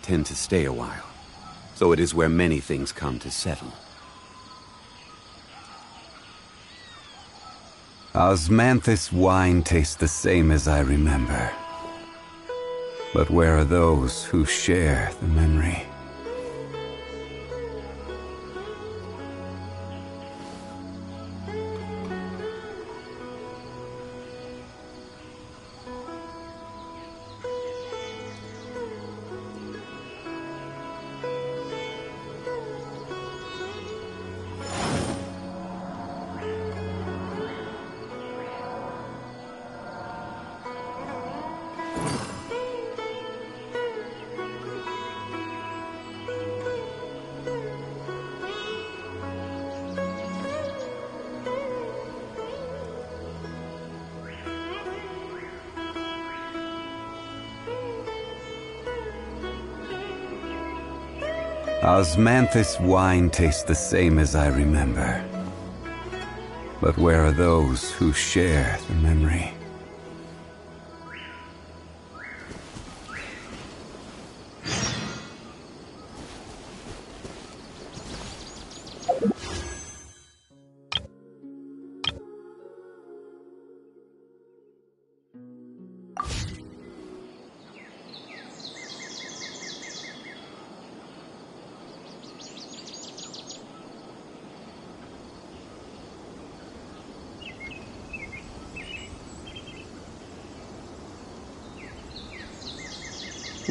tend to stay a while, so it is where many things come to settle. Osmanthus wine tastes the same as I remember. But where are those who share the memory? Osmanthus wine tastes the same as I remember. But where are those who share the memory?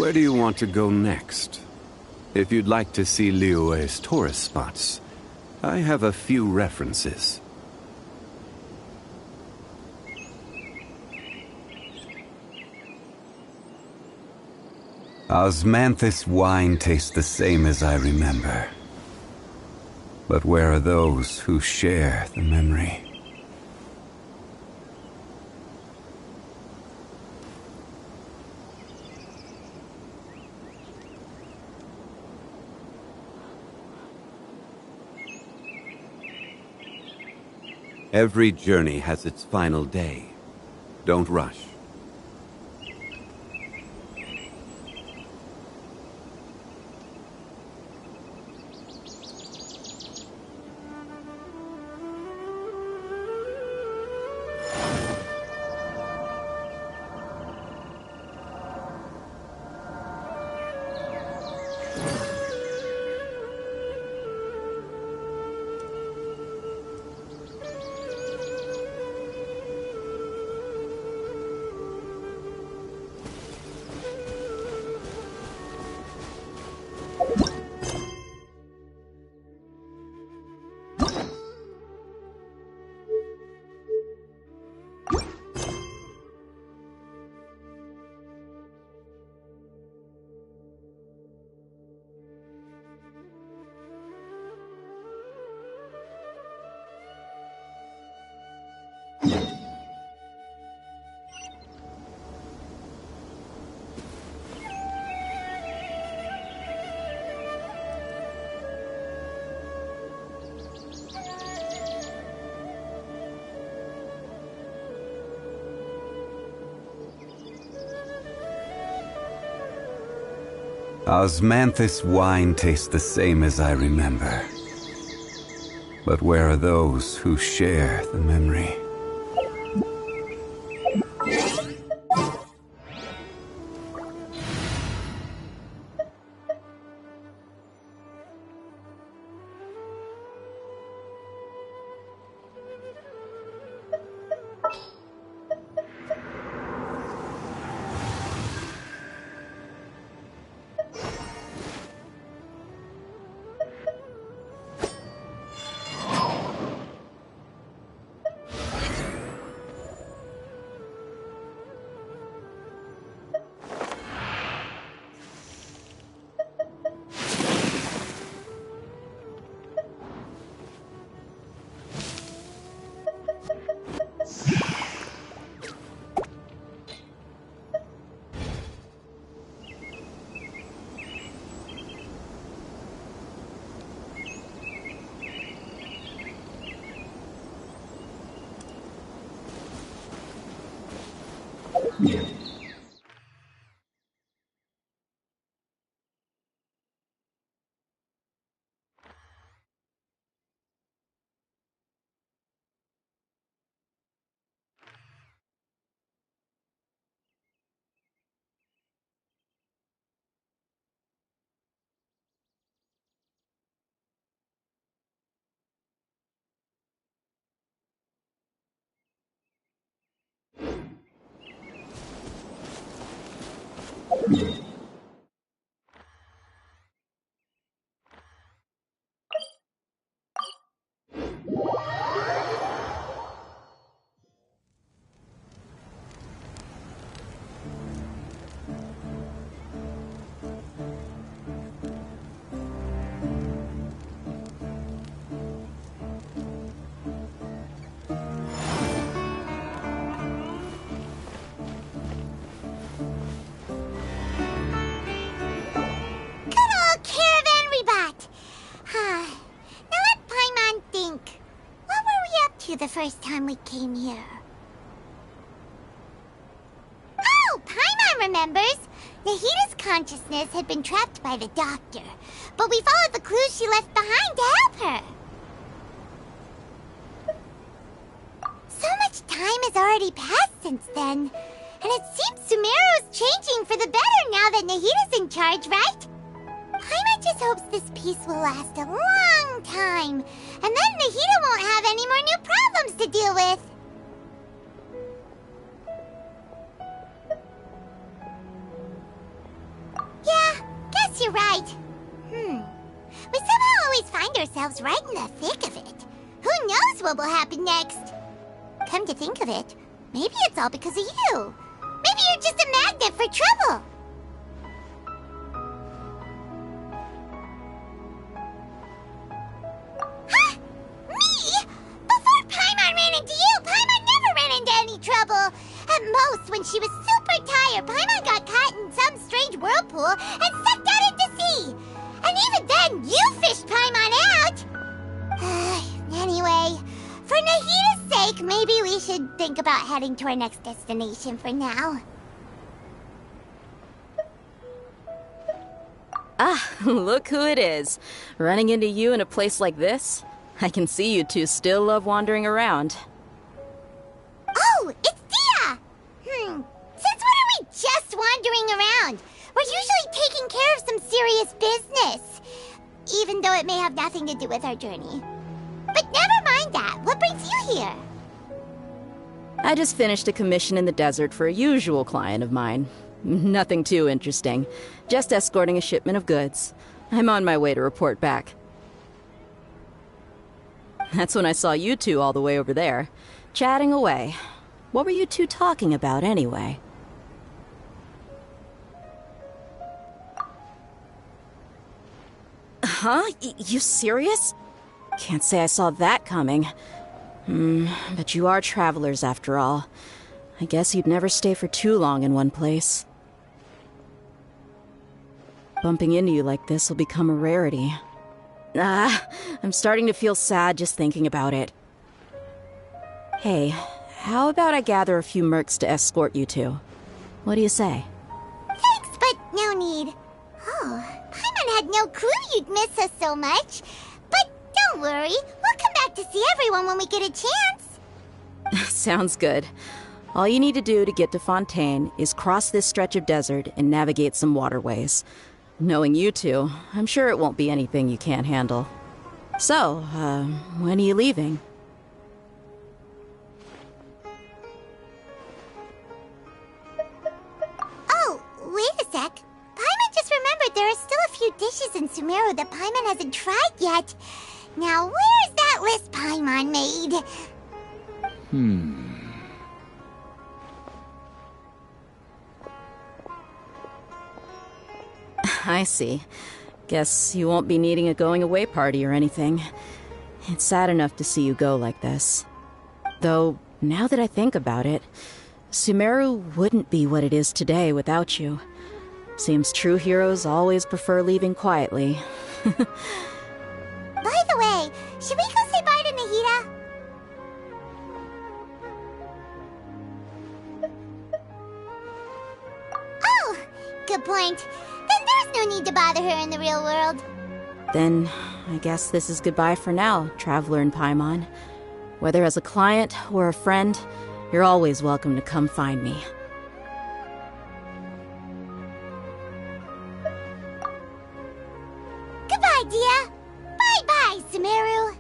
Where do you want to go next? If you'd like to see Liyue's tourist spots, I have a few references. Osmanthus wine tastes the same as I remember. But where are those who share the memory? Every journey has its final day. Don't rush. Osmanthus wine tastes the same as I remember. But where are those who share the memory? The first time we came here. Oh, Paimon remembers! Nahita's consciousness had been trapped by the doctor, but we followed the clues she left behind to help her. So much time has already passed since then, and it seems Sumeru's changing for the better now that Nahita's in charge, right? Paimon just hopes this peace will last a long time, and then Nahita won't have any more new problems to deal with. Yeah, guess you're right. We somehow always find ourselves right in the thick of it. Who knows what will happen next? Come to think of it, maybe it's all because of you. Maybe you're just a magnet for trouble. Trouble. At most, when she was super tired, Paimon got caught in some strange whirlpool and sucked out into sea. And even then, you fished Paimon out. Anyway, for Nahita's sake, maybe we should think about heading to our next destination for now. Ah, look who it is. Running into you in a place like this? I can see you two still love wandering around. Oh, it's Dia! Since when are we just wandering around? We're usually taking care of some serious business. Even though it may have nothing to do with our journey. But never mind that. What brings you here? I just finished a commission in the desert for a usual client of mine. Nothing too interesting. Just escorting a shipment of goods. I'm on my way to report back. That's when I saw you two all the way over there, chatting away. What were you two talking about, anyway? Huh? You serious? Can't say I saw that coming. But you are travelers, after all. I guess you'd never stay for too long in one place. Bumping into you like this will become a rarity. I'm starting to feel sad just thinking about it. Hey, how about I gather a few mercs to escort you two? What do you say? Thanks, but no need. Oh, Paimon had no clue you'd miss us so much. But don't worry, we'll come back to see everyone when we get a chance. Sounds good. All you need to do to get to Fontaine is cross this stretch of desert and navigate some waterways. Knowing you two, I'm sure it won't be anything you can't handle. So, when are you leaving? Oh, wait a sec. Paimon just remembered there are still a few dishes in Sumeru that Paimon hasn't tried yet. Now, where's that list Paimon made? I see. Guess you won't be needing a going-away party or anything. It's sad enough to see you go like this. Though, now that I think about it, Sumeru wouldn't be what it is today without you. Seems true heroes always prefer leaving quietly. By the way, should we go say bye to Nahita? Oh, good point. Then there's no need to bother her in the real world. Then, I guess this is goodbye for now, Traveler in Paimon. Whether as a client or a friend, you're always welcome to come find me. Goodbye, Dia. Bye-bye, Sumeru.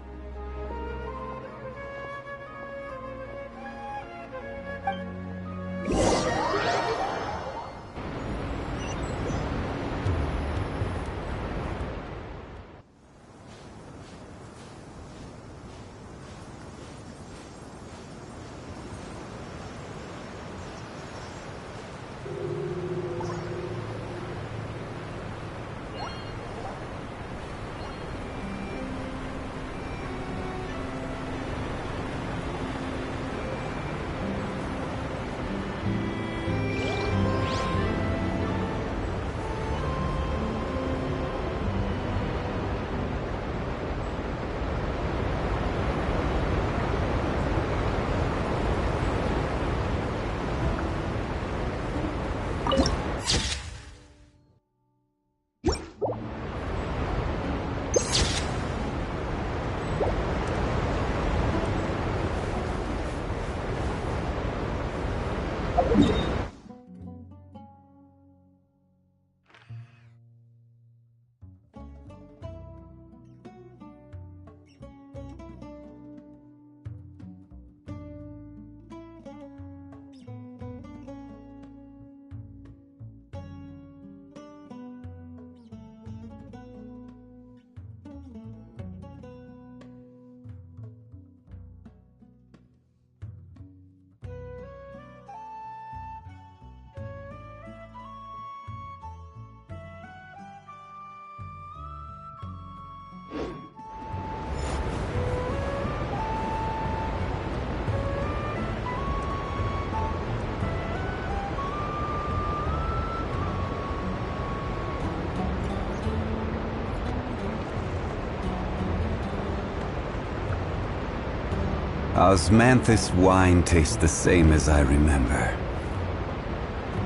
Osmanthus wine tastes the same as I remember.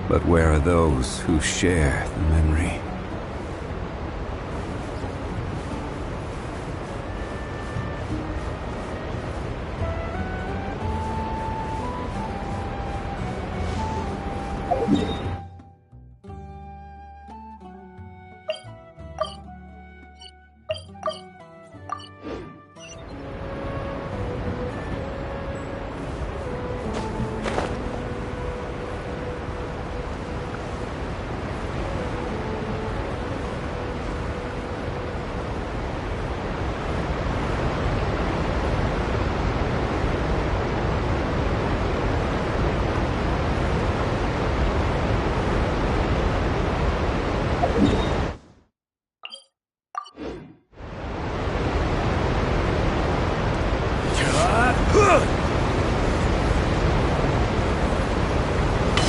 But where are those who share the memory?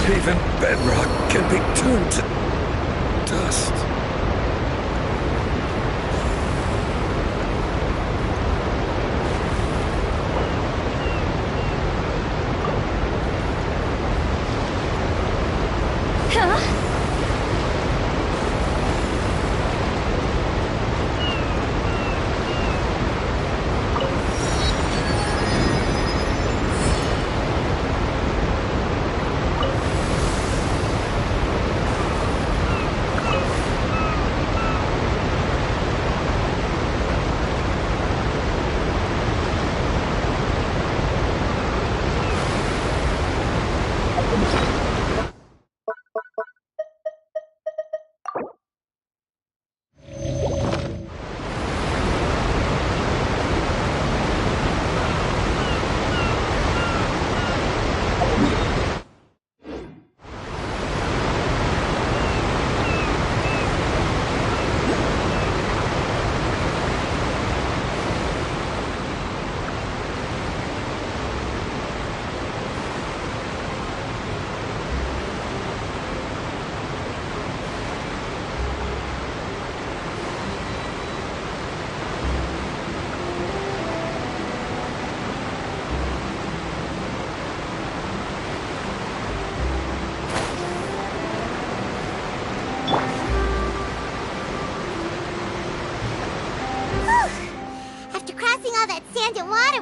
Even bedrock can be turned to dust.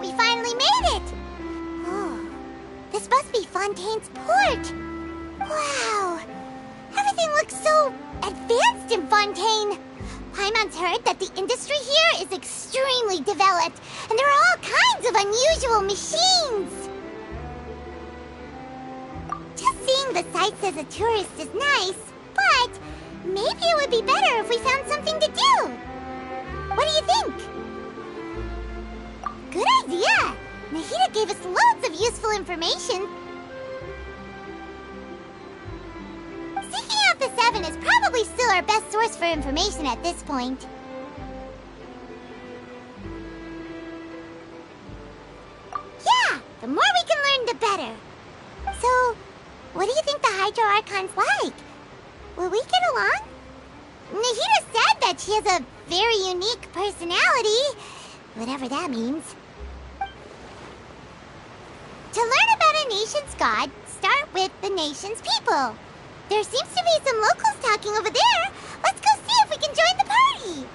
We finally made it! Oh, this must be Fontaine's port! Wow! Everything looks so advanced in Fontaine! Paimon's heard that the industry here is extremely developed, and there are all kinds of unusual machines! Just seeing the sights as a tourist is nice, but maybe it would be better if we found something to do! What do you think? Good idea! Nahida gave us loads of useful information. Seeking out the Seven is probably still our best source for information at this point. Yeah! The more we can learn, the better. So, what do you think the Hydro Archon's like? Will we get along? Nahida said that she has a very unique personality, whatever that means. To learn about a nation's god, start with the nation's people. There seems to be some locals talking over there. Let's go see if we can join the party.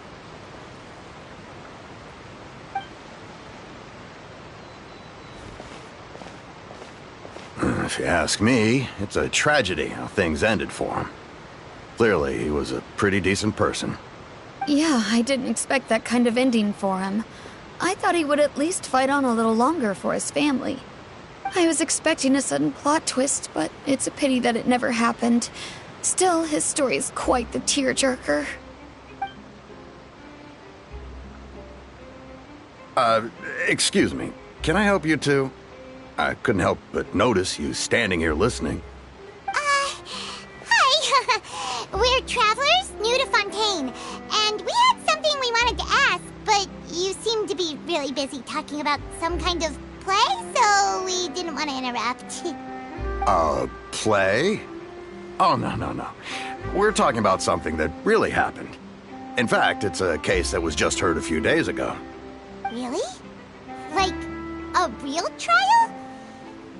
If you ask me, it's a tragedy how things ended for him. Clearly, he was a pretty decent person. Yeah, I didn't expect that kind of ending for him. I thought he would at least fight on a little longer for his family. I was expecting a sudden plot twist, but it's a pity that it never happened. Still, his story is quite the tearjerker. Excuse me. Can I help you two? I couldn't help but notice you standing here listening. Hi. We're travelers new to Fontaine, and we had something we wanted to ask, but you seemed to be really busy talking about some kind of play, so we didn't want to interrupt. Play? Oh, no. We're talking about something that really happened. In fact, it's a case that was just heard a few days ago. Really? Like, a real trial?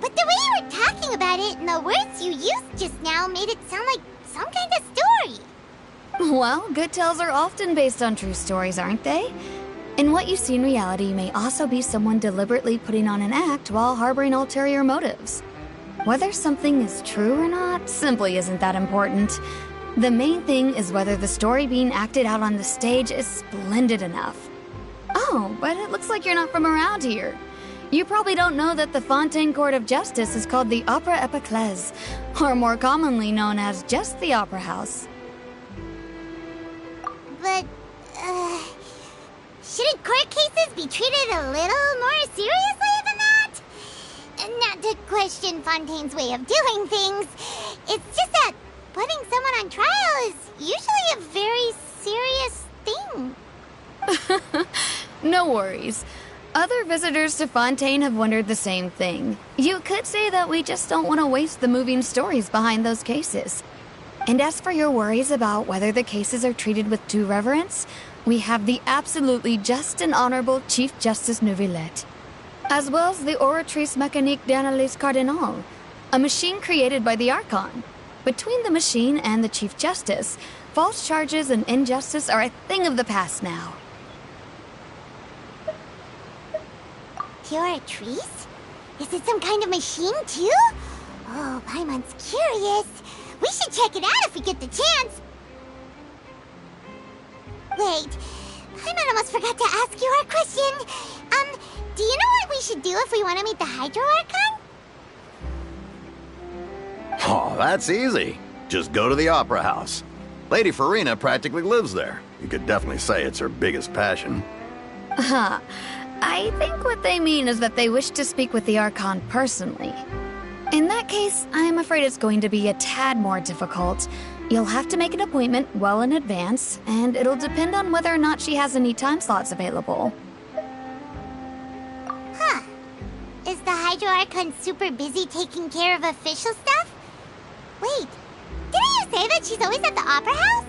But the way you were talking about it and the words you used just now made it sound like some kind of story. Well, good tales are often based on true stories, aren't they? And what you see in reality may also be someone deliberately putting on an act while harboring ulterior motives. Whether something is true or not simply isn't that important. The main thing is whether the story being acted out on the stage is splendid enough. Oh, but it looks like you're not from around here. You probably don't know that the Fontaine Court of Justice is called the Opera Epiclese, or more commonly known as just the Opera House. But, shouldn't court cases be treated a little more seriously than that? Not to question Fontaine's way of doing things. It's just that putting someone on trial is usually a very serious thing. No worries. Other visitors to Fontaine have wondered the same thing. You could say that we just don't want to waste the moving stories behind those cases. And as for your worries about whether the cases are treated with due reverence, we have the absolutely just and honorable Chief Justice Neuvillette, as well as the Oratrice Mécanique d'Analyse Cardinal, a machine created by the Archon. Between the machine and the Chief Justice, false charges and injustice are a thing of the past now. Oratrice? Is it some kind of machine, too? Oh, Paimon's curious. We should check it out if we get the chance. Wait, Paimon almost forgot to ask you our question. Do you know what we should do if we want to meet the Hydro Archon? Oh, that's easy. Just go to the Opera House. Lady Farina practically lives there. You could definitely say it's her biggest passion. I think what they mean is that they wish to speak with the Archon personally. In that case, I'm afraid it's going to be a tad more difficult. You'll have to make an appointment well in advance, and it'll depend on whether or not she has any time slots available. Huh. Is the Hydro Archon super busy taking care of official stuff? Wait, didn't you say that she's always at the Opera House?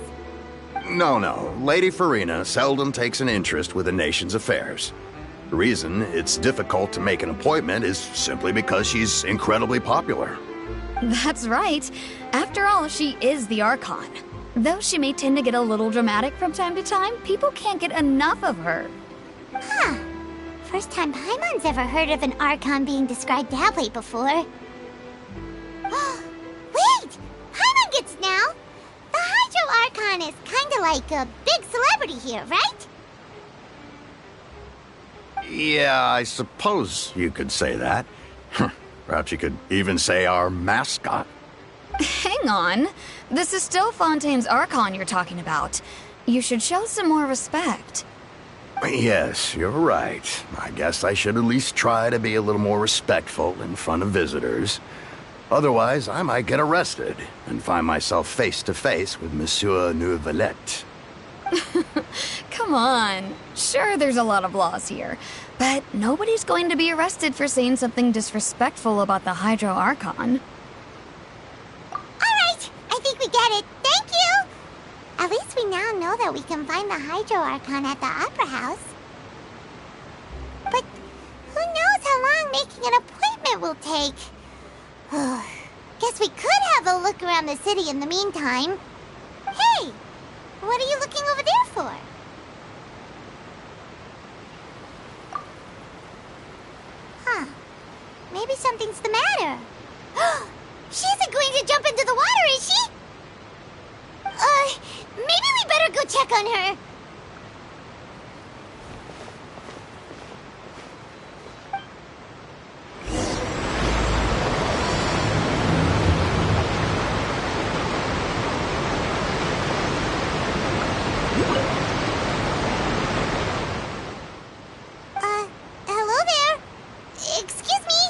No. Lady Farina seldom takes an interest with the nation's affairs. The reason it's difficult to make an appointment is simply because she's incredibly popular. That's right. After all, she is the Archon. Though she may tend to get a little dramatic from time to time, people can't get enough of her. Huh. First time Paimon's ever heard of an Archon being described that way before. Wait! Paimon gets now! The Hydro Archon is kinda like a big celebrity here, right? Yeah, I suppose you could say that. Perhaps you could even say our mascot. Hang on. This is still Fontaine's Archon you're talking about. You should show some more respect. Yes, you're right. I guess I should at least try to be a little more respectful in front of visitors. Otherwise, I might get arrested and find myself face to face with Monsieur Neuvillette. Come on. Sure, there's a lot of laws here, but nobody's going to be arrested for saying something disrespectful about the Hydro Archon. Alright, I think we get it. Thank you! At least we now know that we can find the Hydro Archon at the Opera House. But who knows how long making an appointment will take? Guess we could have a look around the city in the meantime. Hey! What are you looking over there for? Huh. Maybe something's the matter. to jump into the water, is she? Maybe we better go check on her. Hello there. Excuse me.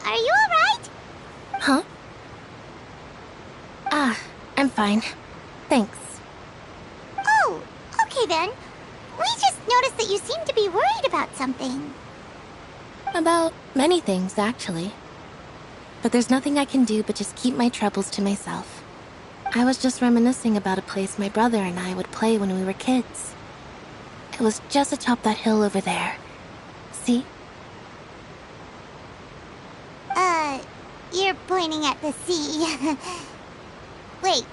Are you alright? Huh? I'm fine. Thanks. Oh, okay then. We just noticed that you seem to be worried about something. About many things, actually. But there's nothing I can do but just keep my troubles to myself. I was just reminiscing about a place my brother and I would play when we were kids. It was just atop that hill over there. See? You're pointing at the sea. Wait,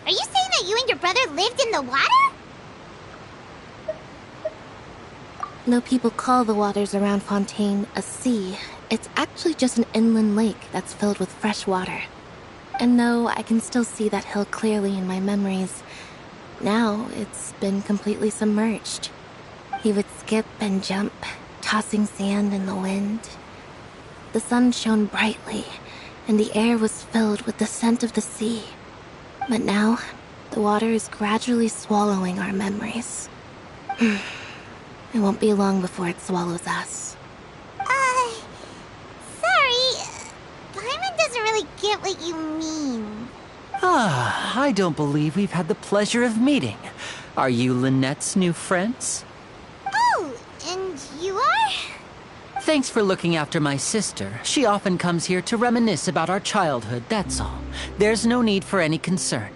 are you saying that you and your brother lived in the water? No, people call the waters around Fontaine a sea. It's actually just an inland lake that's filled with fresh water. And though I can still see that hill clearly in my memories, now it's been completely submerged. He would skip and jump, tossing sand in the wind. The sun shone brightly, and the air was filled with the scent of the sea. But now, the water is gradually swallowing our memories. It won't be long before it swallows us. Sorry. Paimon doesn't really get what you mean. I don't believe we've had the pleasure of meeting. Are you Lynette's new friends? Oh, and you are? Thanks for looking after my sister. She often comes here to reminisce about our childhood, that's all. There's no need for any concern.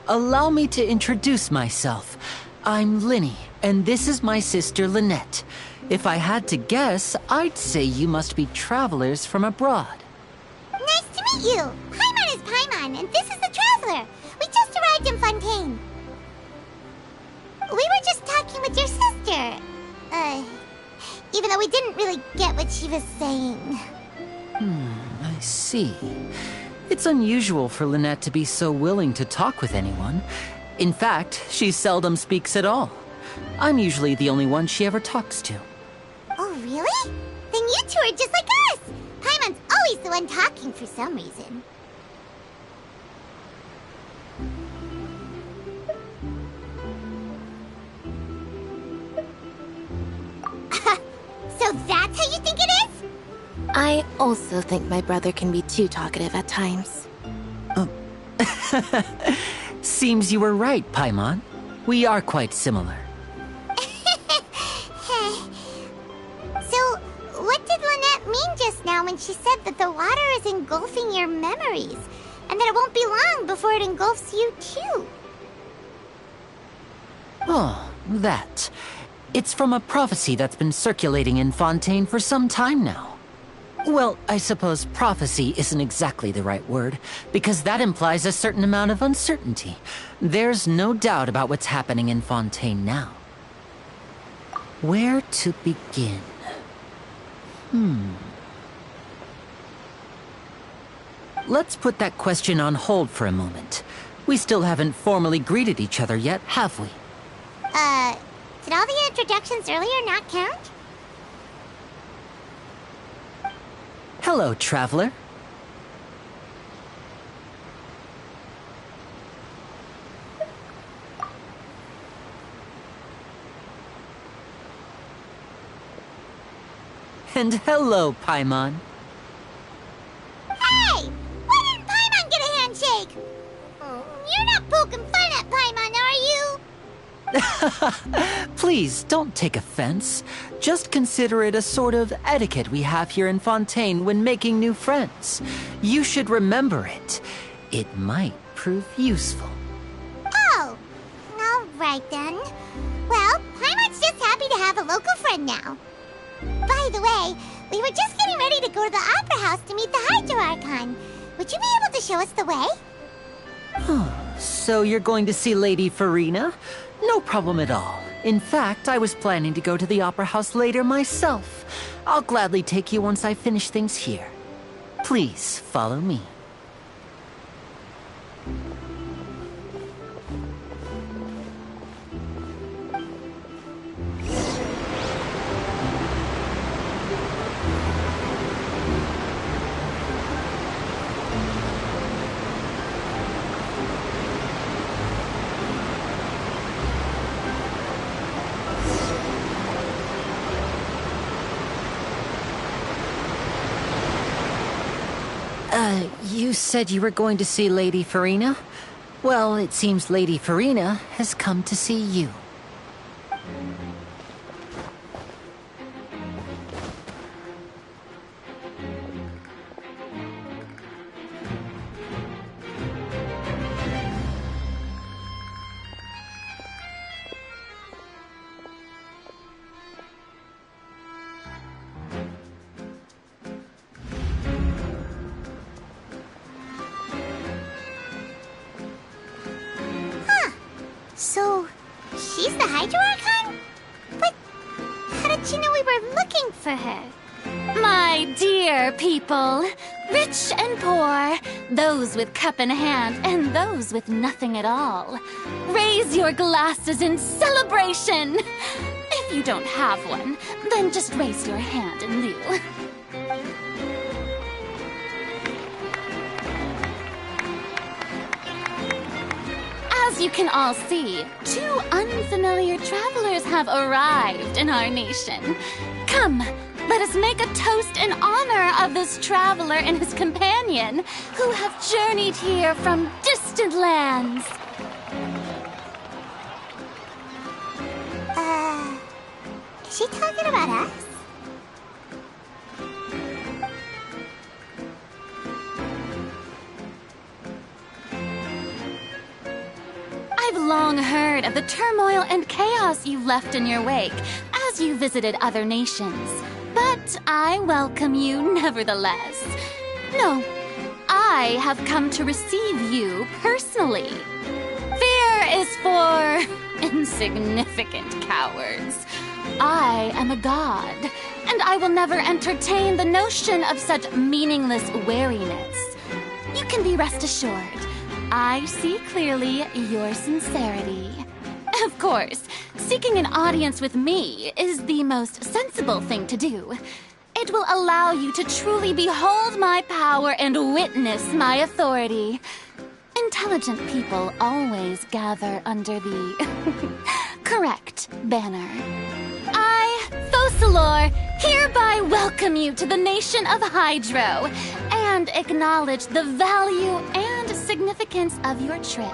Allow me to introduce myself. I'm Linny, and this is my sister Lynette. If I had to guess, I'd say you must be travelers from abroad. Nice to meet you. Paimon is Paimon, and this is the Traveler. We just arrived in Fontaine. We were just talking with your sister. Even though we didn't really get what she was saying. I see. It's unusual for Lynette to be so willing to talk with anyone. In fact, she seldom speaks at all. I'm usually the only one she ever talks to. Oh, really? Then you two are just like us! Paimon's always the one talking for some reason. So that's how you think it is? I also think my brother can be too talkative at times. Seems you were right, Paimon. We are quite similar. So, what did Lynette mean just now when she said that the water is engulfing your memories, and that it won't be long before it engulfs you too? Oh, that. It's from a prophecy that's been circulating in Fontaine for some time now. Well, I suppose prophecy isn't exactly the right word, because that implies a certain amount of uncertainty. There's no doubt about what's happening in Fontaine now. Where to begin? Let's put that question on hold for a moment. We still haven't formally greeted each other yet, have we? Did all the introductions earlier not count? Hello, Traveler. And hello, Paimon. Hey! Why didn't Paimon get a handshake? You're not poking fun at Paimon, are you? Please, don't take offense. Just consider it a sort of etiquette we have here in Fontaine when making new friends. You should remember it. It might prove useful. Oh, alright then. Well, Paimon's just happy to have a local friend now. By the way, we were just getting ready to go to the Opera House to meet the Hydro Archon. Would you be able to show us the way? So you're going to see Lady Farina? No problem at all. In fact, I was planning to go to the Opera House later myself. I'll gladly take you once I finish things here. Please, follow me. You said you were going to see Lady Farina? Well, it seems Lady Farina has come to see you. So, she's the Hydro Archon? But how did she know we were looking for her? My dear people, rich and poor, those with cup in hand and those with nothing at all, raise your glasses in celebration! If you don't have one, then just raise your hand in lieu. As you can all see, 2 unfamiliar travelers have arrived in our nation. Come, let us make a toast in honor of this traveler and his companion, who have journeyed here from distant lands. Is she talking about us? I've long heard of the turmoil and chaos you've left in your wake as you visited other nations. But I welcome you nevertheless. No, I have come to receive you personally. Fear is for insignificant cowards. I am a god, and I will never entertain the notion of such meaningless wariness. You can be rest assured. I see clearly your sincerity. Of course, seeking an audience with me is the most sensible thing to do. It will allow you to truly behold my power and witness my authority. Intelligent people always gather under the correct banner. I, Focalor, hereby welcome you to the nation of Hydro and acknowledge the value and significance of your trip.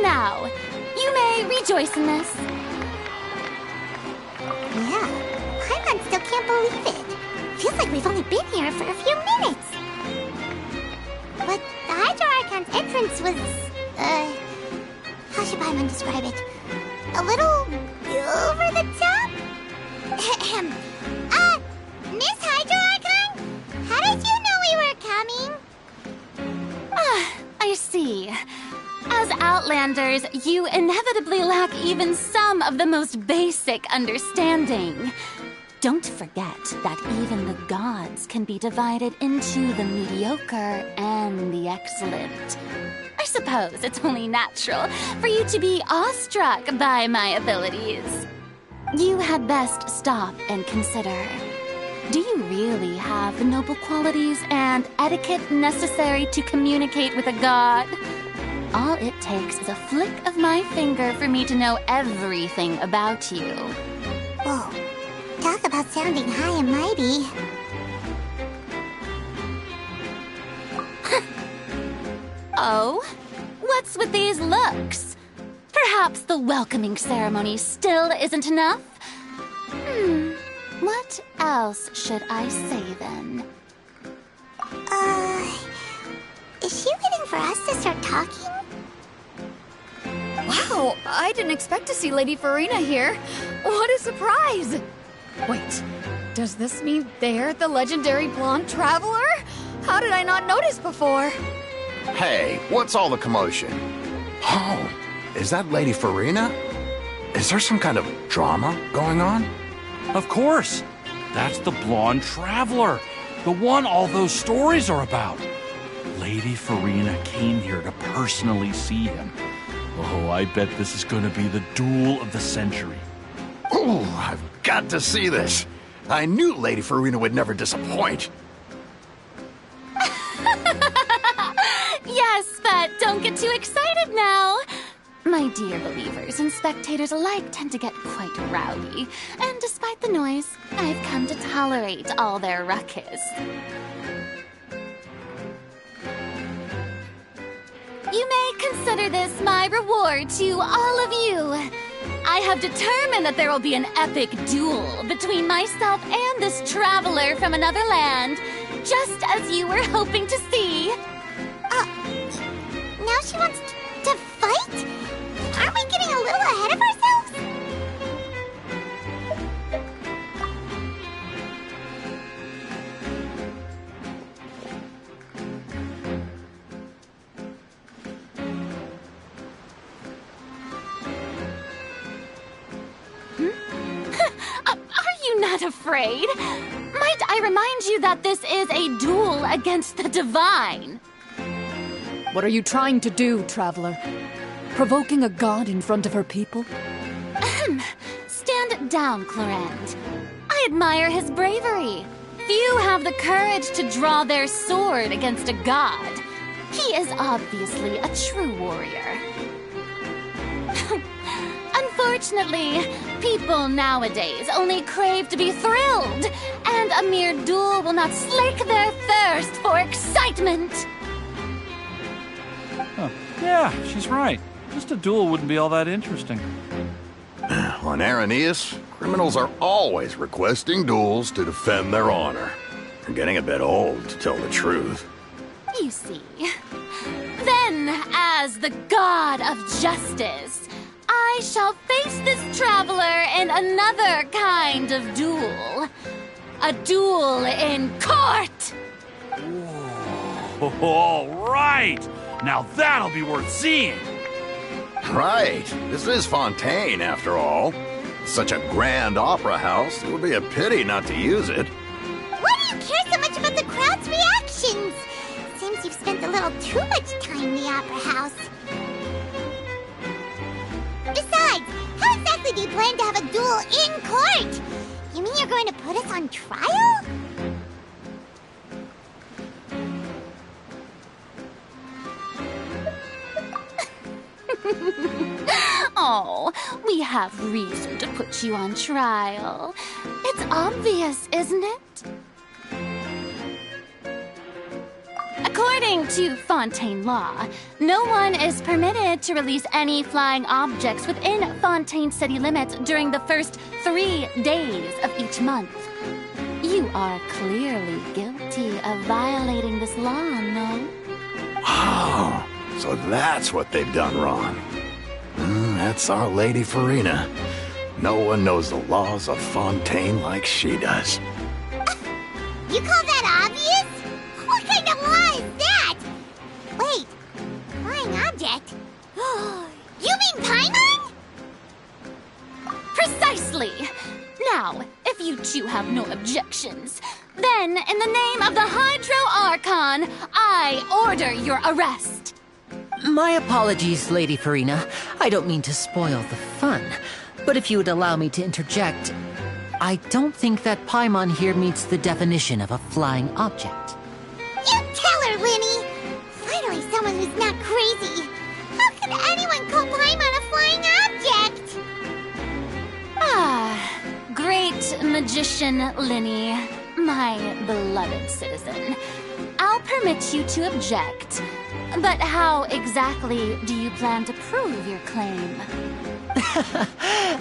Now, you may rejoice in this. Yeah, Paimon still can't believe it. Feels like we've only been here for a few minutes. But the Hydro Archon's entrance was, how should Paimon describe it? A little over the top? Miss Hydro Archon? How did you know we were coming? I see. As Outlanders, you inevitably lack even some of the most basic understanding. Don't forget that even the gods can be divided into the mediocre and the excellent. I suppose it's only natural for you to be awestruck by my abilities. You had best stop and consider. Do you really have the noble qualities and etiquette necessary to communicate with a god? All it takes is a flick of my finger for me to know everything about you. Whoa, talk about sounding high and mighty. Oh? What's with these looks? Perhaps the welcoming ceremony still isn't enough? What else should I say then? Is she waiting for us to start talking? Wow, I didn't expect to see Lady Farina here. What a surprise! Wait, does this mean they're the legendary blonde traveler? How did I not notice before? Hey, what's all the commotion? Oh, is that Lady Farina? Is there some kind of drama going on? Of course. That's the blonde traveler. The one all those stories are about. Lady Farina came here to personally see him. Oh, I bet this is going to be the duel of the century. Ooh, I've got to see this. I knew Lady Farina would never disappoint. Yes, but don't get too excited now. My dear believers and spectators alike tend to get quite rowdy, and despite the noise, I've come to tolerate all their ruckus. You may consider this my reward to all of you. I have determined that there will be an epic duel between myself and this traveler from another land, just as you were hoping to see. Now she wants to fight? Aren't we getting a little ahead of ourselves? Are you not afraid? Might I remind you that this is a duel against the divine? What are you trying to do, traveler? Provoking a god in front of her people? Stand down, Clorinde. I admire his bravery. Few have the courage to draw their sword against a god. He is obviously a true warrior. Unfortunately, people nowadays only crave to be thrilled, and a mere duel will not slake their thirst for excitement. Huh. Yeah, she's right. Just a duel wouldn't be all that interesting. On Araneus, criminals are always requesting duels to defend their honor. They're getting a bit old, to tell the truth. You see. Then, as the god of justice, I shall face this traveler in another kind of duel. A duel in court! Whoa. All right! Now that'll be worth seeing! Right. This is Fontaine, after all. Such a grand opera house, it would be a pity not to use it. Why do you care so much about the crowd's reactions? Seems you've spent a little too much time in the opera house. Besides, how exactly do you plan to have a duel in court? You mean you're going to put us on trial? Oh, we have reason to put you on trial. It's obvious, isn't it? According to Fontaine law, no one is permitted to release any flying objects within Fontaine city limits during the first 3 days of each month. You are clearly guilty of violating this law, no? Oh, so that's what they've done wrong. That's Our Lady Farina. No one knows the laws of Fontaine like she does. You call that obvious? What kind of law is that? Wait, flying object? You mean Paimon? Precisely! Now, if you two have no objections, then in the name of the Hydro Archon, I order your arrest. My apologies, Lady Farina. I don't mean to spoil the fun, but if you would allow me to interject, I don't think that Paimon here meets the definition of a flying object. You tell her, Linny! Finally someone who's not crazy. How could anyone call Paimon a flying object? Ah, great magician Linny, my beloved citizen. I'll permit you to object. But how exactly do you plan to prove your claim?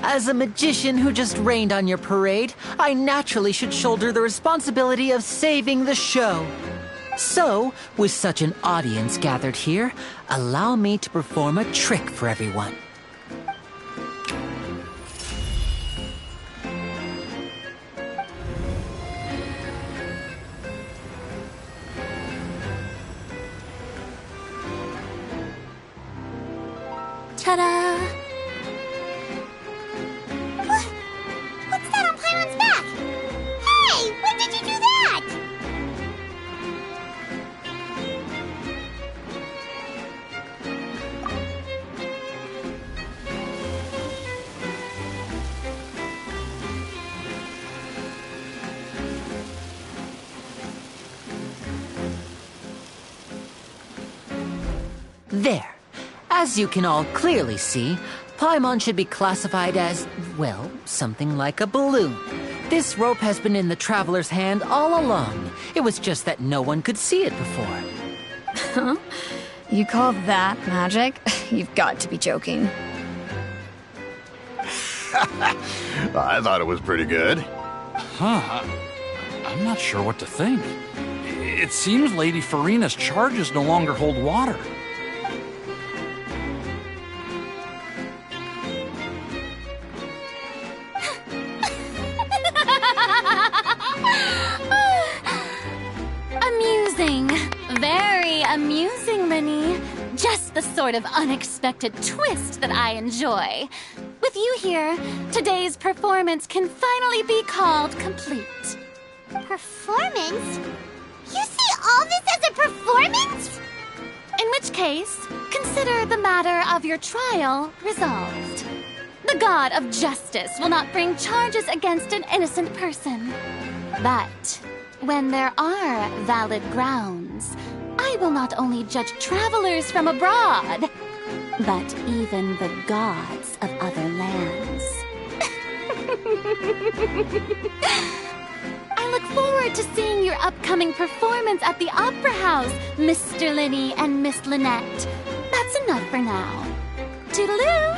As a magician who just rained on your parade, I naturally should shoulder the responsibility of saving the show. So, with such an audience gathered here, allow me to perform a trick for everyone. Ta-da! What's that on Paimon's back? Hey, when did you do that? There. As you can all clearly see, Paimon should be classified as, well, something like a balloon. This rope has been in the traveler's hand all along. It was just that no one could see it before. Huh? You call that magic? You've got to be joking. I thought it was pretty good. Huh. I'm not sure what to think. It seems Lady Farina's charges no longer hold water. Amusing. Very amusing, Linny. Just the sort of unexpected twist that I enjoy. With you here, today's performance can finally be called complete. Performance? You see all this as a performance? In which case, consider the matter of your trial resolved. The god of justice will not bring charges against an innocent person. But when there are valid grounds, I will not only judge travelers from abroad, but even the gods of other lands. I look forward to seeing your upcoming performance at the Opera House, Mr. Linny and Miss Lynette. That's enough for now. Toodaloo!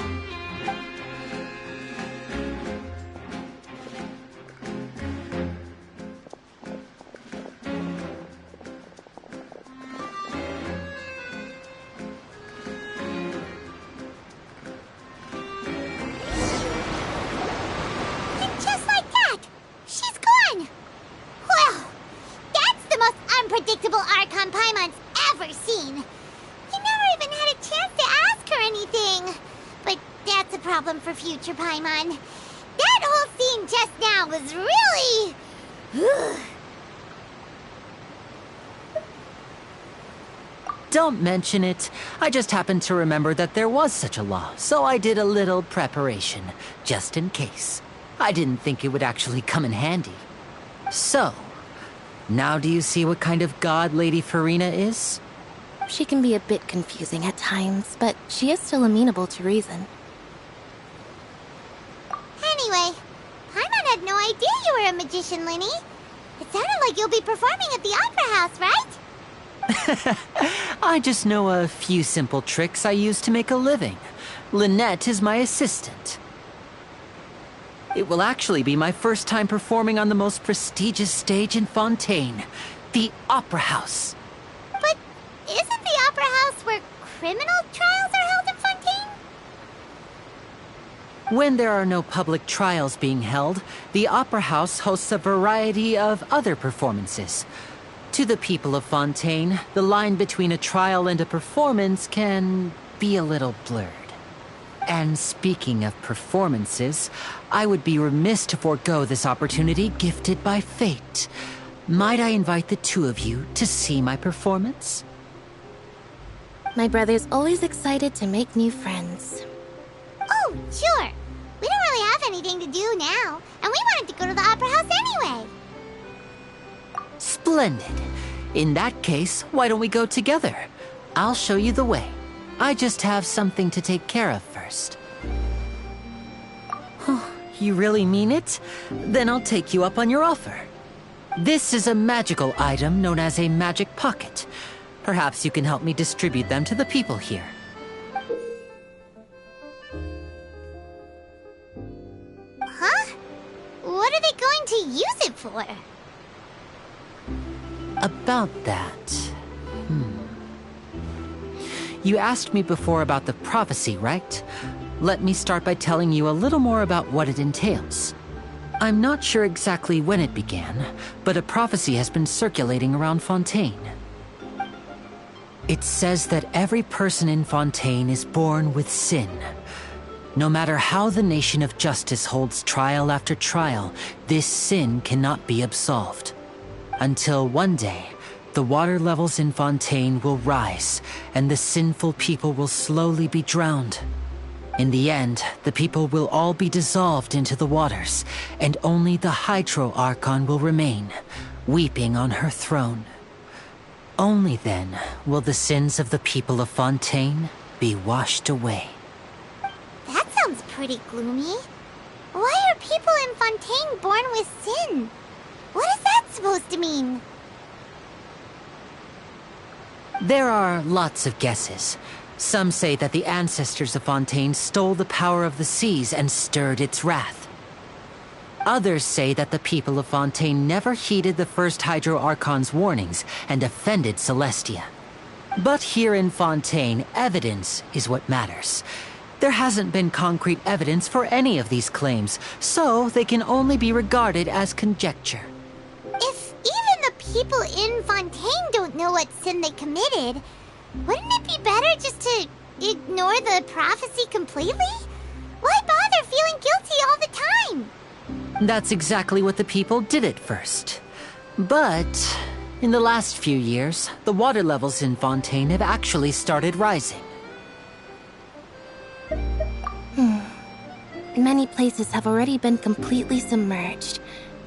Unpredictable Archon Paimon's ever seen. You never even had a chance to ask her anything. But that's a problem for future Paimon. That whole scene just now was really... Don't mention it. I just happened to remember that there was such a law, so I did a little preparation, just in case. I didn't think it would actually come in handy. So, now do you see what kind of god Lady Farina is? She can be a bit confusing at times, but she is still amenable to reason. Anyway, Paimon had no idea you were a magician, Linny. It sounded like you'll be performing at the Opera House, right? I just know a few simple tricks I use to make a living. Lynette is my assistant. It will actually be my first time performing on the most prestigious stage in Fontaine, the Opera House. But isn't the Opera House where criminal trials are held in Fontaine? When there are no public trials being held, the Opera House hosts a variety of other performances. To the people of Fontaine, the line between a trial and a performance can be a little blurred. And speaking of performances, I would be remiss to forego this opportunity gifted by fate. Might I invite the two of you to see my performance? My brother's always excited to make new friends. Oh, sure. We don't really have anything to do now, and we wanted to go to the Opera House anyway. Splendid. In that case, why don't we go together? I'll show you the way. I just have something to take care of first. You really mean it? Then I'll take you up on your offer. This is a magical item known as a magic pocket. Perhaps you can help me distribute them to the people here. Huh? What are they going to use it for? About that... You asked me before about the prophecy, right? Let me start by telling you a little more about what it entails. I'm not sure exactly when it began, but a prophecy has been circulating around Fontaine. It says that every person in Fontaine is born with sin. No matter how the nation of justice holds trial after trial, this sin cannot be absolved. Until one day, the water levels in Fontaine will rise, and the sinful people will slowly be drowned. In the end, the people will all be dissolved into the waters, and only the Hydro Archon will remain, weeping on her throne. Only then will the sins of the people of Fontaine be washed away. That sounds pretty gloomy. Why are people in Fontaine born with sin? What is that supposed to mean? There are lots of guesses. Some say that the ancestors of Fontaine stole the power of the seas and stirred its wrath. Others say that the people of Fontaine never heeded the first Hydro Archon's warnings and offended Celestia. But here in Fontaine, evidence is what matters. There hasn't been concrete evidence for any of these claims, so they can only be regarded as conjecture. If even the people in Fontaine don't know what sin they committed, wouldn't it be better just to ignore the prophecy completely? Why bother feeling guilty all the time? That's exactly what the people did at first. But in the last few years, the water levels in Fontaine have actually started rising. Many places have already been completely submerged,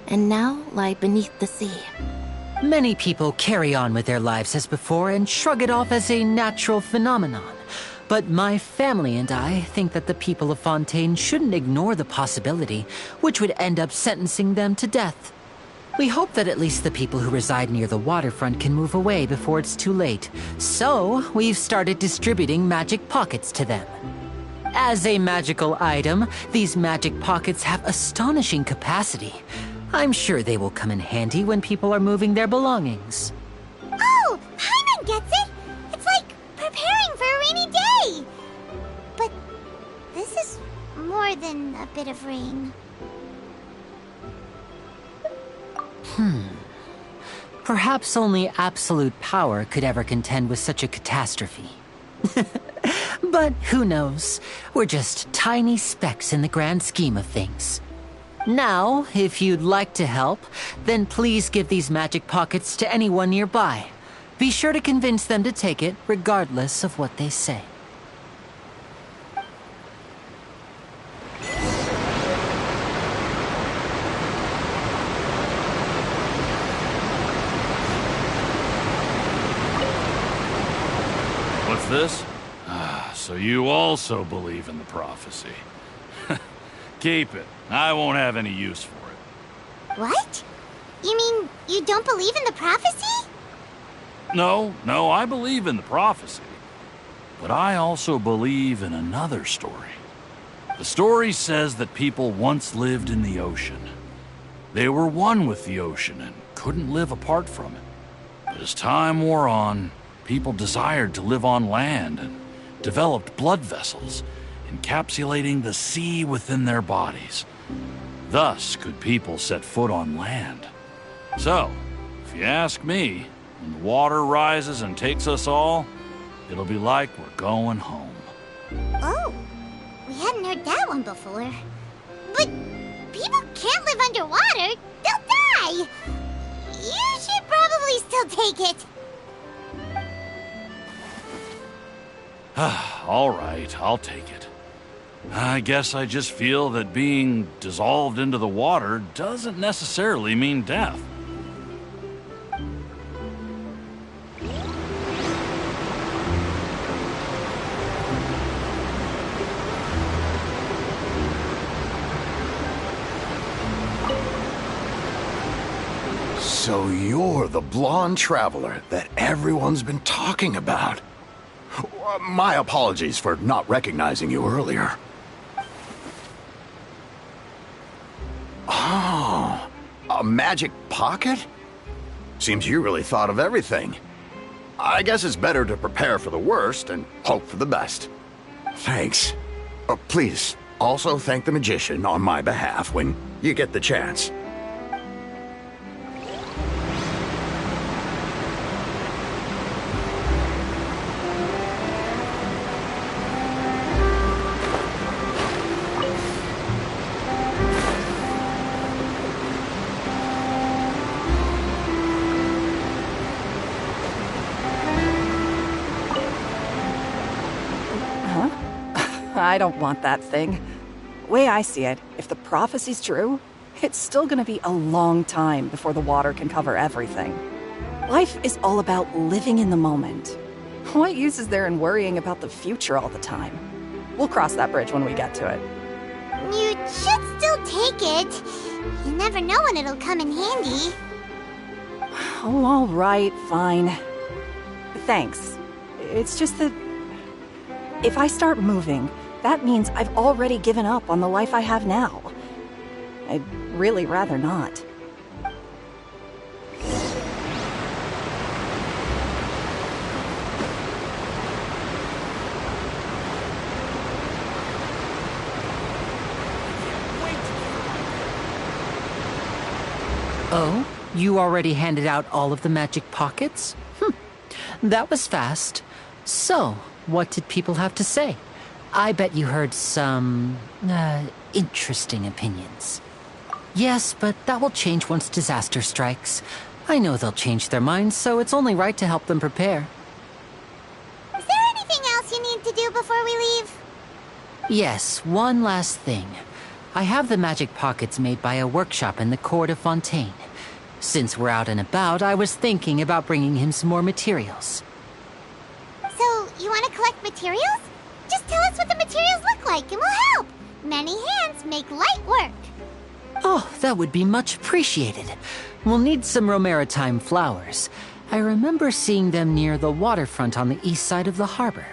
and now lie beneath the sea. Many people carry on with their lives as before and shrug it off as a natural phenomenon. But my family and I think that the people of Fontaine shouldn't ignore the possibility, which would end up sentencing them to death. We hope that at least the people who reside near the waterfront can move away before it's too late. So, we've started distributing magic pockets to them. As a magical item, these magic pockets have astonishing capacity. I'm sure they will come in handy when people are moving their belongings. Oh, Paimon gets it! It's like preparing for a rainy day! But this is more than a bit of rain. Perhaps only absolute power could ever contend with such a catastrophe. But who knows? We're just tiny specks in the grand scheme of things. Now, if you'd like to help, then please give these magic pockets to anyone nearby. Be sure to convince them to take it, regardless of what they say. What's this? So you also believe in the prophecy. Keep it. I won't have any use for it. What? You mean you don't believe in the prophecy? No, I believe in the prophecy. But I also believe in another story. The story says that people once lived in the ocean. They were one with the ocean and couldn't live apart from it. But as time wore on, people desired to live on land and developed blood vessels, encapsulating the sea within their bodies. Thus could people set foot on land. So, if you ask me, when the water rises and takes us all, it'll be like we're going home. Oh, we hadn't heard that one before. But people can't live underwater. They'll die. You should probably still take it. All right, I'll take it. I guess I just feel that being dissolved into the water doesn't necessarily mean death. So you're the blonde traveler that everyone's been talking about. My apologies for not recognizing you earlier. Oh, a magic pocket? Seems you really thought of everything. I guess it's better to prepare for the worst and hope for the best. Thanks. Please, also thank the magician on my behalf when you get the chance. I don't want that thing. Way I see it, if the prophecy's true, it's still gonna be a long time before the water can cover everything. Life is all about living in the moment. What use is there in worrying about the future all the time? We'll cross that bridge when we get to it. You should still take it. You never know when it'll come in handy. Oh, all right, fine. Thanks. It's just that if I start moving, that means I've already given up on the life I have now. I'd really rather not. Oh? You already handed out all of the magic pockets? That was fast. So, what did people have to say? I bet you heard some, interesting opinions. Yes, but that will change once disaster strikes. I know they'll change their minds, so it's only right to help them prepare. Is there anything else you need to do before we leave? Yes, one last thing. I have the magic pockets made by a workshop in the court of Fontaine. Since we're out and about, I was thinking about bringing him some more materials. So, you want to collect materials? Just tell us what the materials look like and we'll help. Many hands make light work. Oh, that would be much appreciated. We'll need some Romaritime flowers. I remember seeing them near the waterfront on the east side of the harbor.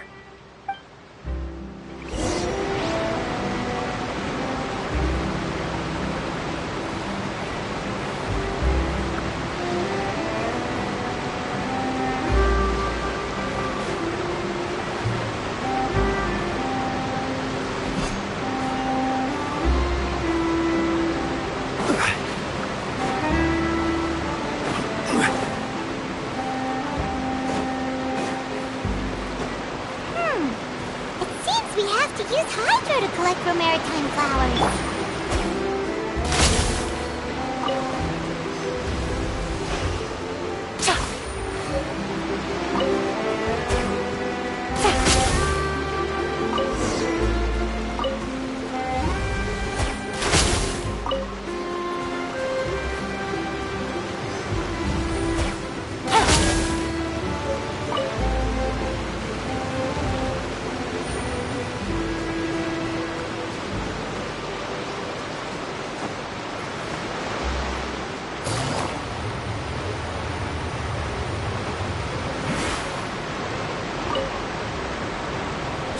We have to use Hydro to collect Romaritime flowers.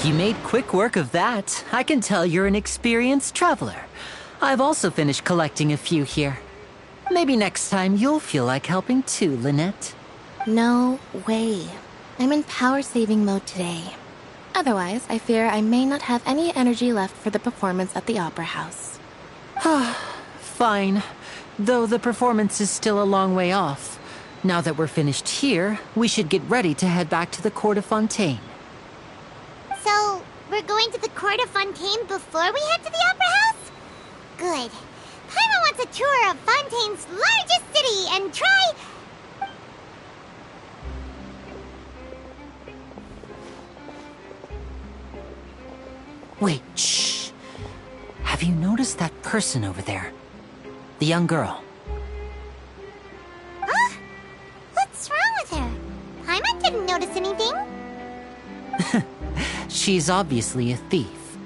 You made quick work of that. I can tell you're an experienced traveler. I've also finished collecting a few here. Maybe next time you'll feel like helping too, Lynette. No way. I'm in power-saving mode today. Otherwise, I fear I may not have any energy left for the performance at the Opera House. Fine. Though the performance is still a long way off. Now that we're finished here, we should get ready to head back to the Court of Fontaine. So, we're going to the Court of Fontaine before we head to the Opera House? Good. Paimon wants a tour of Fontaine's largest city and try... Wait, shh. Have you noticed that person over there? The young girl. Huh? What's wrong with her? Paimon didn't notice anything. She's obviously a thief.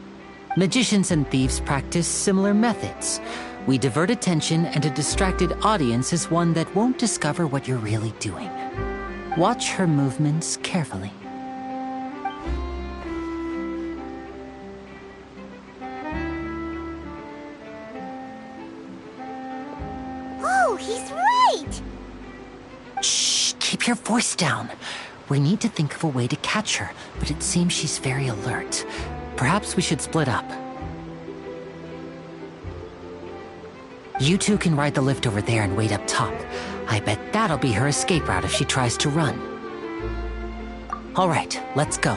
Magicians and thieves practice similar methods. We divert attention, and a distracted audience is one that won't discover what you're really doing. Watch her movements carefully. Oh, he's right! Shh, keep your voice down. We need to think of a way to catch her, but it seems she's very alert. Perhaps we should split up. You two can ride the lift over there and wait up top. I bet that'll be her escape route if she tries to run. All right, let's go.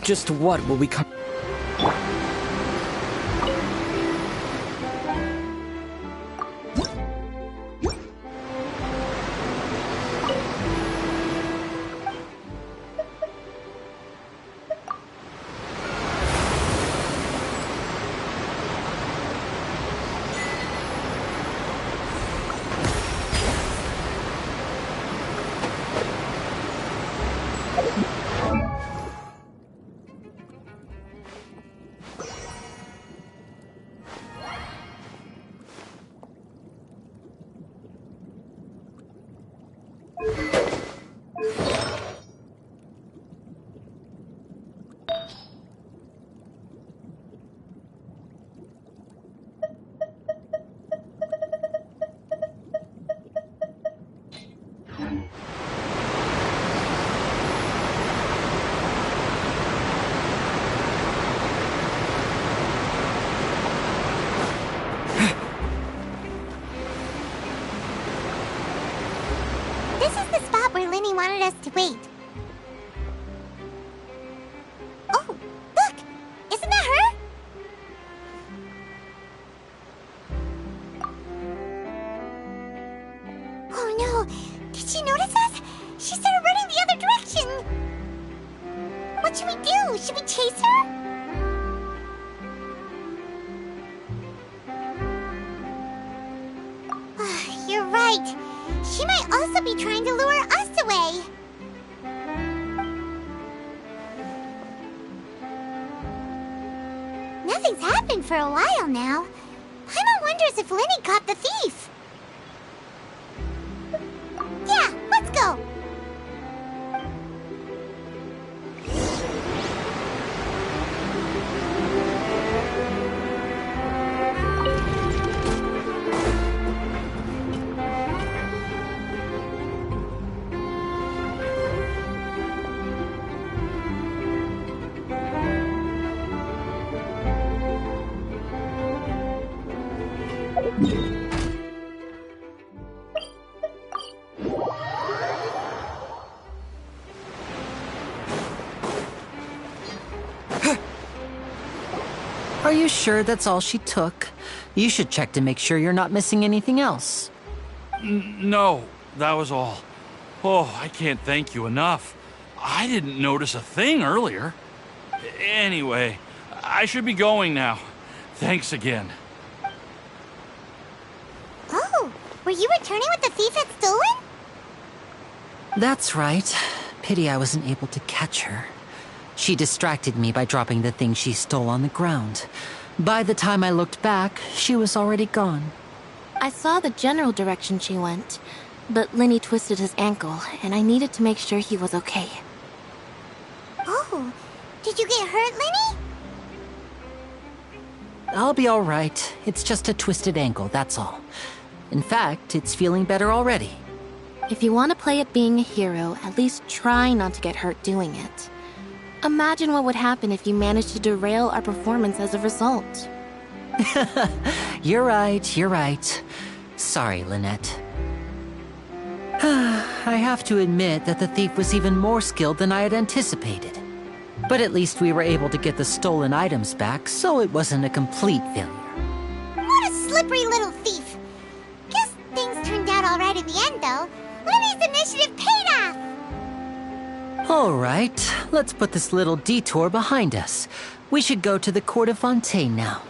Just what will we come... wanted us to wait. Oh, look! Isn't that her? Oh no! Did she notice us? She started running the other direction! What should we do? Should we chase her? You're right. She might also be trying to lure us away. Nothing's happened for a while now. Paimon wonders if Linny caught the thief. Yeah, let's go. Are you sure that's all she took? You should check to make sure you're not missing anything else. No, that was all. Oh, I can't thank you enough. I didn't notice a thing earlier. Anyway, I should be going now. Thanks again. Oh, were you returning what the thief had stolen? That's right. Pity I wasn't able to catch her. She distracted me by dropping the thing she stole on the ground. By the time I looked back, she was already gone. I saw the general direction she went, but Linny twisted his ankle, and I needed to make sure he was okay. Oh, did you get hurt, Linny? I'll be all right. It's just a twisted ankle, that's all. In fact, it's feeling better already. If you want to play at being a hero, at least try not to get hurt doing it. Imagine what would happen if you managed to derail our performance as a result. You're right. Sorry, Lynette. I have to admit that the thief was even more skilled than I had anticipated. But at least we were able to get the stolen items back, so it wasn't a complete failure. What a slippery little thief! Guess things turned out all right in the end, though. Linny's initiative paid off! All right, let's put this little detour behind us. We should go to the Court of Fontaine now.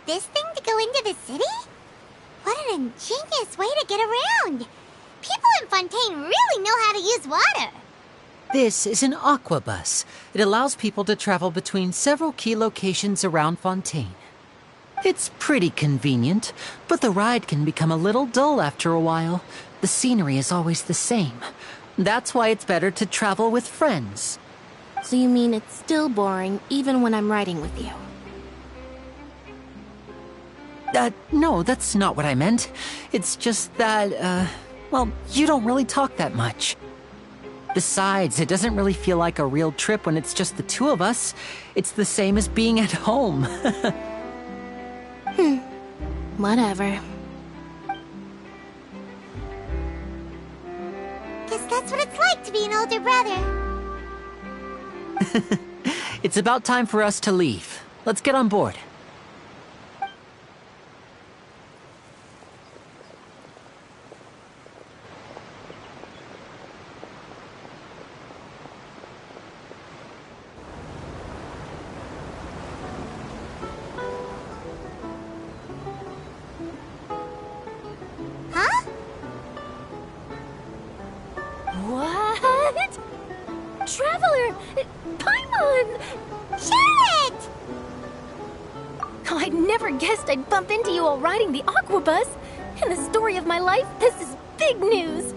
This thing to go go into the city? What an ingenious way to get around! People in Fontaine really know how to use water. This is an aqua bus. It allows people to travel between several key locations around Fontaine. It's pretty convenient, but the ride can become a little dull after a while. The scenery is always the same. That's why it's better to travel with friends. So you mean it's still boring even when I'm riding with you? No, that's not what I meant. It's just that, well, you don't really talk that much. Besides, it doesn't really feel like a real trip when it's just the two of us. It's the same as being at home. Whatever. Guess that's what it's like to be an older brother. It's about time for us to leave. Let's get on board. Huh? What? Traveler! Paimon! Charlotte! Oh, I never guessed I'd bump into you while riding the aqua bus. In the story of my life, this is big news.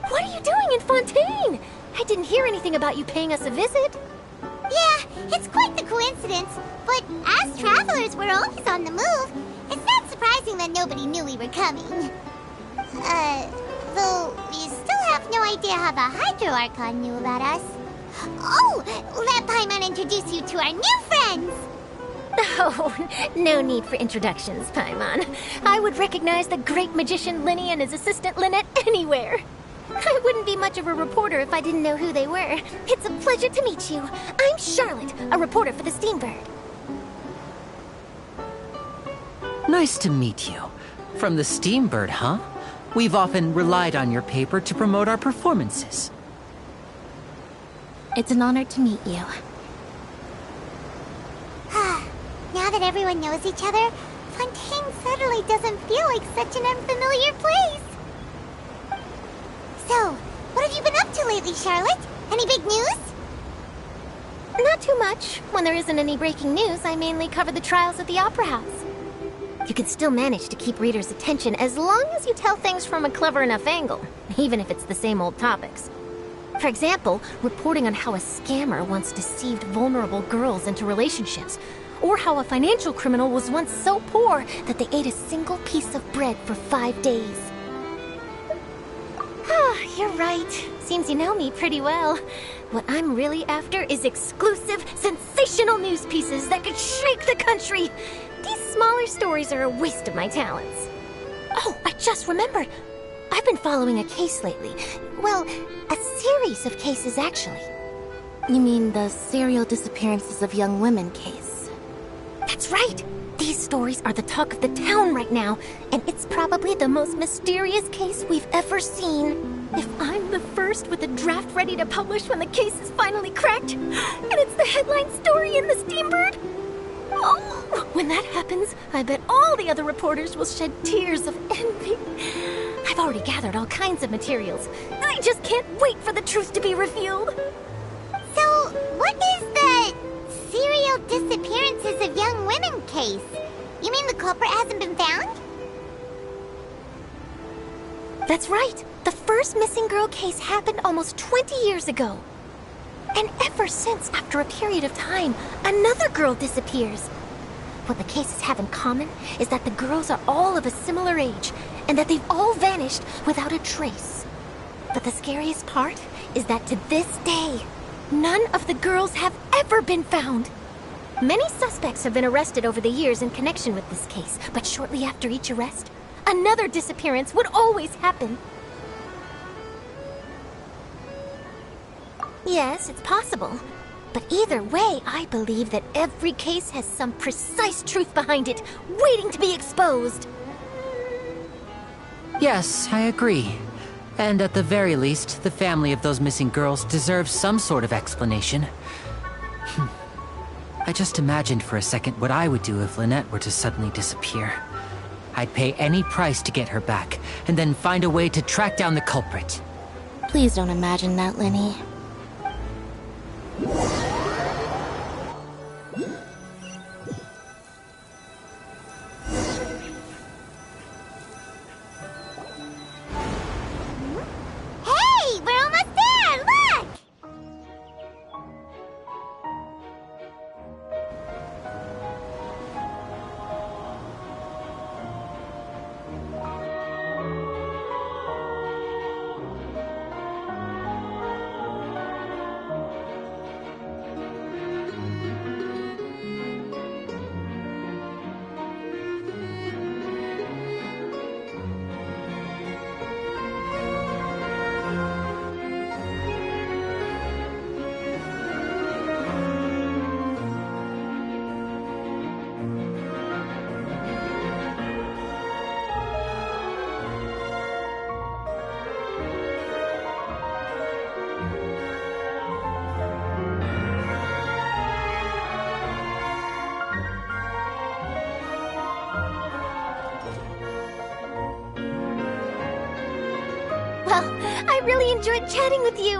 What are you doing in Fontaine? I didn't hear anything about you paying us a visit. Yeah, it's quite the coincidence. But as travelers, we're always on the move. It's not surprising that nobody knew we were coming. Though we still have no idea how the Hydro Archon knew about us. Oh, let Paimon introduce you to our new friends! Oh, no need for introductions, Paimon. I would recognize the great magician Linny and his assistant Lynette anywhere. I wouldn't be much of a reporter if I didn't know who they were. It's a pleasure to meet you. I'm Charlotte, a reporter for the Steambird. Nice to meet you. From the Steambird, huh? We've often relied on your paper to promote our performances. It's an honor to meet you. Now that everyone knows each other, Fontaine suddenly doesn't feel like such an unfamiliar place. So, what have you been up to lately, Charlotte? Any big news? Not too much. When there isn't any breaking news, I mainly cover the trials at the Opera House. You can still manage to keep readers' attention as long as you tell things from a clever enough angle, even if it's the same old topics. For example, reporting on how a scammer once deceived vulnerable girls into relationships, or how a financial criminal was once so poor that they ate a single piece of bread for 5 days. Ah, you're right. Seems you know me pretty well. What I'm really after is exclusive, sensational news pieces that could shake the country. These smaller stories are a waste of my talents. Oh, I just remembered. I've been following a case lately. Well, a series of cases, actually. You mean the serial disappearances of young women case? That's right! These stories are the talk of the town right now, and it's probably the most mysterious case we've ever seen. If I'm the first with a draft ready to publish when the case is finally cracked, and it's the headline story in the Steambird, oh, when that happens, I bet all the other reporters will shed tears of envy. I've already gathered all kinds of materials. I just can't wait for the truth to be revealed. So, what is the serial disappearances of young women case? You mean the culprit hasn't been found? That's right. The first missing girl case happened almost 20 years ago. And ever since, after a period of time, another girl disappears. What the cases have in common is that the girls are all of a similar age, and that they've all vanished without a trace. But the scariest part is that to this day, none of the girls have ever been found. Many suspects have been arrested over the years in connection with this case, but shortly after each arrest, another disappearance would always happen. Yes, it's possible. But either way, I believe that every case has some precise truth behind it, waiting to be exposed. Yes, I agree. And at the very least, the family of those missing girls deserves some sort of explanation. I just imagined for a second what I would do if Lynette were to suddenly disappear. I'd pay any price to get her back, and then find a way to track down the culprit. Please don't imagine that, Lenny. Hey, we're almost there! Look! Well, I really enjoyed chatting with you.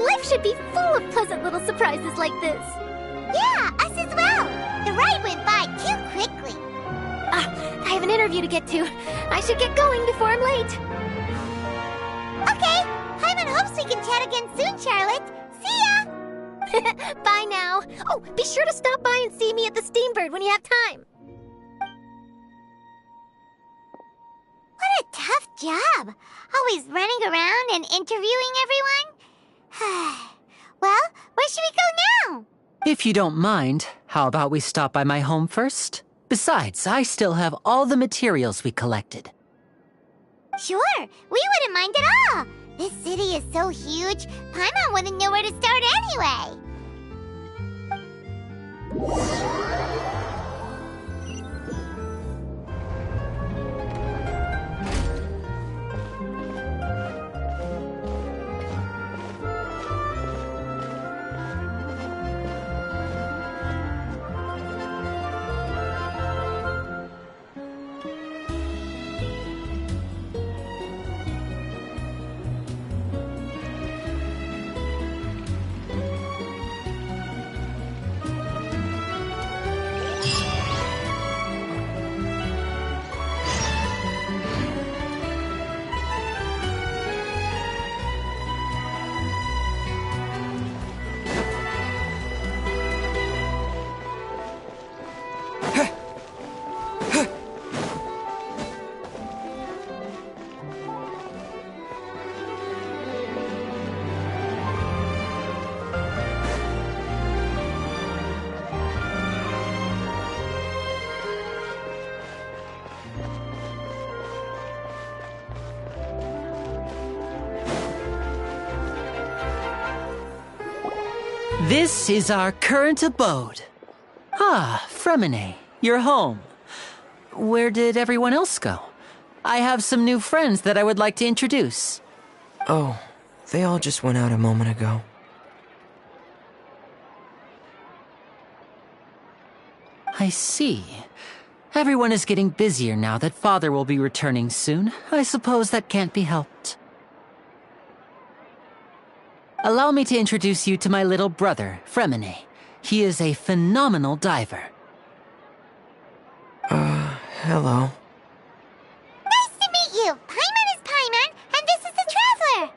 Life should be full of pleasant little surprises like this. Yeah, us as well. The ride went by too quickly. I have an interview to get to. I should get going before I'm late. Okay, Paimon hopes we can chat again soon, Charlotte. See ya! Bye now. Oh, be sure to stop by and see me at the Steambird when you have time. What a tough job. Always running around and interviewing everyone. Well, where should we go now? If you don't mind, how about we stop by my home first? Besides, I still have all the materials we collected. Sure, we wouldn't mind at all. This city is so huge, Paimon wouldn't know where to start anyway. This is our current abode. Ah, Fremine, you're home. Where did everyone else go? I have some new friends that I would like to introduce. Oh, they all just went out a moment ago. I see. Everyone is getting busier now that Father will be returning soon. I suppose that can't be helped. Allow me to introduce you to my little brother, Fremine. He is a phenomenal diver. Hello. Nice to meet you. Paimon is Paimon, and this is the Traveler.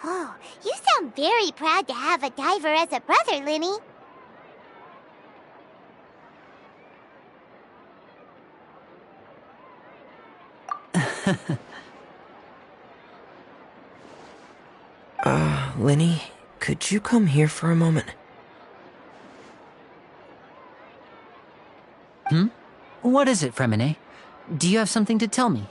Oh, you sound very proud to have a diver as a brother, Linny. Lenny, could you come here for a moment? What is it, Fremine? Do you have something to tell me?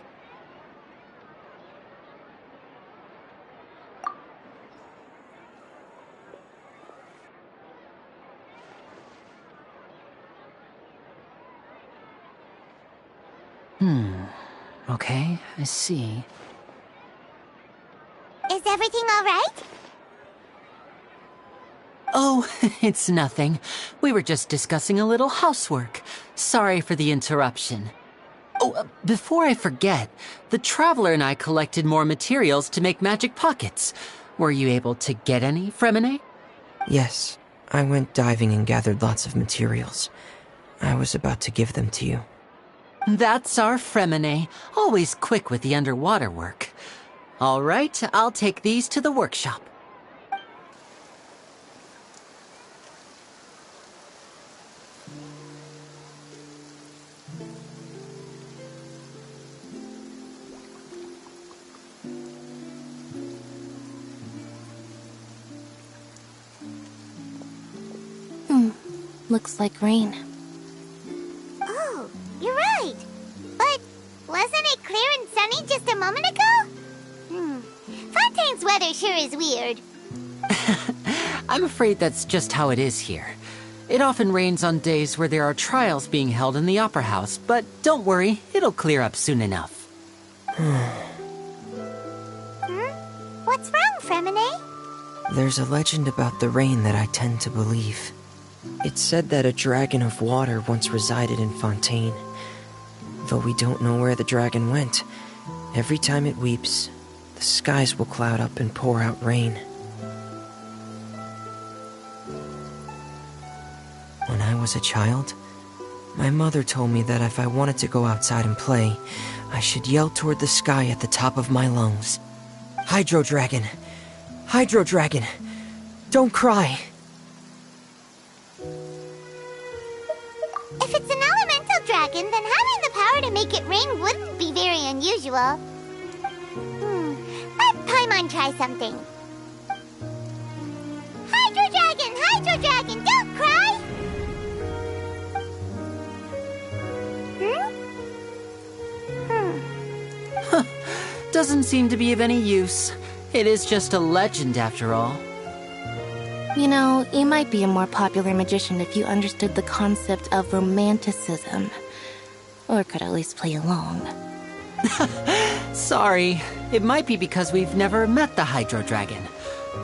Okay, I see. Is everything all right? Oh, it's nothing. We were just discussing a little housework. Sorry for the interruption. Oh, before I forget, the Traveler and I collected more materials to make magic pockets. Were you able to get any, Fremine? Yes, I went diving and gathered lots of materials. I was about to give them to you. That's our Fremine, always quick with the underwater work. All right, I'll take these to the workshop. Looks like rain. Oh, you're right. But wasn't it clear and sunny just a moment ago? Fontaine's weather sure is weird. I'm afraid that's just how it is here. It often rains on days where there are trials being held in the Opera House, but don't worry, it'll clear up soon enough. What's wrong, Fremine? There's a legend about the rain that I tend to believe. It's said that a dragon of water once resided in Fontaine. Though we don't know where the dragon went, every time it weeps, the skies will cloud up and pour out rain. When I was a child, my mother told me that if I wanted to go outside and play, I should yell toward the sky at the top of my lungs. Hydro Dragon! Hydro Dragon! Don't cry! If it's an elemental dragon, then having the power to make it rain wouldn't be very unusual. Let Paimon try something. Hydro Dragon, don't cry! Doesn't seem to be of any use. It is just a legend after all. You know, you might be a more popular magician if you understood the concept of romanticism. Or could at least play along. Sorry. It might be because we've never met the Hydro Dragon.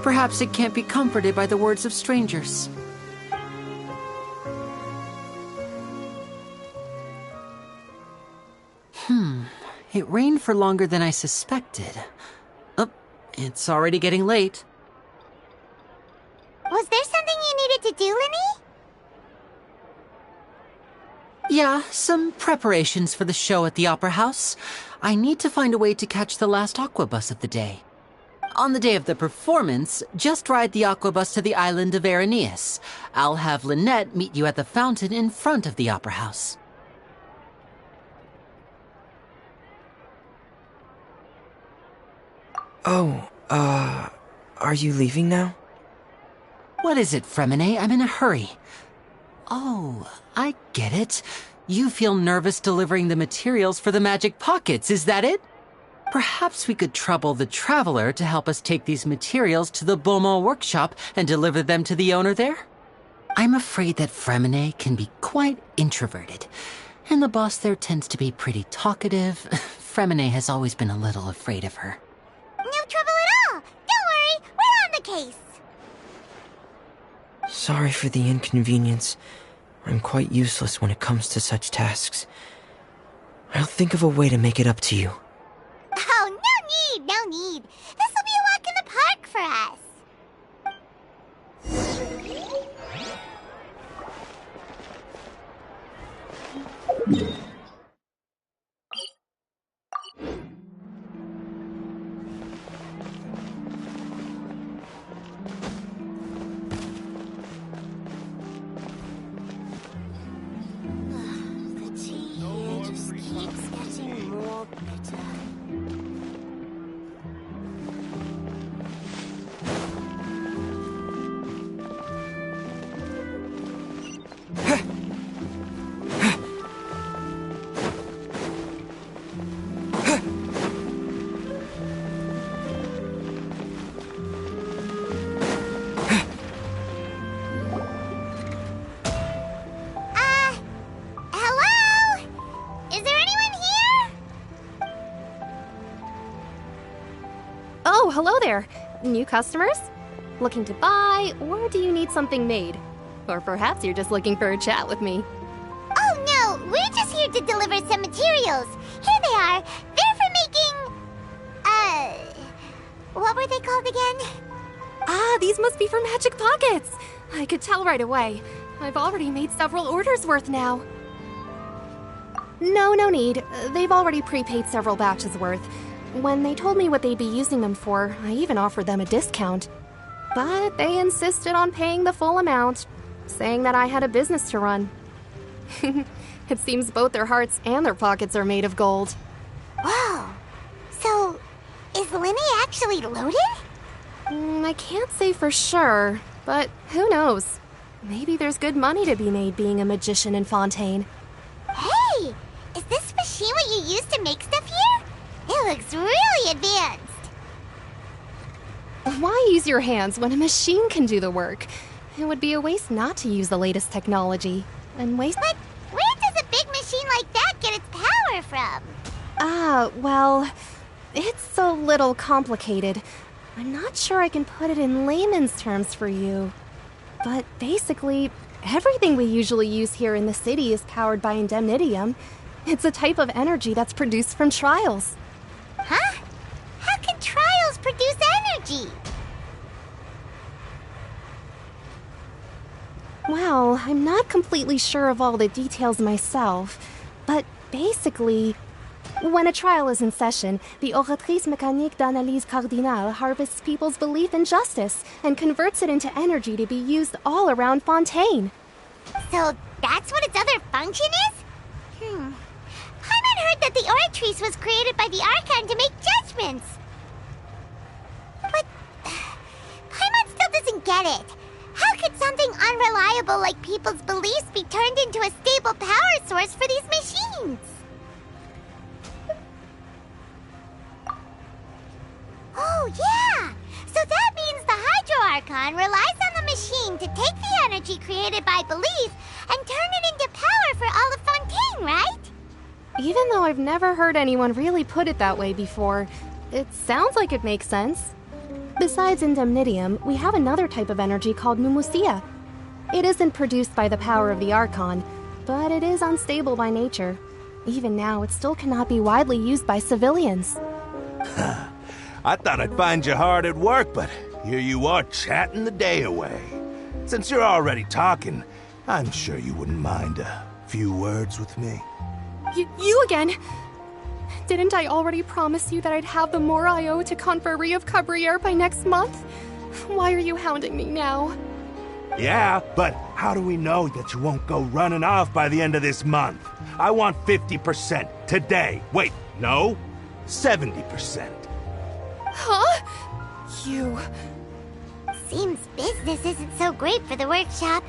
Perhaps it can't be comforted by the words of strangers. It rained for longer than I suspected. Oh, it's already getting late. Was there something you needed to do, Linny? Yeah, some preparations for the show at the Opera House. I need to find a way to catch the last aqua bus of the day. On the day of the performance, just ride the aqua bus to the island of Araneus. I'll have Lynette meet you at the fountain in front of the Opera House. Oh, are you leaving now? What is it, Fremine? I'm in a hurry. Oh, I get it. You feel nervous delivering the materials for the magic pockets, is that it? Perhaps we could trouble the Traveler to help us take these materials to the Beaumont workshop and deliver them to the owner there? I'm afraid that Fremine can be quite introverted, and the boss there tends to be pretty talkative. Fremine has always been a little afraid of her. No trouble at all! Don't worry, we're on the case! Sorry for the inconvenience. I'm quite useless when it comes to such tasks. I'll think of a way to make it up to you. Oh, no need! This will be a walk in the park for us! The tea here just keeps getting more bitter. Hello? Is there anyone here? Oh, hello there. New customers? Looking to buy, or do you need something made? Or perhaps you're just looking for a chat with me. Oh no, we're just here to deliver some materials. Here they are. They're for making... what were they called again? Ah, these must be for magic pockets. I could tell right away. I've already made several orders worth now. No need. They've already prepaid several batches worth. When they told me what they'd be using them for, I even offered them a discount. But they insisted on paying the full amount, saying that I had a business to run. It seems both their hearts and their pockets are made of gold. Whoa. So, is Linny actually loaded? I can't say for sure, but who knows? Maybe there's good money to be made being a magician in Fontaine. Hey! Is this machine what you use to make stuff here? It looks really advanced. Why use your hands when a machine can do the work? It would be a waste not to use the latest technology. And waste... But where does a big machine like that get its power from? Well, it's a little complicated. I'm not sure I can put it in layman's terms for you. But basically, everything we usually use here in the city is powered by indemnitium. It's a type of energy that's produced from trials. Huh? How can trials produce energy? Well, I'm not completely sure of all the details myself, but basically, when a trial is in session, the Oratrice Mécanique d'Analyse Cardinale harvests people's belief in justice and converts it into energy to be used all around Fontaine. So that's what its other function is? Paimon heard that the Oratrice was created by the Archon to make judgments. But Paimon still doesn't get it. How could something unreliable like people's beliefs be turned into a stable power source for these machines? Oh, yeah! So that means the Hydro Archon relies on the machine to take the energy created by belief and turn it into power for all of Fontaine, right? Even though I've never heard anyone really put it that way before, it sounds like it makes sense. Besides indemnitium, we have another type of energy called pneumosia. It isn't produced by the power of the Archon, but it is unstable by nature. Even now, it still cannot be widely used by civilians. I thought I'd find you hard at work, but here you are chatting the day away. Since you're already talking, I'm sure you wouldn't mind a few words with me. You again? Didn't I already promise you that I'd have the more I owe to Confrérie of Cabriere by next month? Why are you hounding me now? Yeah, but how do we know that you won't go running off by the end of this month? I want 50% today. Wait, no, 70%. Huh? You... Seems business isn't so great for the workshop.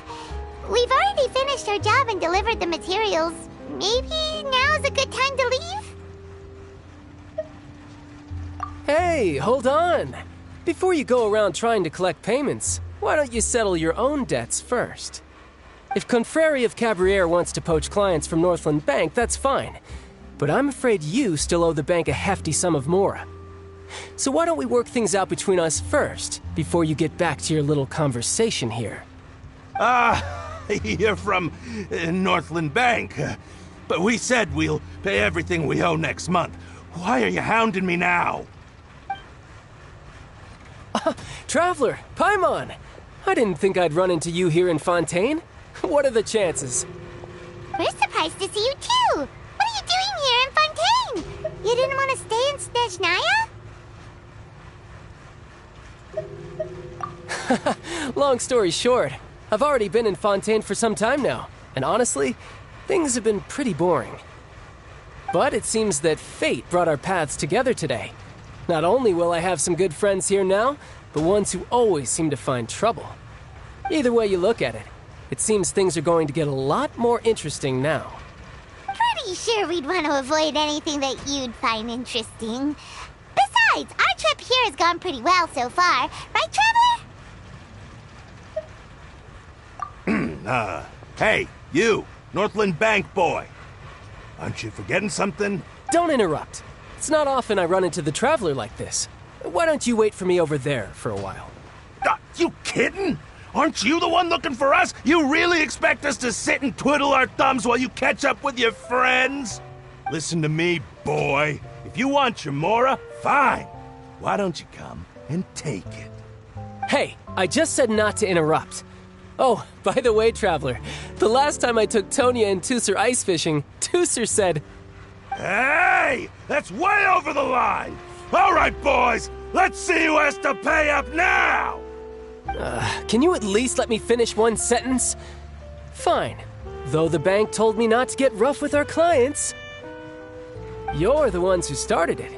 We've already finished our job and delivered the materials. Maybe now's a good time to leave? Hey, hold on. Before you go around trying to collect payments, why don't you settle your own debts first? If Confrérie of Cabriere wants to poach clients from Northland Bank, that's fine. But I'm afraid you still owe the bank a hefty sum of mora. So why don't we work things out between us first, before you get back to your little conversation here? You're from Northland Bank. But we said we'll pay everything we owe next month. Why are you hounding me now? Traveler, Paimon! I didn't think I'd run into you here in Fontaine. What are the chances? We're surprised to see you too! What are you doing here in Fontaine? You didn't want to stay in Snezhnaya? Long story short, I've already been in Fontaine for some time now, and honestly, things have been pretty boring. But it seems that fate brought our paths together today. Not only will I have some good friends here now, but ones who always seem to find trouble. Either way you look at it, it seems things are going to get a lot more interesting now. Pretty sure we'd want to avoid anything that you'd find interesting. Besides, our trip here has gone pretty well so far, right, Traveler? Hey, you, Northland Bank boy. Aren't you forgetting something? Don't interrupt. It's not often I run into the Traveler like this. Why don't you wait for me over there for a while? You kidding? Aren't you the one looking for us? You really expect us to sit and twiddle our thumbs while you catch up with your friends? Listen to me, boy. If you want your Mora, fine. Why don't you come and take it? Hey, I just said not to interrupt. Oh, by the way, Traveler, the last time I took Tonya and Tusser ice fishing, Tusser said... Hey! That's way over the line! All right, boys, let's see who has to pay up now! Can you at least let me finish one sentence? Fine. Though the bank told me not to get rough with our clients. You're the ones who started it.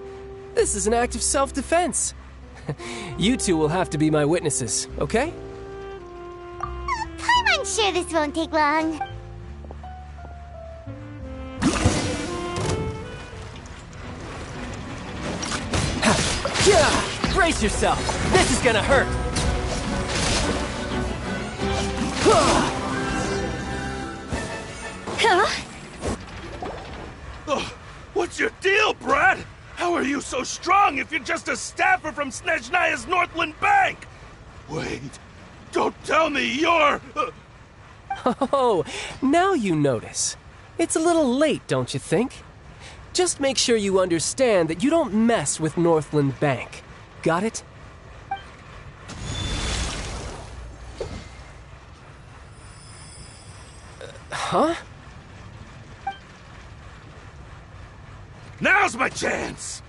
This is an act of self-defense. You two will have to be my witnesses, okay? I'm sure this won't take long. Yeah! Brace yourself! This is gonna hurt! Oh, what's your deal, Brad? How are you so strong if you're just a staffer from Snezhnaya's Northland Bank? Wait, don't tell me you're... Oh, now you notice. It's a little late, don't you think? Just make sure you understand that you don't mess with Northland Bank. Got it? Huh? Now's my chance!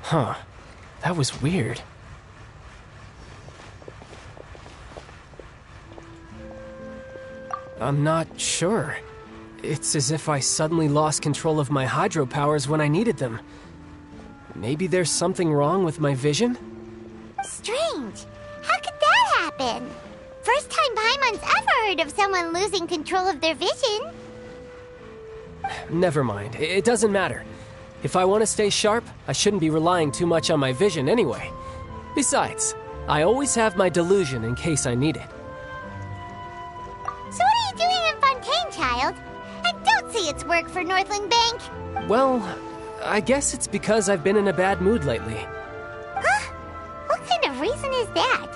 Huh. That was weird. I'm not sure. It's as if I suddenly lost control of my hydro powers when I needed them. Maybe there's something wrong with my vision? Strange. How could that happen? First time Paimon's ever heard of someone losing control of their vision. Never mind. It doesn't matter. If I want to stay sharp, I shouldn't be relying too much on my vision anyway. Besides, I always have my delusion in case I need it. So what are you doing in Fontaine, child? I don't see its work for Northland Bank. Well, I guess it's because I've been in a bad mood lately. Huh? What kind of reason is that?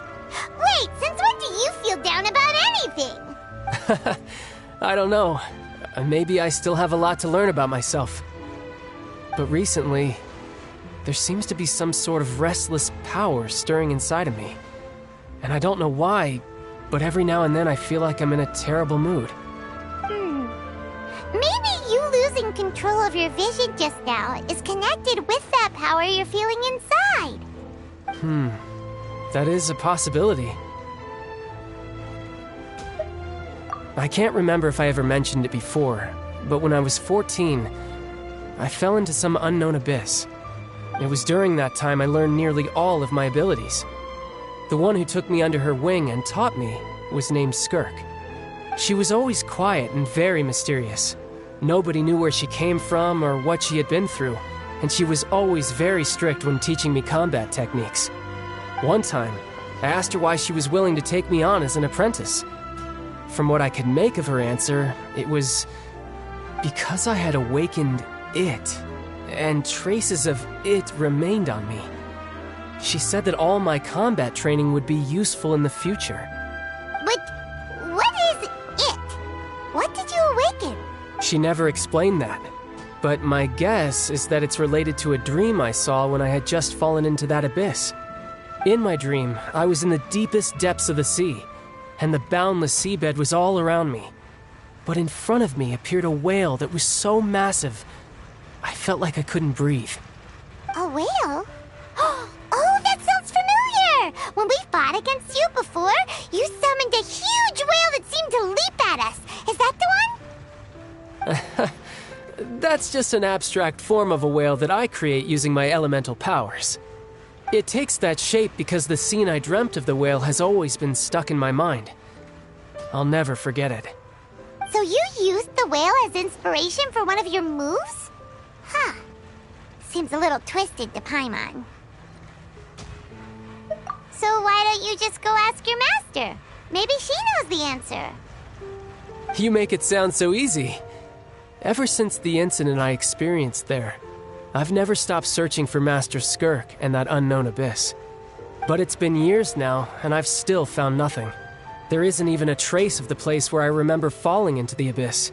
Wait, since when do you feel down about anything? I don't know. Maybe I still have a lot to learn about myself. But recently, there seems to be some sort of restless power stirring inside of me. And I don't know why, but every now and then I feel like I'm in a terrible mood. Maybe you losing control of your vision just now is connected with that power you're feeling inside. That is a possibility. I can't remember if I ever mentioned it before, but when I was 14, I fell into some unknown abyss. It was during that time I learned nearly all of my abilities. The one who took me under her wing and taught me was named Skirk. She was always quiet and very mysterious. Nobody knew where she came from or what she had been through, and she was always very strict when teaching me combat techniques. One time, I asked her why she was willing to take me on as an apprentice. From what I could make of her answer, it was because I had awakened it, and traces of it remained on me. She said that all my combat training would be useful in the future. But what is it? What did you awaken? She never explained that, but my guess is that it's related to a dream I saw when I had just fallen into that abyss. In my dream, I was in the deepest depths of the sea, and the boundless seabed was all around me. But in front of me appeared a whale that was so massive, I felt like I couldn't breathe. A whale? Oh, that sounds familiar! When we fought against you before, you summoned a huge whale that seemed to leap at us. Is that the one? That's just an abstract form of a whale that I create using my elemental powers. It takes that shape because the scene I dreamt of the whale has always been stuck in my mind. I'll never forget it. So you used the whale as inspiration for one of your moves? Huh. Seems a little twisted to Paimon. So why don't you just go ask your master? Maybe she knows the answer. You make it sound so easy. Ever since the incident I experienced there, I've never stopped searching for Master Skirk and that unknown abyss. But it's been years now, and I've still found nothing. There isn't even a trace of the place where I remember falling into the abyss.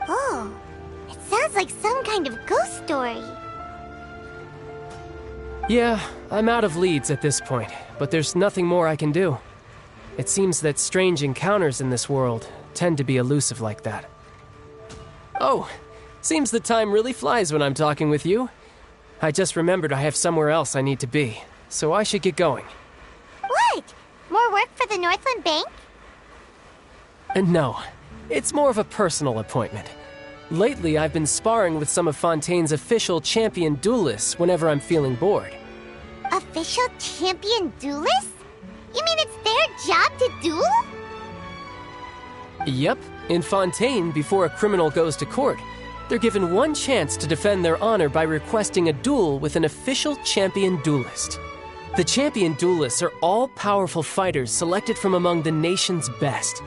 Oh, it sounds like some kind of ghost story. Yeah, I'm out of leads at this point, but there's nothing more I can do. It seems that strange encounters in this world tend to be elusive like that. Oh, seems the time really flies when I'm talking with you. I just remembered I have somewhere else I need to be, so I should get going. What? More work for the Northland Bank? No, it's more of a personal appointment. Lately, I've been sparring with some of Fontaine's official champion duelists whenever I'm feeling bored. Official champion duelists? You mean it's their job to duel? Yep, in Fontaine, before a criminal goes to court, they're given one chance to defend their honor by requesting a duel with an official champion duelist. The champion duelists are all-powerful fighters selected from among the nation's best.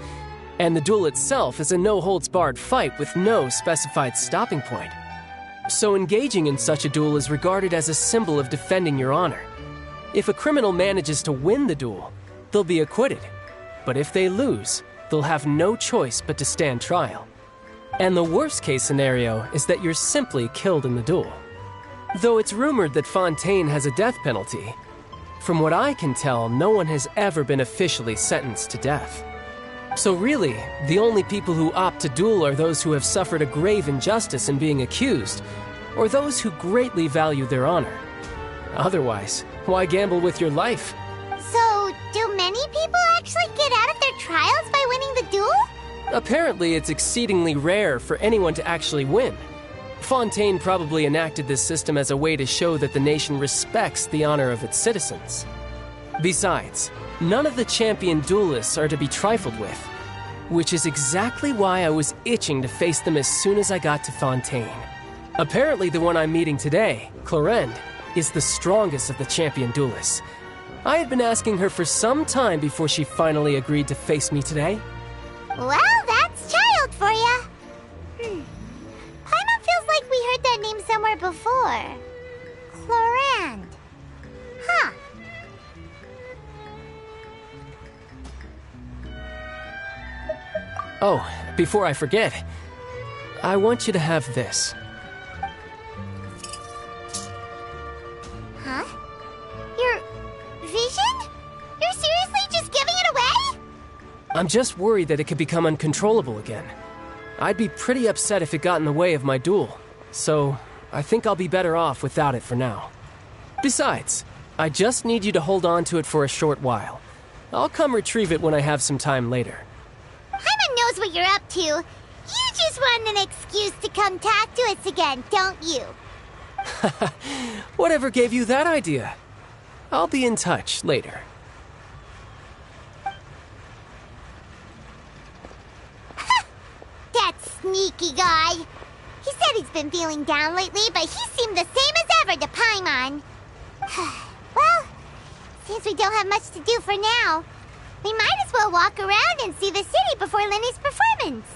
And the duel itself is a no-holds-barred fight with no specified stopping point. So engaging in such a duel is regarded as a symbol of defending your honor. If a criminal manages to win the duel, they'll be acquitted. But if they lose, they'll have no choice but to stand trial. And the worst-case scenario is that you're simply killed in the duel. Though it's rumored that Fontaine has a death penalty, from what I can tell, no one has ever been officially sentenced to death. So really, the only people who opt to duel are those who have suffered a grave injustice in being accused, or those who greatly value their honor. Otherwise, why gamble with your life? So, do many people actually get out of their trials by winning the duel? Apparently, it's exceedingly rare for anyone to actually win. Fontaine probably enacted this system as a way to show that the nation respects the honor of its citizens. Besides, none of the champion duelists are to be trifled with, which is exactly why I was itching to face them as soon as I got to Fontaine. Apparently the one I'm meeting today, Clorinde, is the strongest of the champion duelists. I had been asking her for some time before she finally agreed to face me today. Well, that's child for ya. Paimon feels like we heard that name somewhere before. Clorinde. Huh. Oh, before I forget, I want you to have this. Huh? Your vision? You're seriously just giving it away? I'm just worried that it could become uncontrollable again. I'd be pretty upset if it got in the way of my duel, so I think I'll be better off without it for now. Besides, I just need you to hold on to it for a short while. I'll come retrieve it when I have some time later. Paimon knows what you're up to. You just want an excuse to come talk to us again, don't you? Whatever gave you that idea? I'll be in touch later. That sneaky guy. He said he's been feeling down lately, but he seemed the same as ever to Paimon. Well, since we don't have much to do for now, we might as well walk around and see the city before Lenny's performance.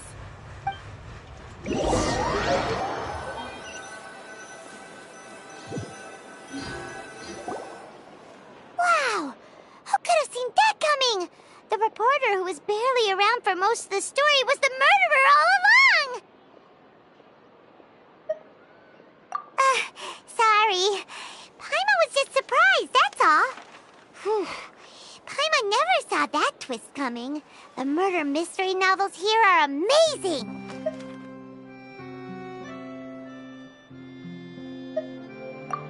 Wow! Who could have seen that coming? The reporter who was barely around for most of the story was the murderer all along! Sorry. Paimon was just surprised, that's all. Whew. Paimon never saw that twist coming. The murder mystery novels here are amazing!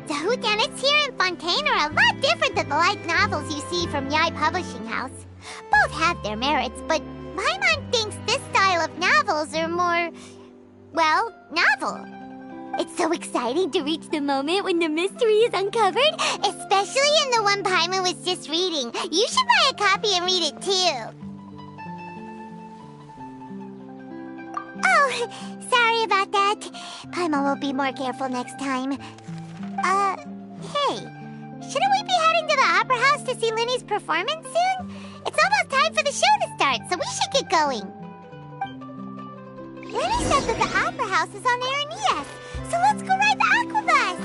The whodunits here in Fontaine are a lot different than the light novels you see from Yai Publishing House. Both have their merits, but Paimon thinks this style of novels are more, well, novel. It's so exciting to reach the moment when the mystery is uncovered, especially in the one Paimon was just reading. You should buy a copy and read it too. Oh, sorry about that. Paimon will be more careful next time. Hey, shouldn't we be heading to the Opera House to see Linny's performance soon? It's almost time for the show to start, so we should get going. Linny said that the Opera House is on air in ES. So let's go ride the aquabus!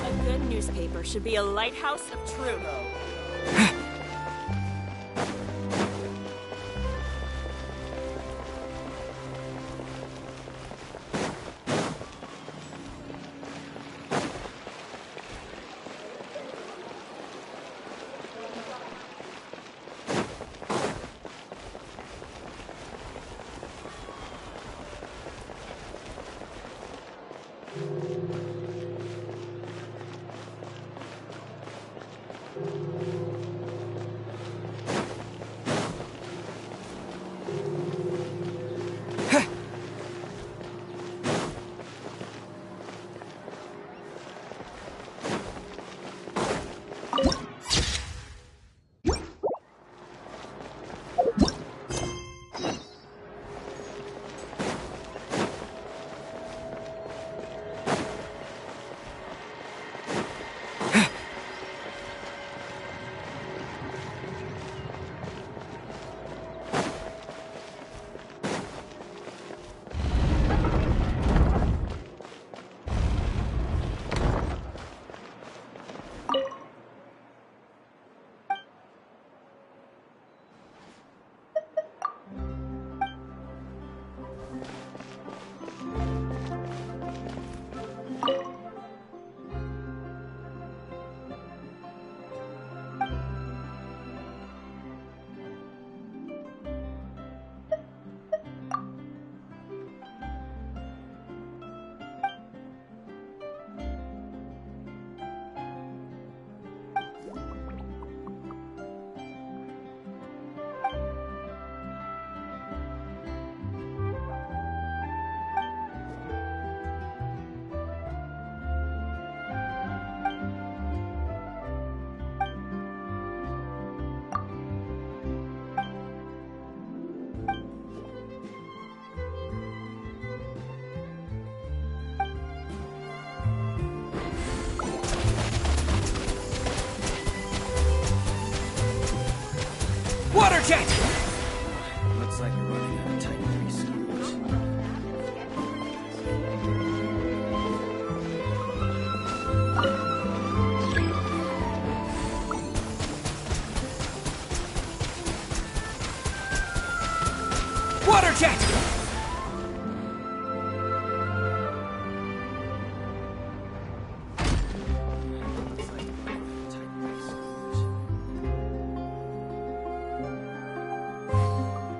A good newspaper should be a lighthouse of truth. Water jet! Looks like you're running out of Type 3 stores. Water jet!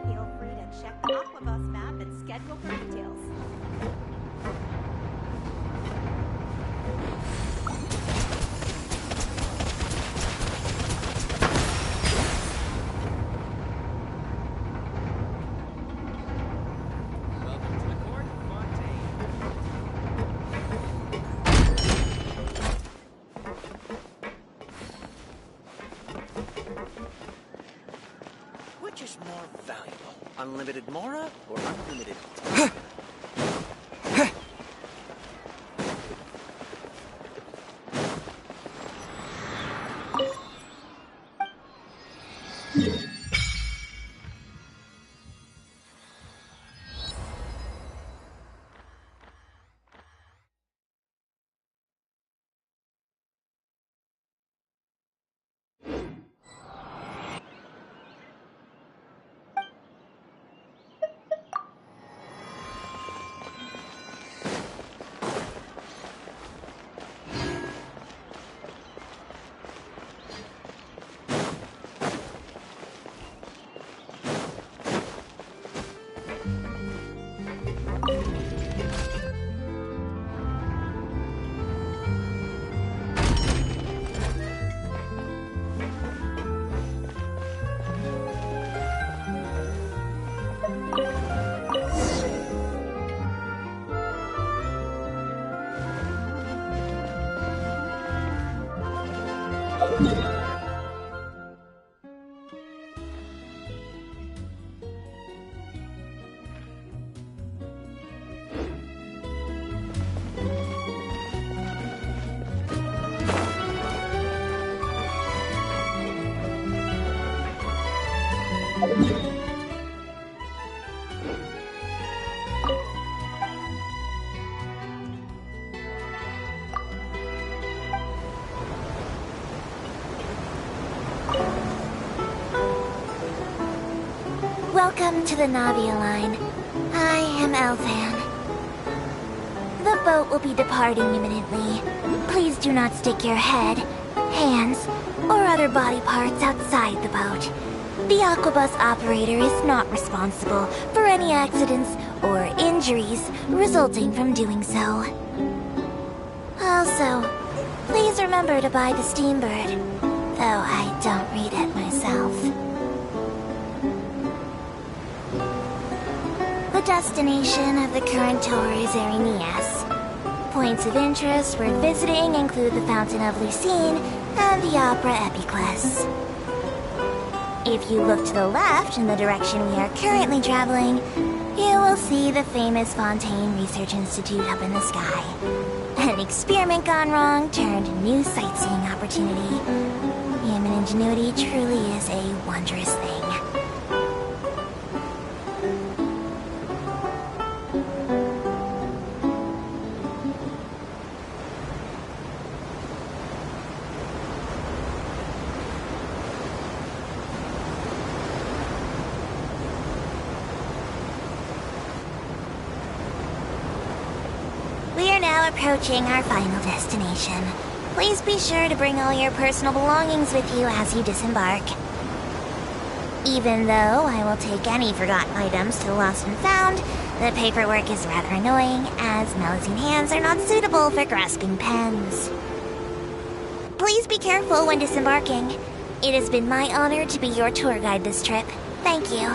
Feel free to check the Aquabus map and schedule for details. Which is more valuable? Unlimited Mora or unlimited? Welcome to the Navia line. I am Elthan. The boat will be departing imminently. Please do not stick your head, hands, or other body parts outside the boat. The Aquabus operator is not responsible for any accidents or injuries resulting from doing so. Also, please remember to buy the Steambird, though I don't read it myself. The destination of the current tour is Erinias. Points of interest worth visiting include the Fountain of Lucine and the Opera Epiclese. If you look to the left in the direction we are currently traveling, you will see the famous Fontaine Research Institute up in the sky. An experiment gone wrong turned new sightseeing opportunity. Human ingenuity truly is a wondrous thing. Approaching our final destination. Please be sure to bring all your personal belongings with you as you disembark. Even though I will take any forgotten items to the lost and found, the paperwork is rather annoying, as Melusine hands are not suitable for grasping pens. Please be careful when disembarking. It has been my honor to be your tour guide this trip. Thank you.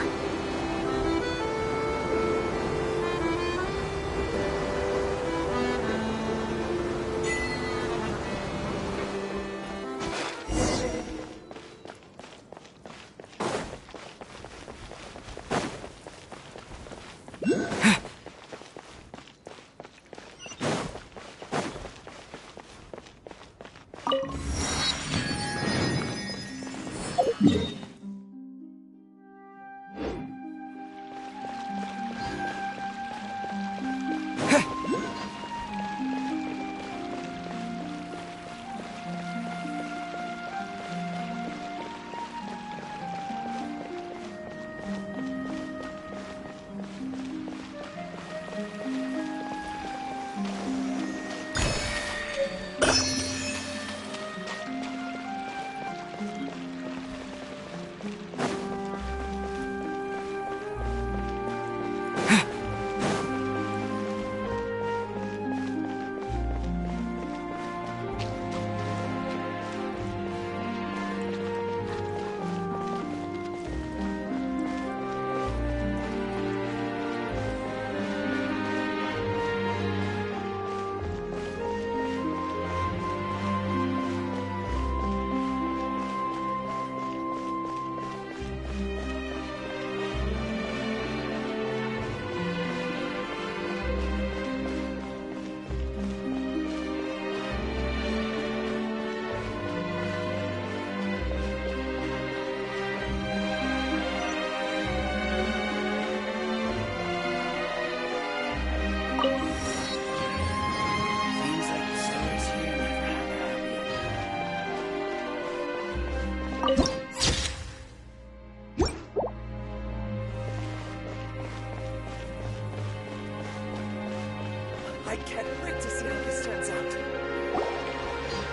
I can't wait to see how this turns out.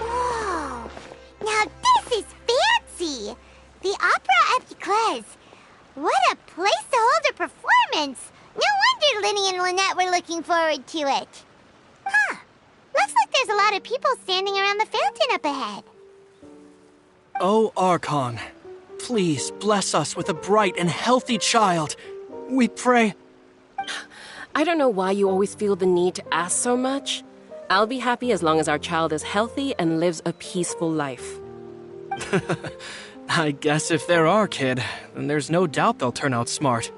Whoa! Now this is fancy! The Opera Epiclese. What a place to hold a performance! No wonder Linny and Lynette were looking forward to it. Huh. Looks like there's a lot of people standing around the fountain up ahead. Oh, Archon, please bless us with a bright and healthy child. We pray. I don't know why you always feel the need to ask so much. I'll be happy as long as our child is healthy and lives a peaceful life. I guess if they're our kid, then there's no doubt they'll turn out smart.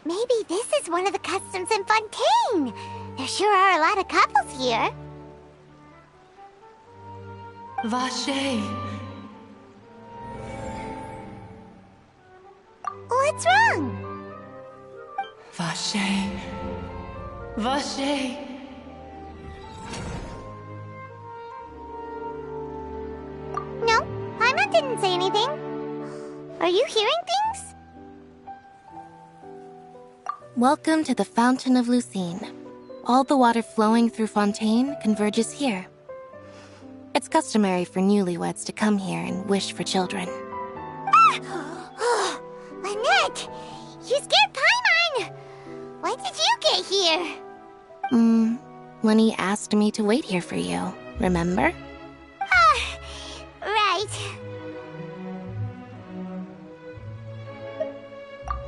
Maybe this is one of the customs in Fontaine. There sure are a lot of couples here. Vache. What's wrong? Vache. Vache. No, Paimon didn't say anything. Are you hearing things? Welcome to the Fountain of Lucine. All the water flowing through Fontaine converges here. It's customary for newlyweds to come here and wish for children. Ah! Lynette! You scared Paimon! When did you get here? When he asked me to wait here for you, remember? Right.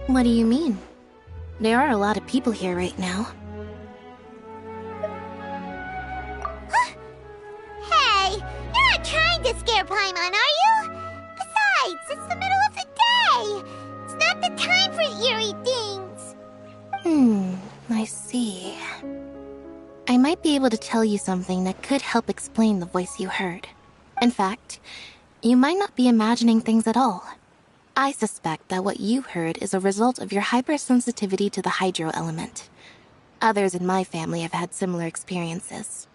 What do you mean? There are a lot of people here right now. Hey, you're not trying to scare Paimon, are you? Besides, it's the middle of the day. It's not the time for eerie things. I see. I might be able to tell you something that could help explain the voice you heard. In fact, you might not be imagining things at all. I suspect that what you heard is a result of your hypersensitivity to the hydro element. Others in my family have had similar experiences.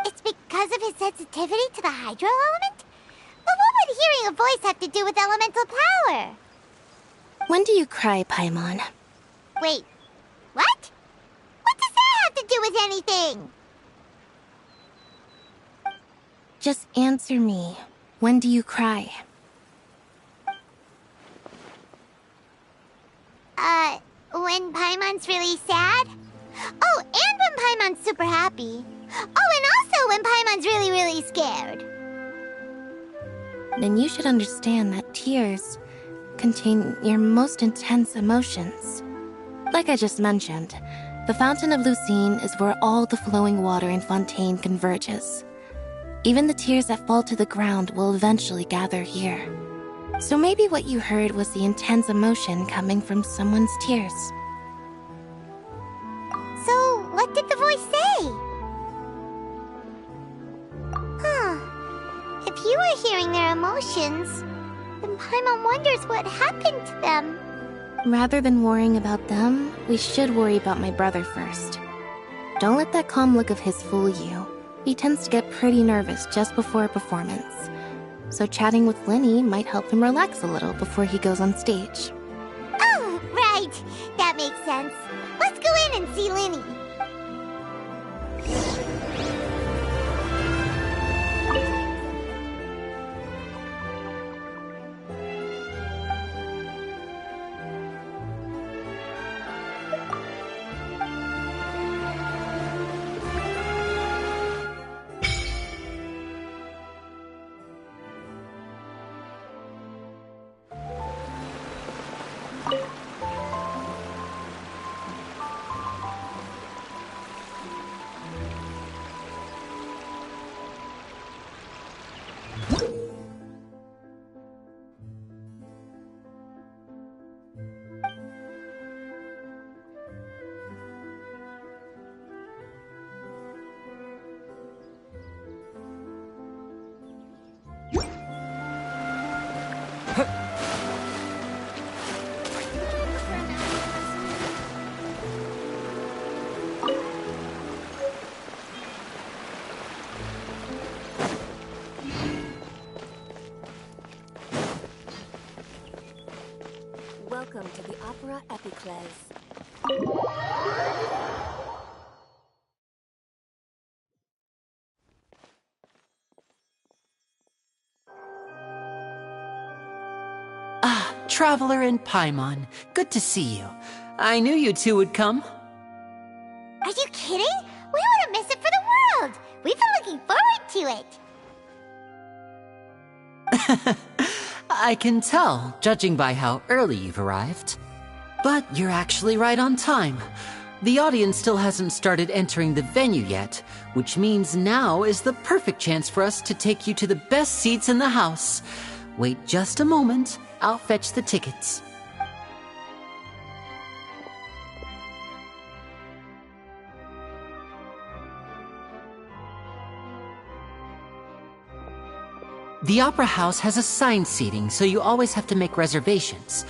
It's because of his sensitivity to the hydro element? But what would hearing a voice have to do with elemental power? When do you cry, Paimon? Wait, what? What does that have to do with anything? Just answer me. When do you cry? When Paimon's really sad? Oh, and when Paimon's super happy. Oh, and also when Paimon's really, really scared. Then you should understand that tears contain your most intense emotions. Like I just mentioned, the Fountain of Lucine is where all the flowing water in Fontaine converges. Even the tears that fall to the ground will eventually gather here. So maybe what you heard was the intense emotion coming from someone's tears. So, what did the voice say? If you were hearing their emotions, then Paimon wonders what happened to them. Rather than worrying about them, we should worry about my brother first. Don't let that calm look of his fool you. He tends to get pretty nervous just before a performance. So chatting with Linny might help him relax a little before he goes on stage. Oh, right. That makes sense. Let's go in and see Linny. Welcome to the Opera Epiclese. Ah, Traveler and Paimon. Good to see you. I knew you two would come. Are you kidding? We wouldn't miss it for the world. We've been looking forward to it. I can tell, judging by how early you've arrived. But you're actually right on time. The audience still hasn't started entering the venue yet, which means now is the perfect chance for us to take you to the best seats in the house. Wait just a moment, I'll fetch the tickets. The Opera House has assigned seating, so you always have to make reservations.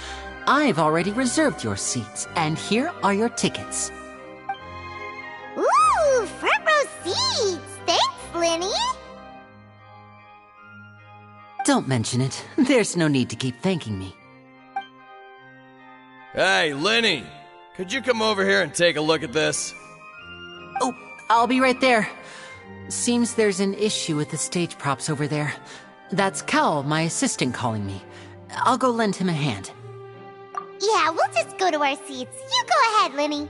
I've already reserved your seats, and here are your tickets. Ooh, front row seats! Thanks, Lenny! Don't mention it. There's no need to keep thanking me. Hey, Lenny! Could you come over here and take a look at this? Oh, I'll be right there. Seems there's an issue with the stage props over there. That's Cal, my assistant, calling me. I'll go lend him a hand. Yeah, we'll just go to our seats. You go ahead, Lenny.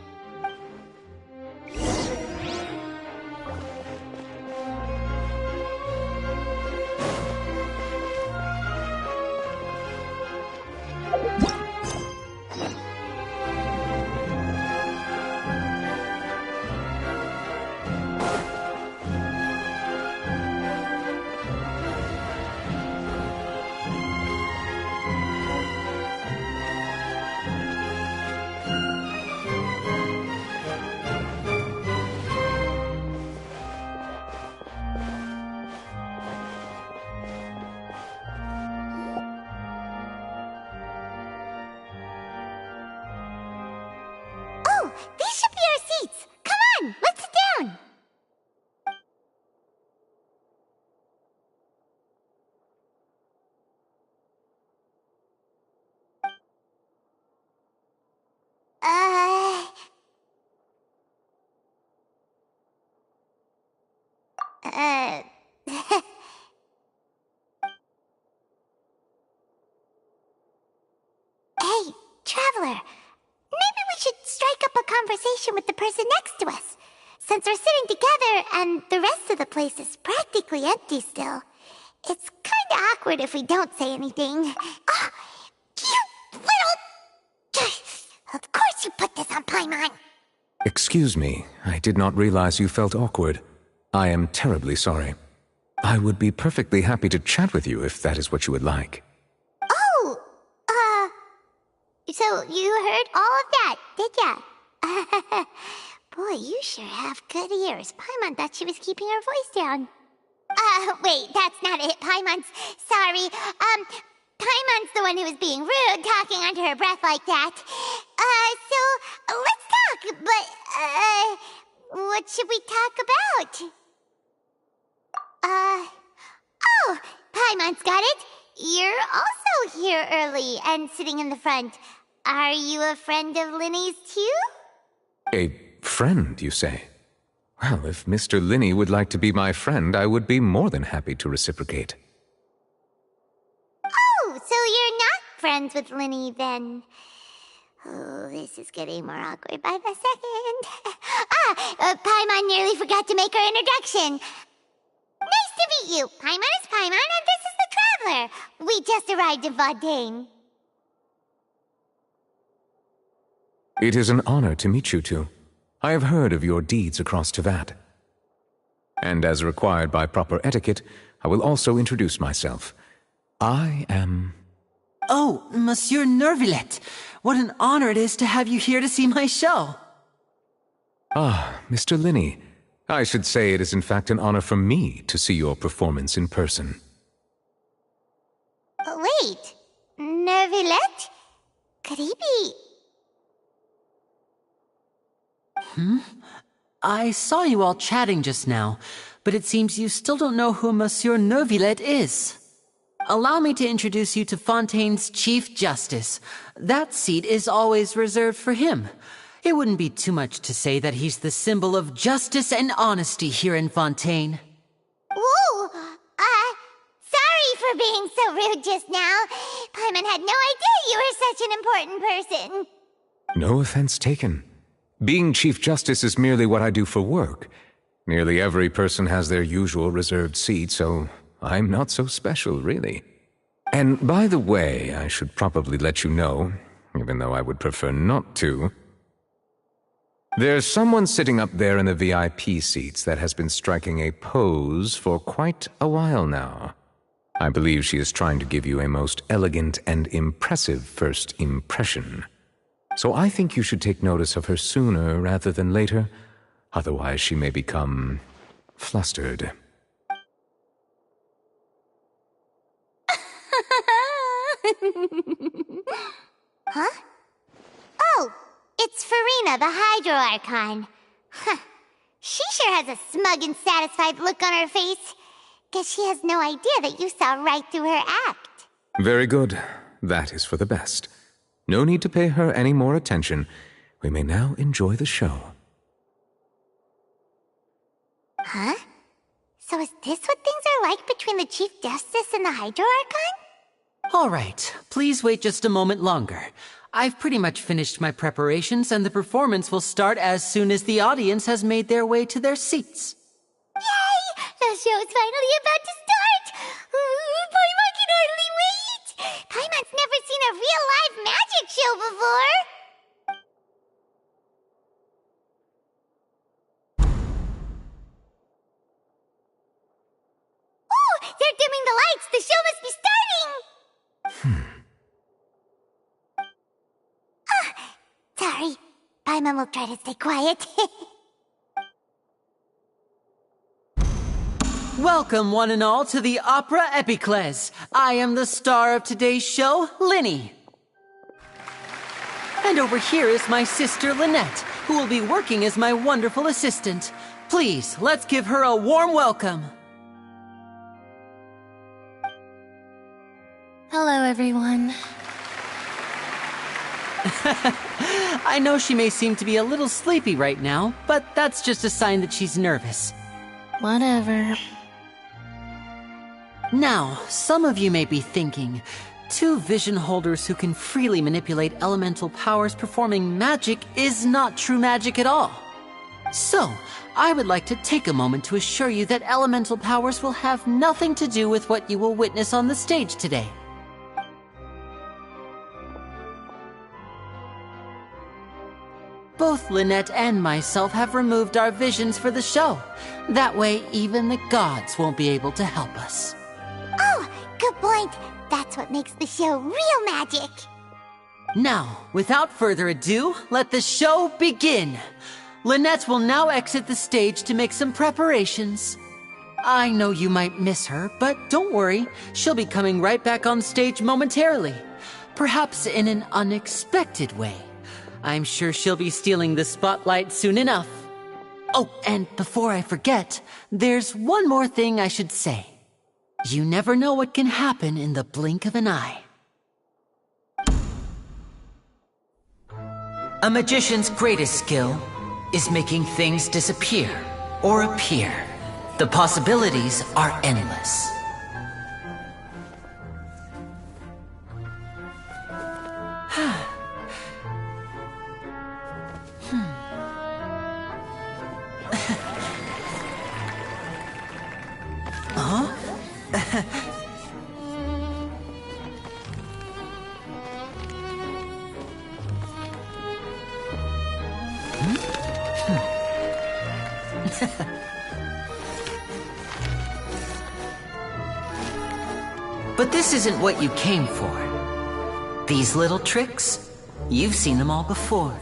These should be our seats. Come on, let's sit down. Hey, Traveler. Maybe we should strike up a conversation with the person next to us. Since we're sitting together and the rest of the place is practically empty still, it's kinda awkward if we don't say anything. Oh, you little... Of course you put this on Paimon! Excuse me, I did not realize you felt awkward. I am terribly sorry. I would be perfectly happy to chat with you if that is what you would like. So you heard all of that, did ya? Boy, you sure have good ears. Paimon thought she was keeping her voice down. Wait, that's not it. Paimon's... Sorry. Paimon's the one who was being rude, talking under her breath like that. So, let's talk, but, what should we talk about? Oh, Paimon's got it. You're also here early and sitting in the front. Are you a friend of Linny's too? A friend, you say? Well, if Mr. Linney would like to be my friend, I would be more than happy to reciprocate. Oh, so you're not friends with Linny then? Oh, this is getting more awkward by the second. Paimon nearly forgot to make her introduction. Nice to meet you. Paimon is Paimon, and this is the Traveler. We just arrived in Fontaine. It is an honor to meet you two. I have heard of your deeds across Tevat. And as required by proper etiquette, I will also introduce myself. I am... Oh, Monsieur Nervillet! What an honor it is to have you here to see my show! Ah, Mr. Linney. I should say it is in fact an honor for me to see your performance in person. Wait, Nervillet? Could he be... I saw you all chatting just now, but it seems you still don't know who Monsieur Nervillet is. Allow me to introduce you to Fontaine's Chief Justice. That seat is always reserved for him. It wouldn't be too much to say that he's the symbol of justice and honesty here in Fontaine. Whoa! Sorry for being so rude just now. Paimon had no idea you were such an important person. No offense taken. Being Chief Justice is merely what I do for work. Nearly every person has their usual reserved seat, so I'm not so special, really. And by the way, I should probably let you know, even though I would prefer not to, There's someone sitting up there in the VIP seats that has been striking a pose for quite a while now. I believe she is trying to give you a most elegant and impressive first impression. So I think you should take notice of her sooner rather than later. Otherwise, she may become flustered. Huh? Oh, it's Farina, the Hydro Archon. Huh. She sure has a smug and satisfied look on her face. Guess she has no idea that you saw right through her act. Very good. That is for the best. No need to pay her any more attention. We may now enjoy the show. Huh? So is this what things are like between the Chief Justice and the Hydro Archon? All right, please wait just a moment longer. I've pretty much finished my preparations, and the performance will start as soon as the audience has made their way to their seats. Yay! The show's finally about to start! Paimon can hardly wait! Paimon's never seen a real live magic show before! Oh! They're dimming the lights! The show must be starting! Sorry. Paimon will try to stay quiet. Welcome, one and all, to the Opera Epiclese. I am the star of today's show, Linny. And over here is my sister, Lynette, who will be working as my wonderful assistant. Please, let's give her a warm welcome. Hello, everyone. I know she may seem to be a little sleepy right now, but that's just a sign that she's nervous. Whatever. Now, some of you may be thinking, two vision holders who can freely manipulate elemental powers performing magic is not true magic at all. So, I would like to take a moment to assure you that elemental powers will have nothing to do with what you will witness on the stage today. Both Lynette and myself have removed our visions for the show. That way, even the gods won't be able to help us. Oh, good point. That's what makes the show real magic. Now, without further ado, let the show begin. Lynette will now exit the stage to make some preparations. I know you might miss her, but don't worry. She'll be coming right back on stage momentarily. Perhaps in an unexpected way. I'm sure she'll be stealing the spotlight soon enough. Oh, and before I forget, there's one more thing I should say. You never know what can happen in the blink of an eye. A magician's greatest skill is making things disappear or appear. The possibilities are endless. Huh? But this isn't what you came for. These little tricks, you've seen them all before.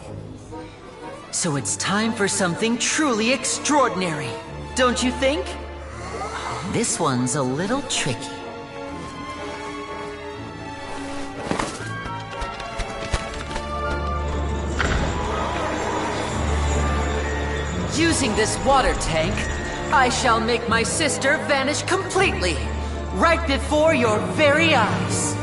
So it's time for something truly extraordinary, don't you think? This one's a little tricky. Using this water tank, I shall make my sister vanish completely, right before your very eyes.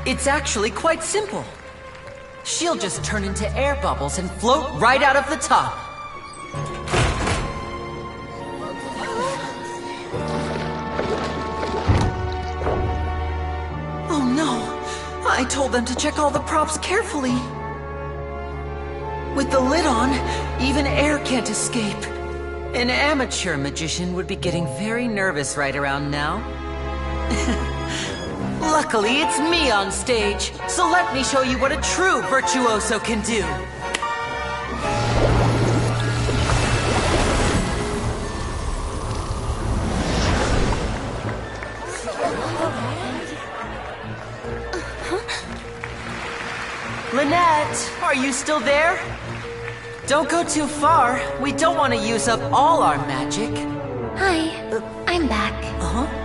It's actually quite simple. She'll just turn into air bubbles and float right out of the top. Oh no! I told them to check all the props carefully. With the lid on, even air can't escape. An amateur magician would be getting very nervous right around now. Luckily, it's me on stage, so let me show you what a true virtuoso can do. Lynette, are you still there? Don't go too far. We don't want to use up all our magic. Hi, I'm back. Uh-huh.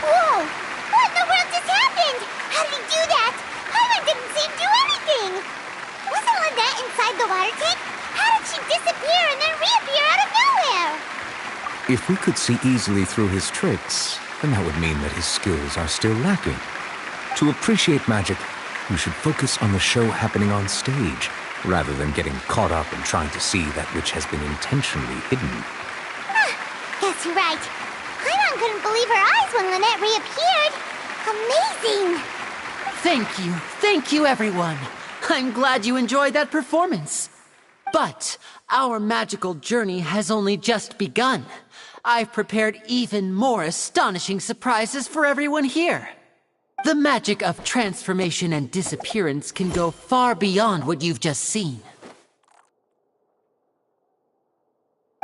Whoa! What in the world just happened? How did he do that? Paimon didn't see him do anything! Wasn't Lynette inside the water tank? How did she disappear and then reappear out of nowhere? If we could see easily through his tricks, then that would mean that his skills are still lacking. To appreciate magic, we should focus on the show happening on stage, rather than getting caught up in trying to see that which has been intentionally hidden. Guess you're right. Paimon couldn't believe her eyes when Lynette reappeared. Amazing! Thank you everyone. I'm glad you enjoyed that performance. But our magical journey has only just begun. I've prepared even more astonishing surprises for everyone here. The magic of transformation and disappearance can go far beyond what you've just seen.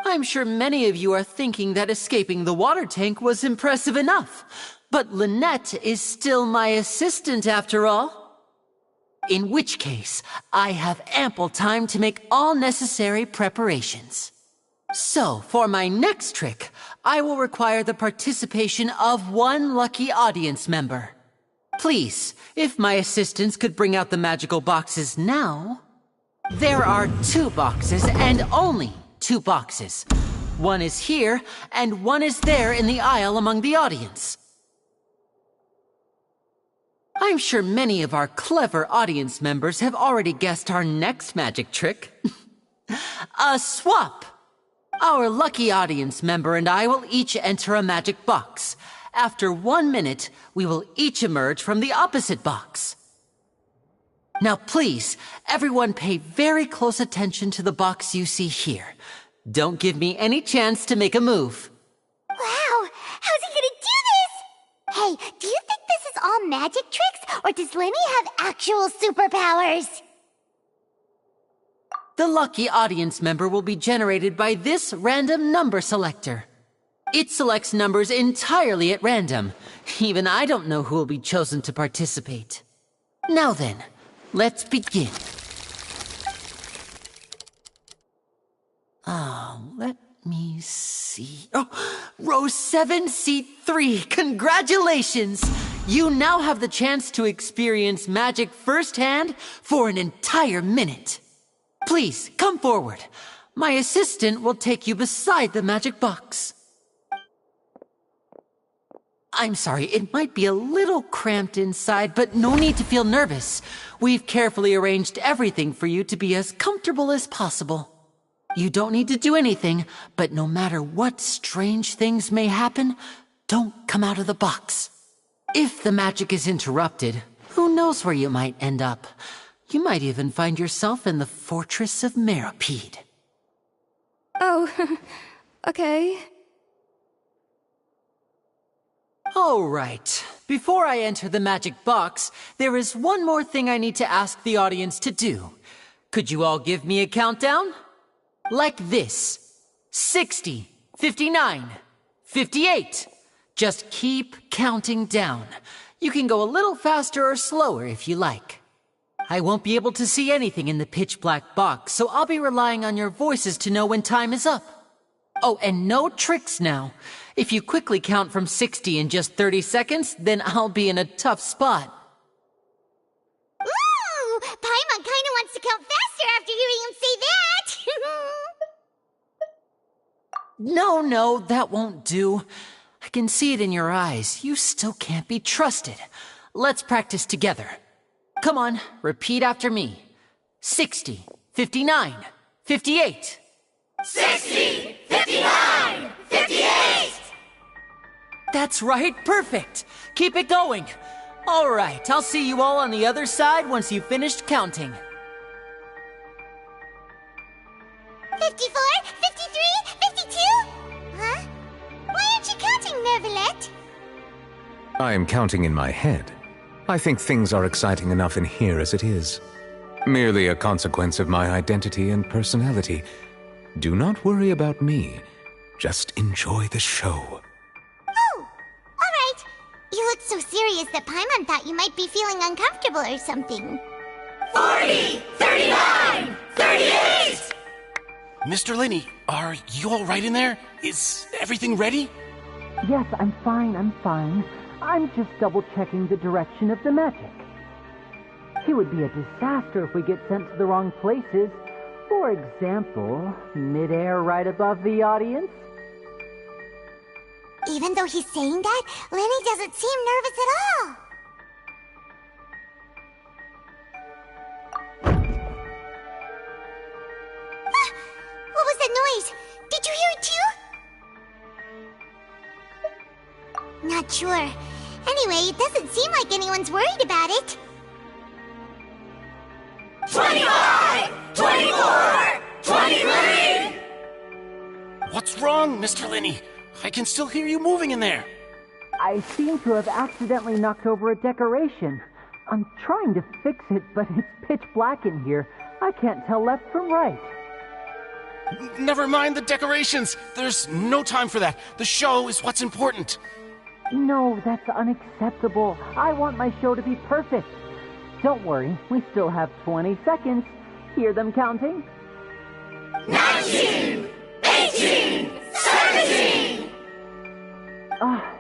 I'm sure many of you are thinking that escaping the water tank was impressive enough. But Lynette is still my assistant after all. In which case, I have ample time to make all necessary preparations. So, for my next trick, I will require the participation of one lucky audience member. Please, if my assistants could bring out the magical boxes now. There are 2 boxes and only 2 boxes. One is here and one is there in the aisle among the audience. I'm sure many of our clever audience members have already guessed our next magic trick. A swap! Our lucky audience member and I will each enter a magic box. After 1 minute, we will each emerge from the opposite box. Now please, everyone pay very close attention to the box you see here. Don't give me any chance to make a move. Wow! How's he gonna do this? Hey, do you think this is all magic tricks, or does Lenny have actual superpowers? The lucky audience member will be generated by this random number selector. It selects numbers entirely at random. Even I don't know who will be chosen to participate. Now then, let's begin. Let me see. Oh, row 7, seat 3. Congratulations! You now have the chance to experience magic firsthand for an entire minute. Please, come forward. My assistant will take you beside the magic box. I'm sorry, it might be a little cramped inside, but no need to feel nervous. We've carefully arranged everything for you to be as comfortable as possible. You don't need to do anything, but no matter what strange things may happen, don't come out of the box. If the magic is interrupted, who knows where you might end up? You might even find yourself in the Fortress of Meropide. Oh, okay. All right. Before I enter the magic box, there is one more thing I need to ask the audience to do. Could you all give me a countdown? Like this. 60, 59, 58. Just keep counting down. You can go a little faster or slower if you like. I won't be able to see anything in the pitch-black box, so I'll be relying on your voices to know when time is up. Oh, and no tricks now. If you quickly count from 60 in just 30 seconds, then I'll be in a tough spot. Ooh! Paimon kinda wants to count faster after hearing him say that! No, that won't do. I can see it in your eyes. You still can't be trusted. Let's practice together. Come on, repeat after me. 60, 59, 58. 60, 59, 58! That's right, perfect. Keep it going. All right, I'll see you all on the other side once you've finished counting. 54, 53, 52? Huh? Why aren't you counting, Nervalet? I am counting in my head. I think things are exciting enough in here as it is. Merely a consequence of my identity and personality. Do not worry about me. Just enjoy the show. Oh, alright. You look so serious that Paimon thought you might be feeling uncomfortable or something. 40, 39, 38! Mr. Linney, are you all right in there? Is everything ready? Yes, I'm fine. I'm just double-checking the direction of the magic. It would be a disaster if we get sent to the wrong places. For example, mid-air right above the audience. Even though he's saying that, Lenny doesn't seem nervous at all. What was that noise? Did you hear it too? Not sure. Anyway, it doesn't seem like anyone's worried about it. 25! 24! 23! What's wrong, Mr. Linney? I can still hear you moving in there. I seem to have accidentally knocked over a decoration. I'm trying to fix it, but it's pitch black in here. I can't tell left from right. Never mind the decorations. There's no time for that. The show is what's important. No, that's unacceptable. I want my show to be perfect. Don't worry, we still have 20 seconds. Hear them counting? 19! 18! 17!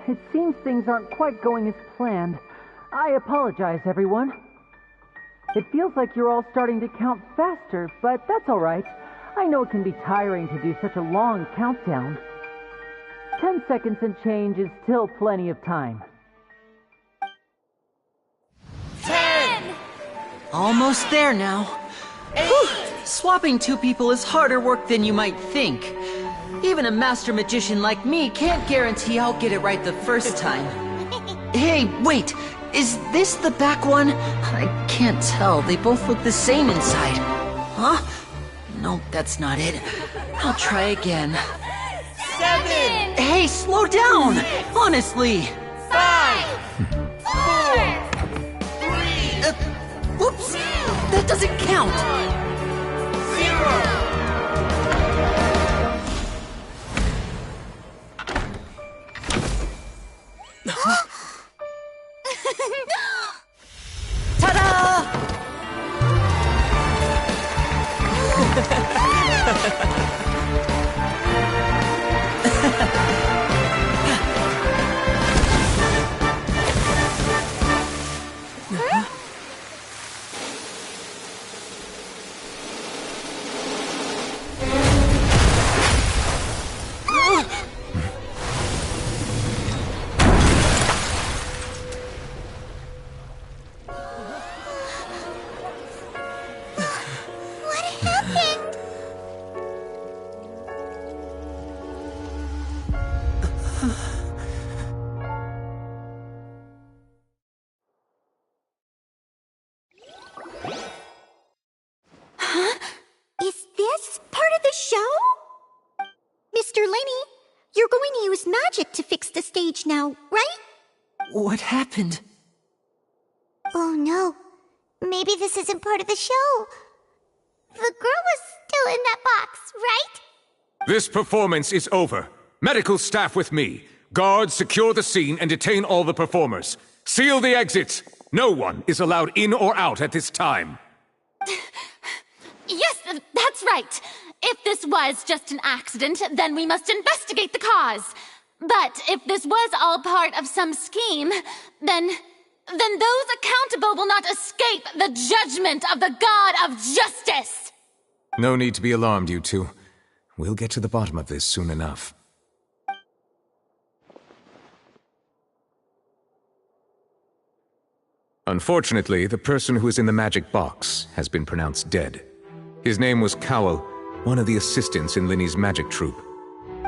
It seems things aren't quite going as planned. I apologize, everyone. It feels like you're all starting to count faster, but that's all right. I know it can be tiring to do such a long countdown. 10 seconds and change is still plenty of time. 10! Almost there now. Whew. Swapping two people is harder work than you might think. Even a master magician like me can't guarantee I'll get it right the first time. Hey, wait! Is this the back one? I can't tell. They both look the same inside. Huh? No, that's not it. I'll try again. 7! Hey, slow down! Honestly! 5! 4! 3! Whoops! That doesn't count! 0! Ta-da! What happened? Huh? Is this part of the show? Mr. Linney, you're going to use magic to fix the stage now, right? What happened? Oh no. Maybe this isn't part of the show. The girl was still in that box, right? This performance is over. Medical staff with me. Guards, secure the scene and detain all the performers. Seal the exits. No one is allowed in or out at this time. Yes, that's right. If this was just an accident, then we must investigate the cause. But if this was all part of some scheme, then those accountable will not escape the judgment of the God of Justice. No need to be alarmed, you two. We'll get to the bottom of this soon enough. Unfortunately, the person who is in the magic box has been pronounced dead. His name was Cowell, one of the assistants in Linny's magic troupe.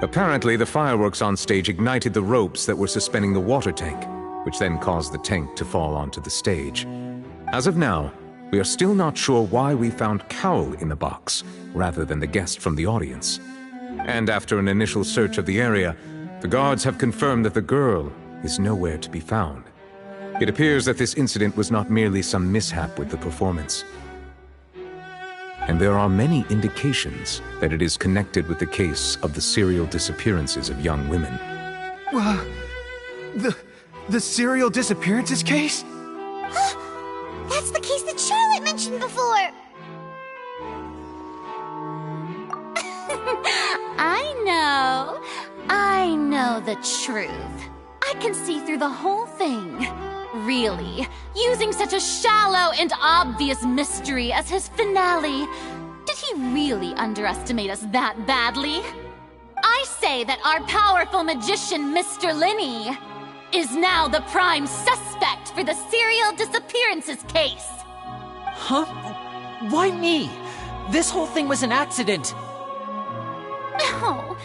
Apparently, the fireworks on stage ignited the ropes that were suspending the water tank, which then caused the tank to fall onto the stage. As of now, we are still not sure why we found Cowell in the box, rather than the guest from the audience. And after an initial search of the area, the guards have confirmed that the girl is nowhere to be found. It appears that this incident was not merely some mishap with the performance. And there are many indications that it is connected with the case of the serial disappearances of young women. The serial disappearances case? That's the case that Charlotte mentioned before! I know the truth. I can see through the whole thing. Really, using such a shallow and obvious mystery as his finale. Did he really underestimate us that badly? I say that our powerful magician, Mr. Linny, is now the prime suspect for the serial disappearances case. Huh? Why me? This whole thing was an accident. No,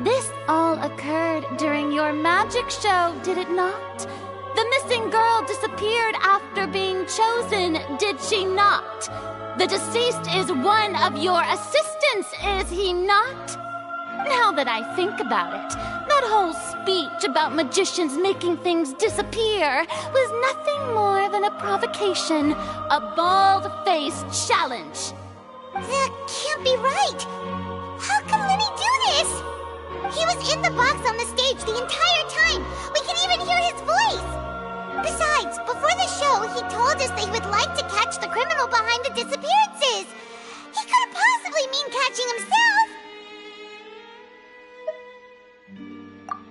this all occurred during your magic show, did it not? The missing girl disappeared after being chosen, did she not? The deceased is one of your assistants, is he not? Now that I think about it, that whole speech about magicians making things disappear was nothing more than a provocation, a bald-faced challenge. That can't be right! How can Linny do this? He was in the box on the stage the entire time! We can even hear his voice! Besides, before the show, he told us that he would like to catch the criminal behind the disappearances! He couldn't possibly mean catching himself!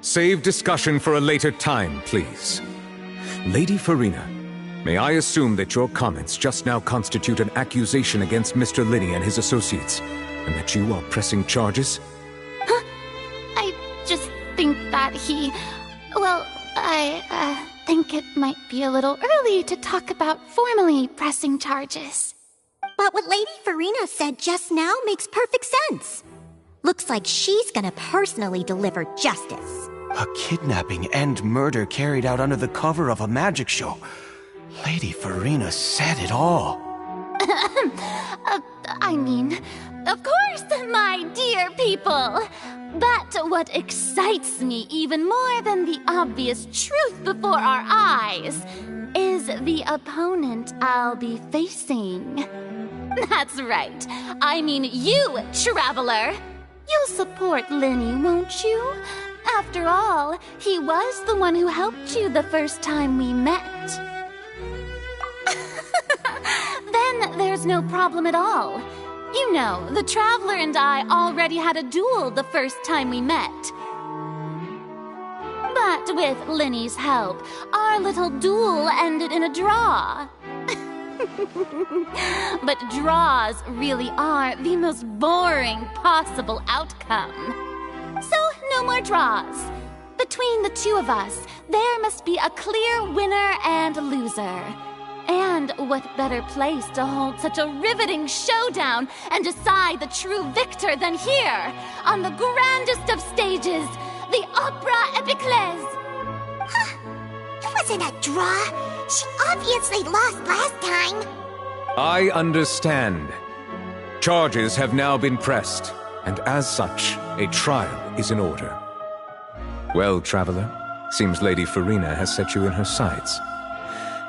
Save discussion for a later time, please. Lady Farina, may I assume that your comments just now constitute an accusation against Mr. Linny and his associates, and that you are pressing charges? Huh? I just think that I think it might be a little early to talk about formally pressing charges. But what Lady Farina said just now makes perfect sense. Looks like she's gonna personally deliver justice. A kidnapping and murder carried out under the cover of a magic show. Lady Farina said it all. I mean, of course, my dear people. But what excites me even more than the obvious truth before our eyes is the opponent I'll be facing. That's right. I mean you, Traveler. You'll support Linny, won't you? After all, he was the one who helped you the first time we met. Then there's no problem at all. You know, the Traveler and I already had a duel the first time we met. But with Linny's help, our little duel ended in a draw. But draws really are the most boring possible outcome. So, no more draws. Between the two of us, there must be a clear winner and loser. And what better place to hold such a riveting showdown and decide the true victor than here, on the grandest of stages, the Opera Epiclese. Huh? It wasn't a draw. She obviously lost last time. I understand. Charges have now been pressed, and as such, a trial is in order. Well, Traveler, seems Lady Farina has set you in her sights.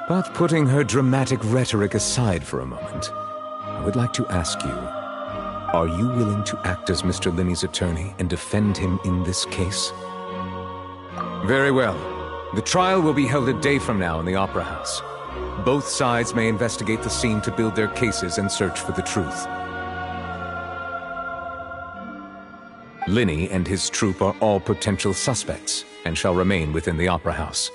But putting her dramatic rhetoric aside for a moment, I would like to ask you, are you willing to act as Mr. Linny's attorney and defend him in this case? Very well. The trial will be held a day from now in the Opera House. Both sides may investigate the scene to build their cases and search for the truth. Linny and his troupe are all potential suspects and shall remain within the Opera House.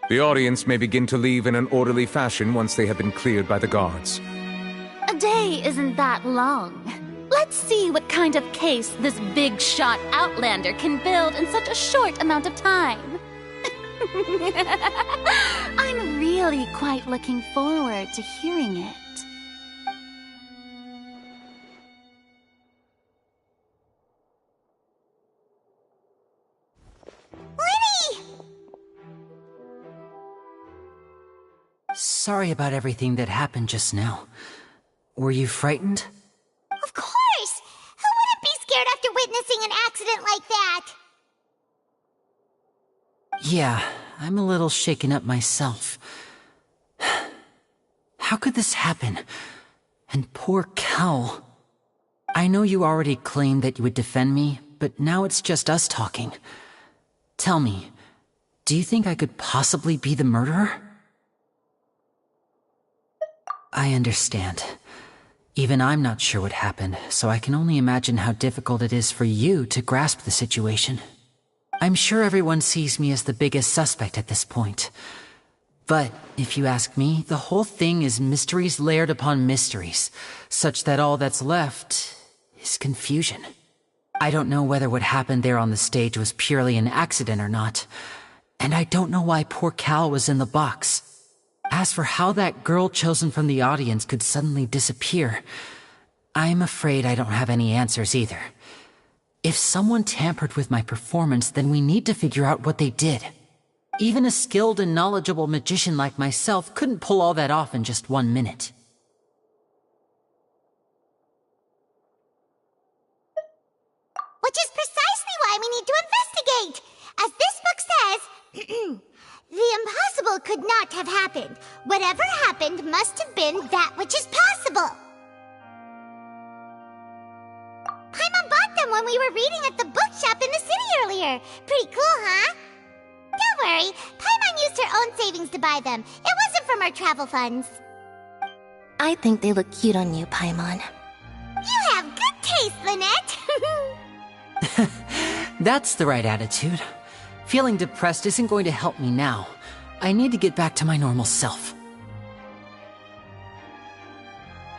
The audience may begin to leave in an orderly fashion once they have been cleared by the guards. A day isn't that long. Let's Let's see what kind of case this big shot outlander can build in such a short amount of time. I'm really quite looking forward to hearing it. Sorry about everything that happened just now. Were you frightened? Of course! Who wouldn't be scared after witnessing an accident like that? Yeah, I'm a little shaken up myself. How could this happen? And poor Cal. I know you already claimed that you would defend me, but now it's just us talking. Tell me, do you think I could possibly be the murderer? I understand. Even I'm not sure what happened, so I can only imagine how difficult it is for you to grasp the situation. I'm sure everyone sees me as the biggest suspect at this point. But, if you ask me, the whole thing is mysteries layered upon mysteries, such that all that's left is confusion. I don't know whether what happened there on the stage was purely an accident or not, and I don't know why poor Cal was in the box. As for how that girl chosen from the audience could suddenly disappear, I'm afraid I don't have any answers either. If someone tampered with my performance, then we need to figure out what they did. Even a skilled and knowledgeable magician like myself couldn't pull all that off in just 1 minute. Which is precisely why we need to investigate! As this book says, the impossible could not have happened. Whatever happened must have been that which is possible. Paimon bought them when we were reading at the bookshop in the city earlier. Pretty cool, huh? Don't worry, Paimon used her own savings to buy them. It wasn't from our travel funds. I think they look cute on you, Paimon. You have good taste, Lynette. That's the right attitude. Feeling depressed isn't going to help me now. I need to get back to my normal self.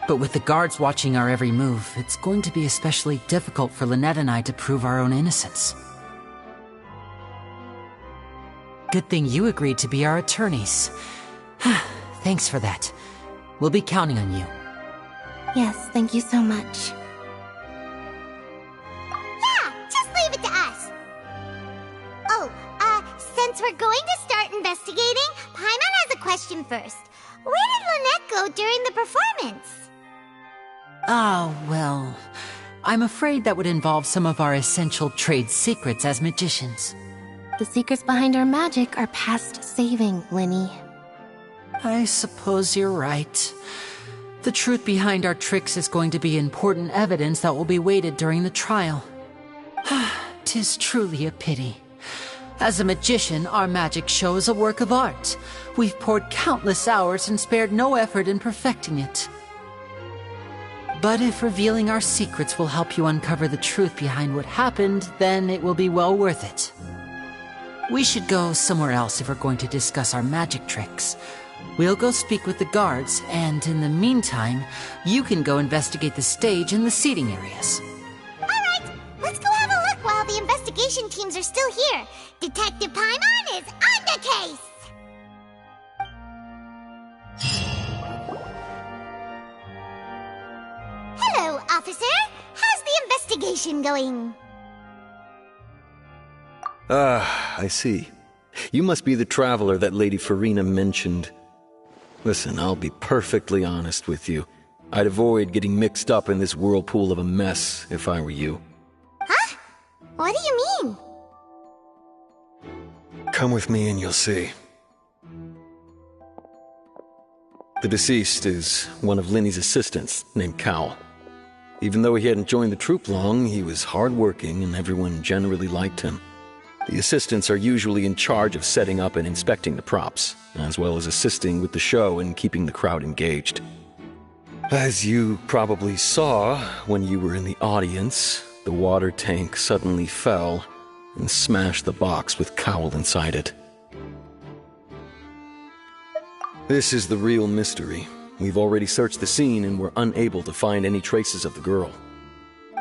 But with the guards watching our every move, it's going to be especially difficult for Lynette and I to prove our own innocence. Good thing you agreed to be our attorneys. Thanks for that. We'll be counting on you. Yes, thank you so much. Yeah, just leave it to us. Oh, since we're going to start investigating, Paimon has a question first. Where did Lynette go during the performance? Ah, well, I'm afraid that would involve some of our essential trade secrets as magicians. The secrets behind our magic are past saving, Linny. I suppose you're right. The truth behind our tricks is going to be important evidence that will be weighted during the trial. 'Tis truly a pity. As a magician, our magic show is a work of art. We've poured countless hours and spared no effort in perfecting it. But if revealing our secrets will help you uncover the truth behind what happened, then it will be well worth it. We should go somewhere else if we're going to discuss our magic tricks. We'll go speak with the guards, and in the meantime, you can go investigate the stage and the seating areas. Alright, let's go have a look while the investigation teams are still here. Detective Paimon is on the case! Hello, officer. How's the investigation going? I see. You must be the traveler that Lady Farina mentioned. Listen, I'll be perfectly honest with you. I'd avoid getting mixed up in this whirlpool of a mess if I were you. Huh? What do you mean? Come with me and you'll see. The deceased is one of Linny's assistants, named Cal. Even though he hadn't joined the troupe long, he was hardworking and everyone generally liked him. The assistants are usually in charge of setting up and inspecting the props, as well as assisting with the show and keeping the crowd engaged. As you probably saw when you were in the audience, the water tank suddenly fell and smashed the box with Cowl inside it. This is the real mystery. We've already searched the scene and were unable to find any traces of the girl.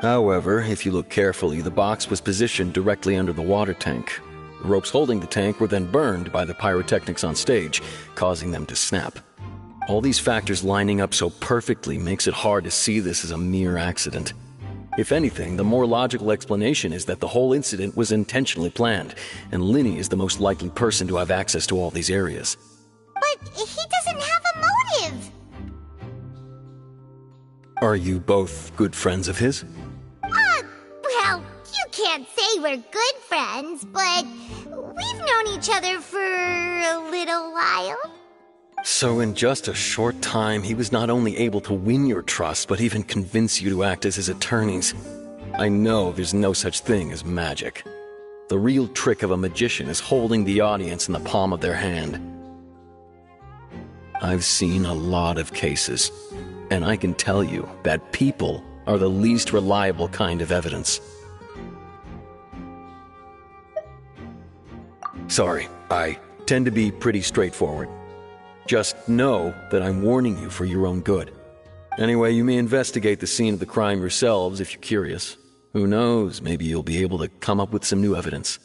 However, if you look carefully, the box was positioned directly under the water tank. The ropes holding the tank were then burned by the pyrotechnics on stage, causing them to snap. All these factors lining up so perfectly makes it hard to see this as a mere accident. If anything, the more logical explanation is that the whole incident was intentionally planned, and Linny is the most likely person to have access to all these areas. But he doesn't have a motive! Are you both good friends of his? Well, you can't say we're good friends, but we've known each other for a little while. So in just a short time, he was not only able to win your trust, but even convince you to act as his attorneys. I know there's no such thing as magic. The real trick of a magician is holding the audience in the palm of their hand. I've seen a lot of cases, and I can tell you that people are the least reliable kind of evidence. Sorry, I tend to be pretty straightforward. Just know that I'm warning you for your own good. Anyway, you may investigate the scene of the crime yourselves if you're curious. Who knows, maybe you'll be able to come up with some new evidence.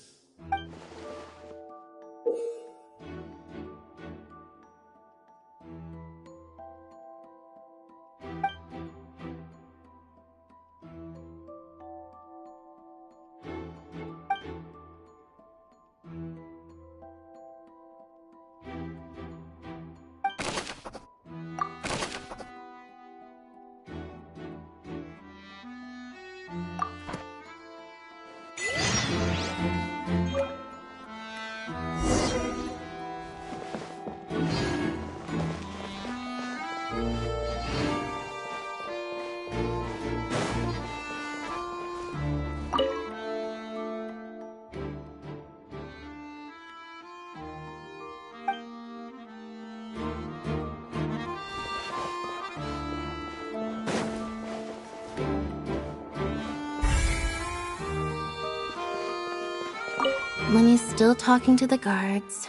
Lenny's still talking to the guards.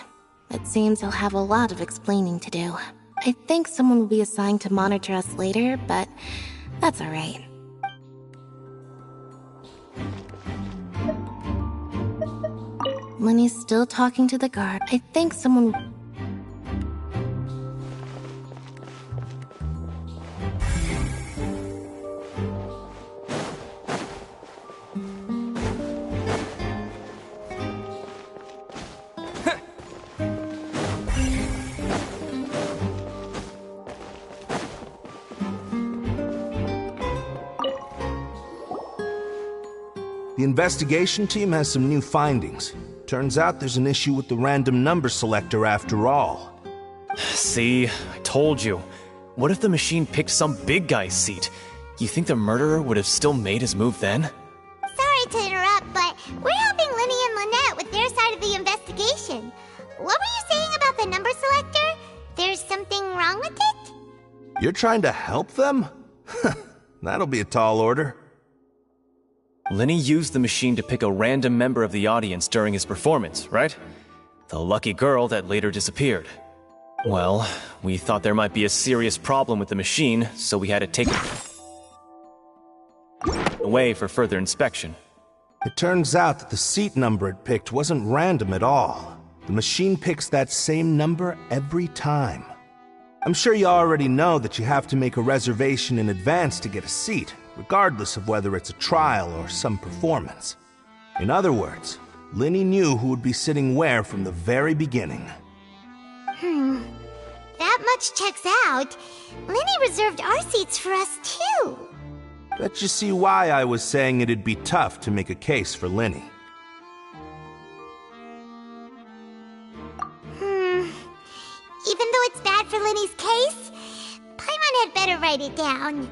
It seems he'll have a lot of explaining to do. I think someone will be assigned to monitor us later, but that's alright. Lenny's still talking to the guard. I think someone... The investigation team has some new findings. Turns out there's an issue with the random number selector after all. See, I told you. What if the machine picked some big guy's seat? You think the murderer would have still made his move then? Sorry to interrupt, but we're helping Linny and Lynette with their side of the investigation. What were you saying about the number selector? There's something wrong with it? You're trying to help them? That'll be a tall order. Linny used the machine to pick a random member of the audience during his performance, right? The lucky girl that later disappeared. Well, we thought there might be a serious problem with the machine, so we had to take it away for further inspection. It turns out that the seat number it picked wasn't random at all. The machine picks that same number every time. I'm sure you already know that you have to make a reservation in advance to get a seat, regardless of whether it's a trial or some performance. In other words, Linny knew who would be sitting where from the very beginning. That much checks out. Linny reserved our seats for us too. Bet you see why I was saying it'd be tough to make a case for Linny. Even though it's bad for Linny's case, Paimon had better write it down.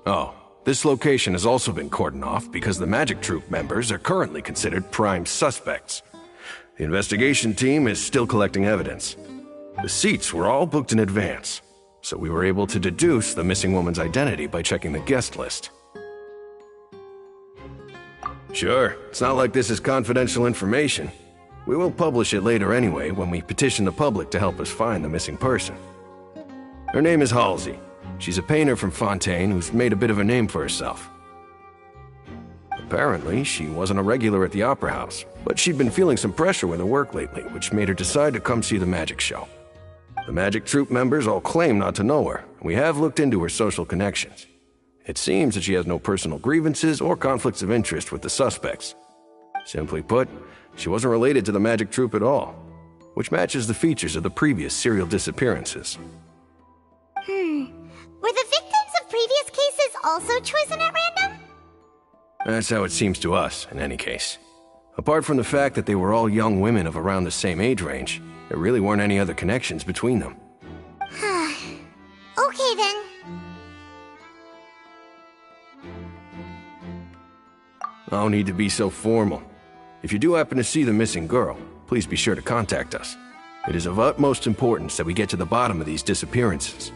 Oh, This location has also been cordoned off because the Magic Troop members are currently considered prime suspects. The investigation team is still collecting evidence. The seats were all booked in advance, so we were able to deduce the missing woman's identity by checking the guest list. Sure, it's not like this is confidential information. We will publish it later anyway when we petition the public to help us find the missing person. Her name is Halsey. She's a painter from Fontaine who's made a bit of a name for herself. Apparently, she wasn't a regular at the Opera House, but she'd been feeling some pressure with her work lately, which made her decide to come see the magic show. The Magic Troop members all claim not to know her, and we have looked into her social connections. It seems that she has no personal grievances or conflicts of interest with the suspects. Simply put, she wasn't related to the Magic Troop at all, which matches the features of the previous serial disappearances. Were the victims of previous cases also chosen at random? That's how it seems to us, in any case. Apart from the fact that they were all young women of around the same age range, there really weren't any other connections between them. Okay then. No need to be so formal. If you do happen to see the missing girl, please be sure to contact us. It is of utmost importance that we get to the bottom of these disappearances.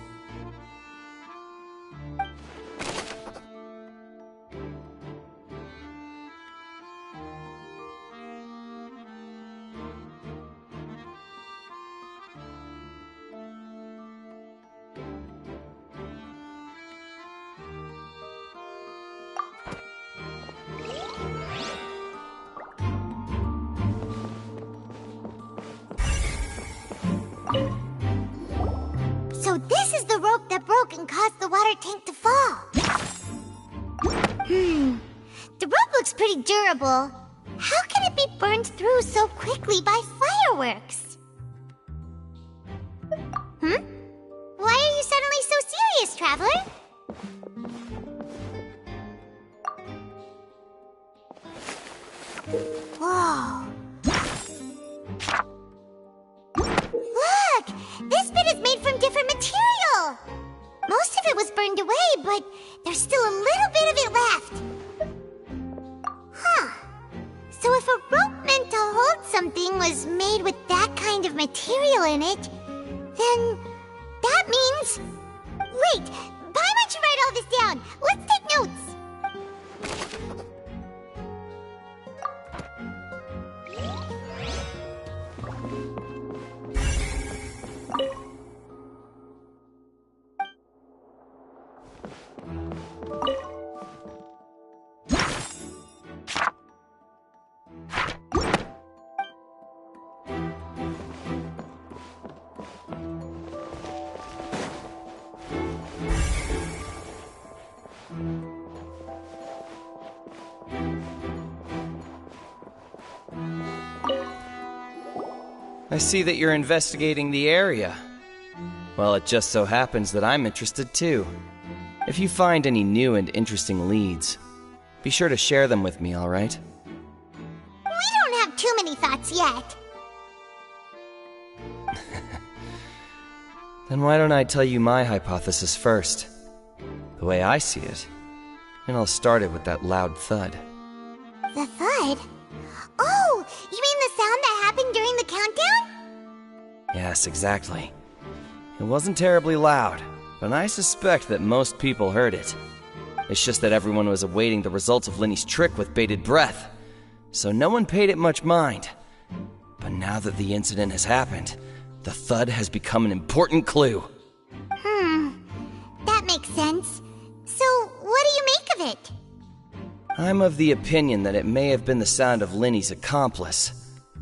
So this is the rope that broke and caused the water tank to fall. The rope looks pretty durable. How can it be burned through so quickly by fireworks? Why are you suddenly so serious, Traveler? Whoa. Look! This bit is made from different material! Most of it was burned away, but there's still a little bit of it left. So if a rope meant to hold something was made with that kind of material in it, then that means... Wait! Why don't you write all this down? Let's take notes! I see that you're investigating the area. Well, it just so happens that I'm interested too. If you find any new and interesting leads, be sure to share them with me, alright? We don't have too many thoughts yet. Then why don't I tell you my hypothesis first? The way I see it. And I'll start it with that loud thud. The thud? Oh, you mean the sound that happened during the countdown? Yes, exactly. It wasn't terribly loud, but I suspect that most people heard it. It's just that everyone was awaiting the results of Linny's trick with bated breath, so no one paid it much mind. But now that the incident has happened, the thud has become an important clue. That makes sense. So, what do you make of it? I'm of the opinion that it may have been the sound of Linny's accomplice,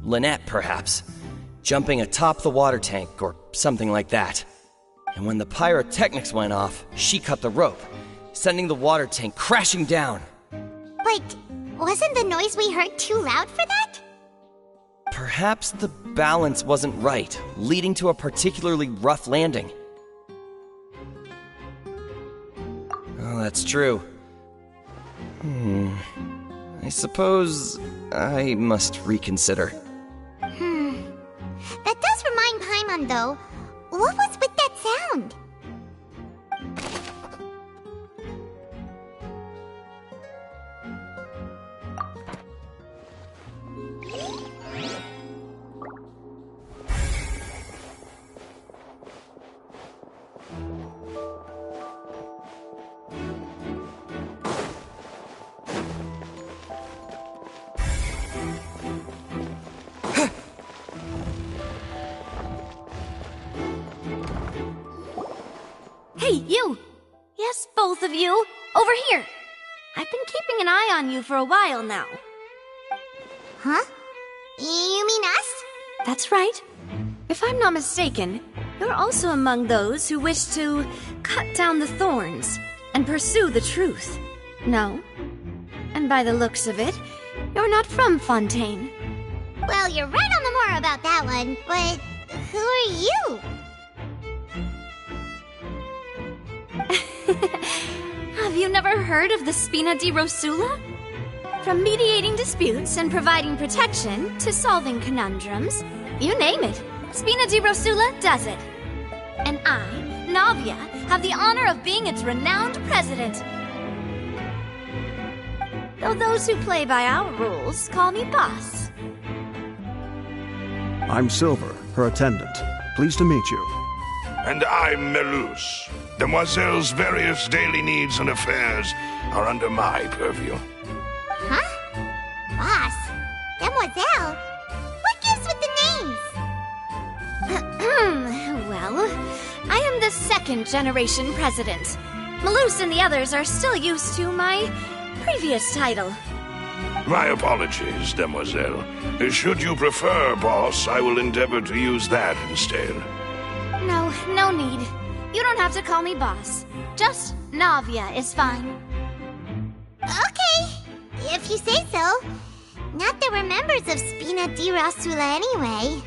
Lynette perhaps, jumping atop the water tank or something like that. And when the pyrotechnics went off, she cut the rope, sending the water tank crashing down. But wasn't the noise we heard too loud for that? Perhaps the balance wasn't right, leading to a particularly rough landing. Oh, that's true. I suppose I must reconsider. That does remind Paimon, though. What was with that sound? Hey, you! Yes, both of you! Over here! I've been keeping an eye on you for a while now. Huh? You mean us? That's right. If I'm not mistaken, you're also among those who wish to cut down the thorns and pursue the truth. No? And by the looks of it, you're not from Fontaine. Well, you're right on the more about that one, but who are you? Have you never heard of the Spina di Rosula? From mediating disputes and providing protection to solving conundrums, you name it, Spina di Rosula does it. And I, Navia, have the honor of being its renowned president. Though those who play by our rules call me boss. I'm Silver, her attendant. Pleased to meet you. And I'm Melus. Demoiselle's various daily needs and affairs are under my purview. Huh? Boss? Demoiselle? What gives with the names? Well, I am the second generation president. Melus and the others are still used to my previous title. My apologies, Demoiselle. Should you prefer, boss, I will endeavor to use that instead. No need. You don't have to call me boss. Just Navia is fine. Okay, if you say so. Not that we're members of Spina di Rosula anyway.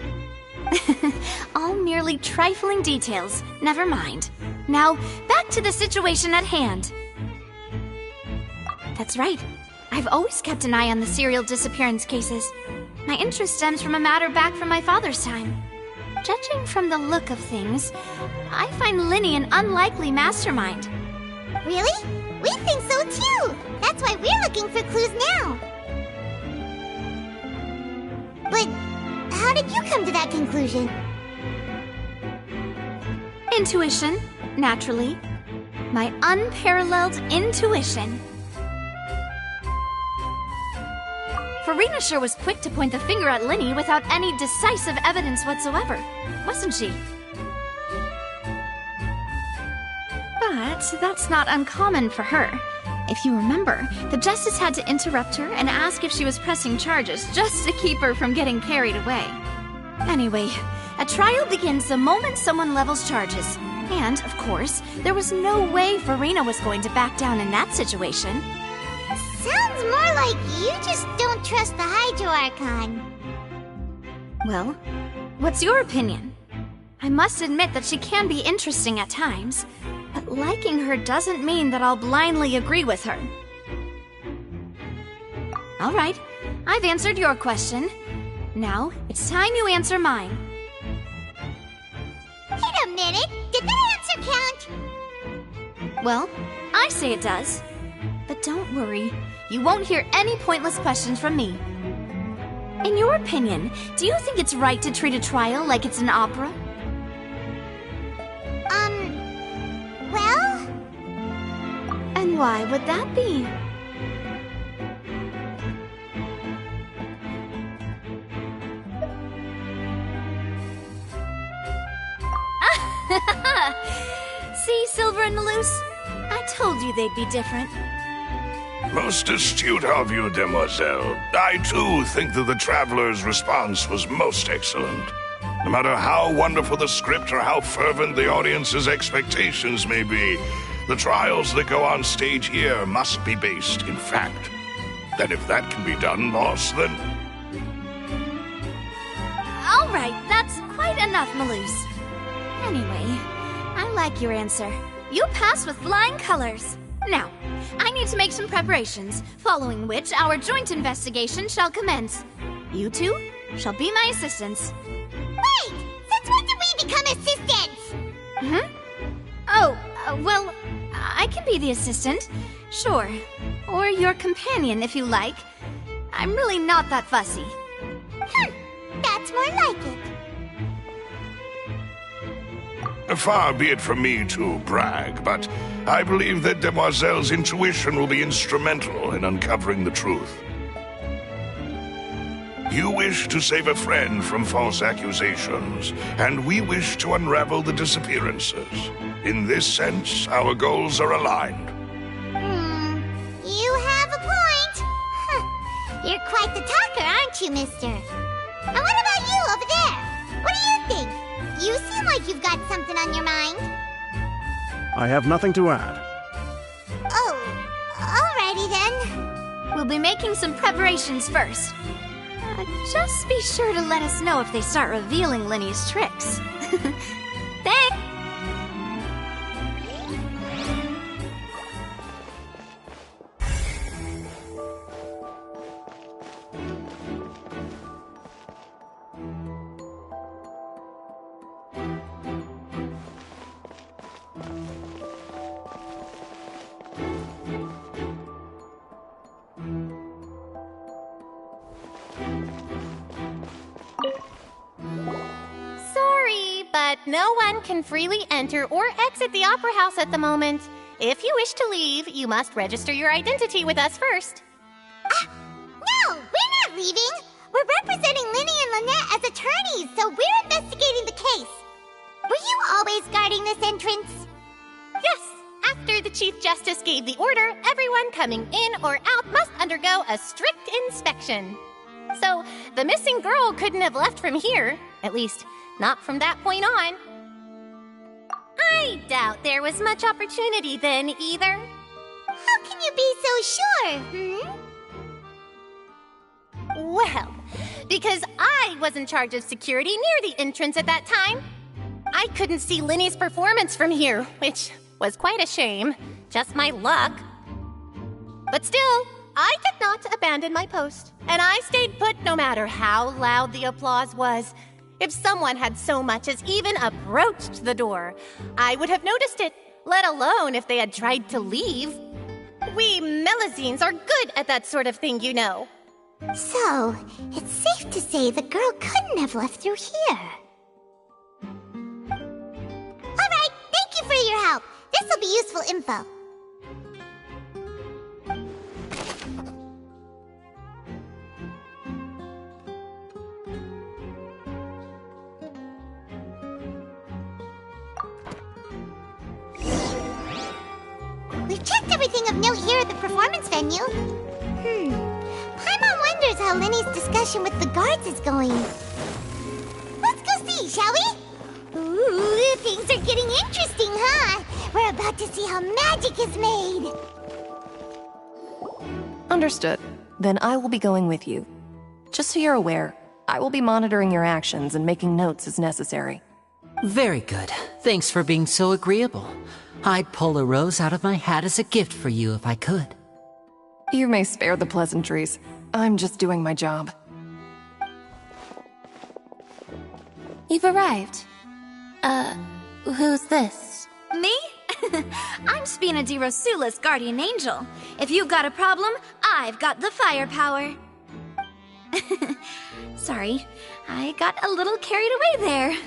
All merely trifling details. Never mind. Now, back to the situation at hand. That's right. I've always kept an eye on the serial disappearance cases. My interest stems from a matter back from my father's time. Judging from the look of things, I find Linny an unlikely mastermind. Really? We think so too! That's why we're looking for clues now. But how did you come to that conclusion? Intuition, naturally. My unparalleled intuition. Farina sure was quick to point the finger at Linny without any decisive evidence whatsoever, wasn't she? But that's not uncommon for her. If you remember, the Justice had to interrupt her and ask if she was pressing charges just to keep her from getting carried away. Anyway, a trial begins the moment someone levels charges. And, of course, there was no way Farina was going to back down in that situation. Sounds more like you just don't trust the Hydro Archon. Well, what's your opinion? I must admit that she can be interesting at times, but liking her doesn't mean that I'll blindly agree with her. All right, I've answered your question. Now, it's time you answer mine. Wait a minute! Did that answer count? Well, I say it does. But don't worry, you won't hear any pointless questions from me. In your opinion, do you think it's right to treat a trial like it's an opera? Well? And why would that be? See, Silver and Melus? I told you they'd be different. Most astute of you, Demoiselle. I, too, think that the Traveler's response was most excellent. No matter how wonderful the script or how fervent the audience's expectations may be, the trials that go on stage here must be based in fact. And if that can be done, boss, then... All right, that's quite enough, Melus. Anyway, I like your answer. You pass with flying colors. Now, I need to make some preparations, following which our joint investigation shall commence. You two shall be my assistants. Wait! Since when did we become assistants? Oh, well, I can be the assistant, sure. Or your companion, if you like. I'm really not that fussy. That's more like it. Far be it from me to brag, but I believe that Demoiselle's intuition will be instrumental in uncovering the truth. You wish to save a friend from false accusations, and we wish to unravel the disappearances. In this sense, our goals are aligned. You have a point. Huh. You're quite the talker, aren't you, mister? And what about you over there? What do you think? You seem like you've got something on your mind. I have nothing to add. Oh, alrighty then. We'll be making some preparations first. Just be sure to let us know if they start revealing Linny's tricks. Thanks! But no one can freely enter or exit the Opera House at the moment. If you wish to leave, you must register your identity with us first. No, we're not leaving. We're representing Linny and Lynette as attorneys, so we're investigating the case. Were you always guarding this entrance? Yes. After the Chief Justice gave the order, everyone coming in or out must undergo a strict inspection. So, the missing girl couldn't have left from here. At least, not from that point on. I doubt there was much opportunity then, either. How can you be so sure, Well, because I was in charge of security near the entrance at that time. I couldn't see Linny's performance from here, which was quite a shame. Just my luck. But still, I did not abandon my post, and I stayed put no matter how loud the applause was. If someone had so much as even approached the door, I would have noticed it, let alone if they had tried to leave. We Melazines are good at that sort of thing, you know. So, it's safe to say the girl couldn't have left through here. Alright, thank you for your help. This will be useful info. We've checked everything of note here at the performance venue. Paimon wonders how Linny's discussion with the guards is going. Let's go see, shall we? Ooh, things are getting interesting, huh? We're about to see how magic is made. Understood. Then I will be going with you. Just so you're aware, I will be monitoring your actions and making notes as necessary. Very good. Thanks for being so agreeable. I'd pull a rose out of my hat as a gift for you if I could. You may spare the pleasantries. I'm just doing my job. You've arrived. Who's this? Me? I'm Spina di Rosula's guardian angel. If you've got a problem, I've got the firepower. Sorry, I got a little carried away there.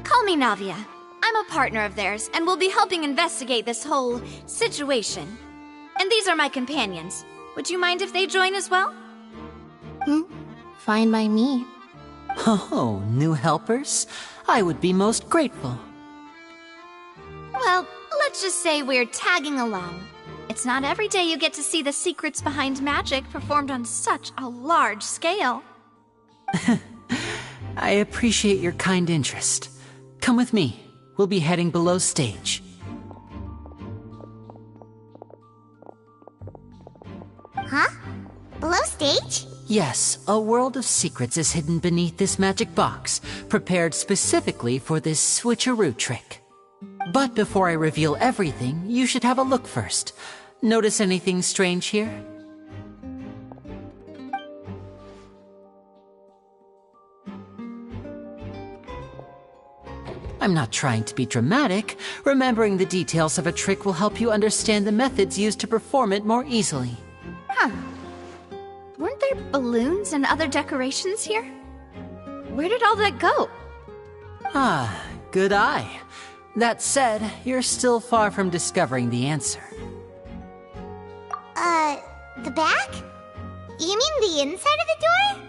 Call me Navia. I'm a partner of theirs, and will be helping investigate this whole situation. And these are my companions. Would you mind if they join as well? Fine by me. Oh, new helpers? I would be most grateful. Well, let's just say we're tagging along. It's not every day you get to see the secrets behind magic performed on such a large scale. I appreciate your kind interest. Come with me. We'll be heading below stage. Huh? Below stage? Yes, a world of secrets is hidden beneath this magic box, prepared specifically for this switcheroo trick. But before I reveal everything, you should have a look first. Notice anything strange here? I'm not trying to be dramatic. Remembering the details of a trick will help you understand the methods used to perform it more easily. Huh. Weren't there balloons and other decorations here? Where did all that go? Ah, good eye. That said, you're still far from discovering the answer. The back? You mean the inside of the door?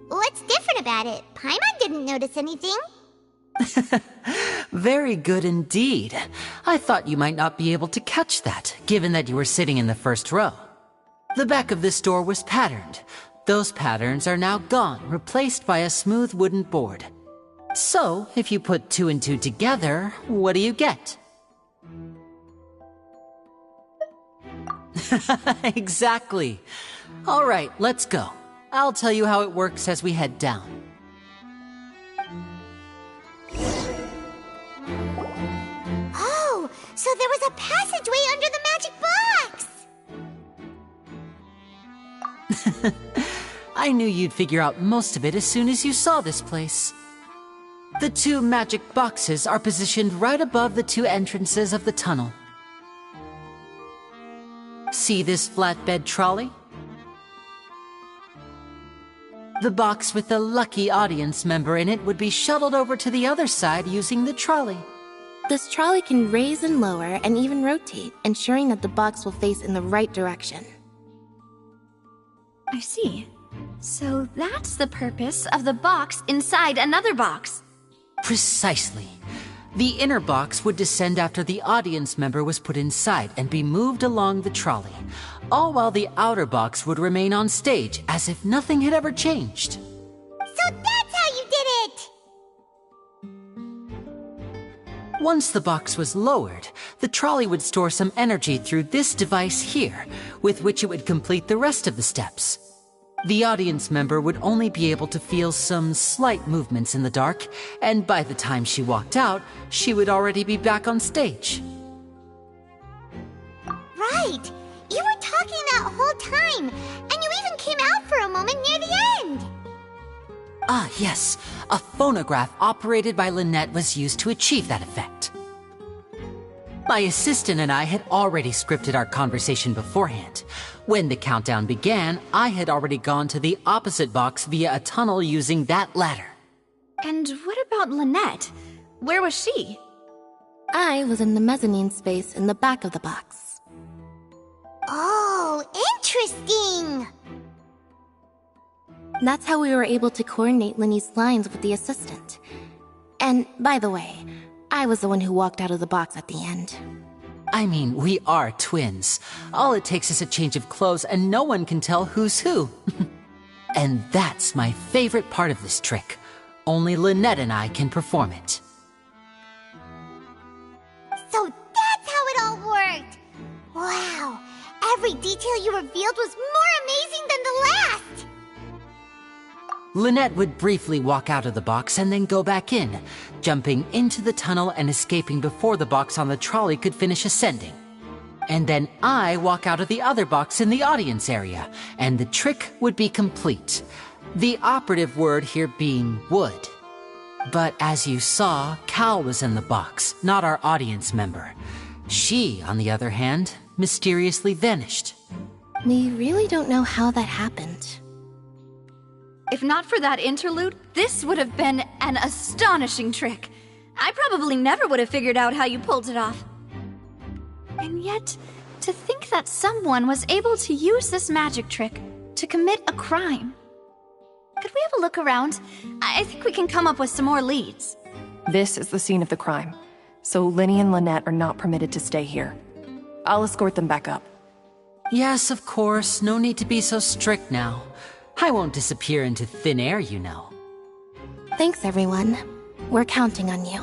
What's different about it? Paimon didn't notice anything. Very good indeed. I thought you might not be able to catch that, given that you were sitting in the first row. The back of this door was patterned. Those patterns are now gone, replaced by a smooth wooden board. So, if you put 2 and 2 together, what do you get? Exactly. All right, let's go. I'll tell you how it works as we head down. Oh, so there was a passageway under the magic box! I knew you'd figure out most of it as soon as you saw this place. The 2 magic boxes are positioned right above the 2 entrances of the tunnel. See this flatbed trolley? The box with the lucky audience member in it would be shuttled over to the other side using the trolley. This trolley can raise and lower and even rotate, ensuring that the box will face in the right direction. I see. So that's the purpose of the box inside another box. Precisely. The inner box would descend after the audience member was put inside and be moved along the trolley, all while the outer box would remain on stage as if nothing had ever changed. So that's how you did it! Once the box was lowered, the trolley would store some energy through this device here, with which it would complete the rest of the steps. The audience member would only be able to feel some slight movements in the dark, and by the time she walked out, she would already be back on stage. Right! You were talking that whole time, and you even came out for a moment near the end! Ah, yes. A phonograph operated by Lynette was used to achieve that effect. My assistant and I had already scripted our conversation beforehand. When the countdown began, I had already gone to the opposite box via a tunnel using that ladder. And what about Lynette? Where was she? I was in the mezzanine space in the back of the box. Oh, interesting! That's how we were able to coordinate Linny's lines with the assistant. And, by the way, I was the one who walked out of the box at the end. I mean, we are twins. All it takes is a change of clothes and no one can tell who's who. And that's my favorite part of this trick. Only Lynette and I can perform it. So that's how it all worked! Wow! Every detail you revealed was more amazing than the last! Lynette would briefly walk out of the box and then go back in, jumping into the tunnel and escaping before the box on the trolley could finish ascending. And then I walk out of the other box in the audience area, and the trick would be complete. The operative word here being would. But as you saw, Cal was in the box, not our audience member. She, on the other hand, mysteriously vanished. We really don't know how that happened. If not for that interlude, this would have been an astonishing trick. I probably never would have figured out how you pulled it off. And yet, to think that someone was able to use this magic trick to commit a crime. Could we have a look around? I think we can come up with some more leads. This is the scene of the crime, so Linny and Lynette are not permitted to stay here. I'll escort them back up. Yes, of course. No need to be so strict now. I won't disappear into thin air, you know. Thanks, everyone. We're counting on you.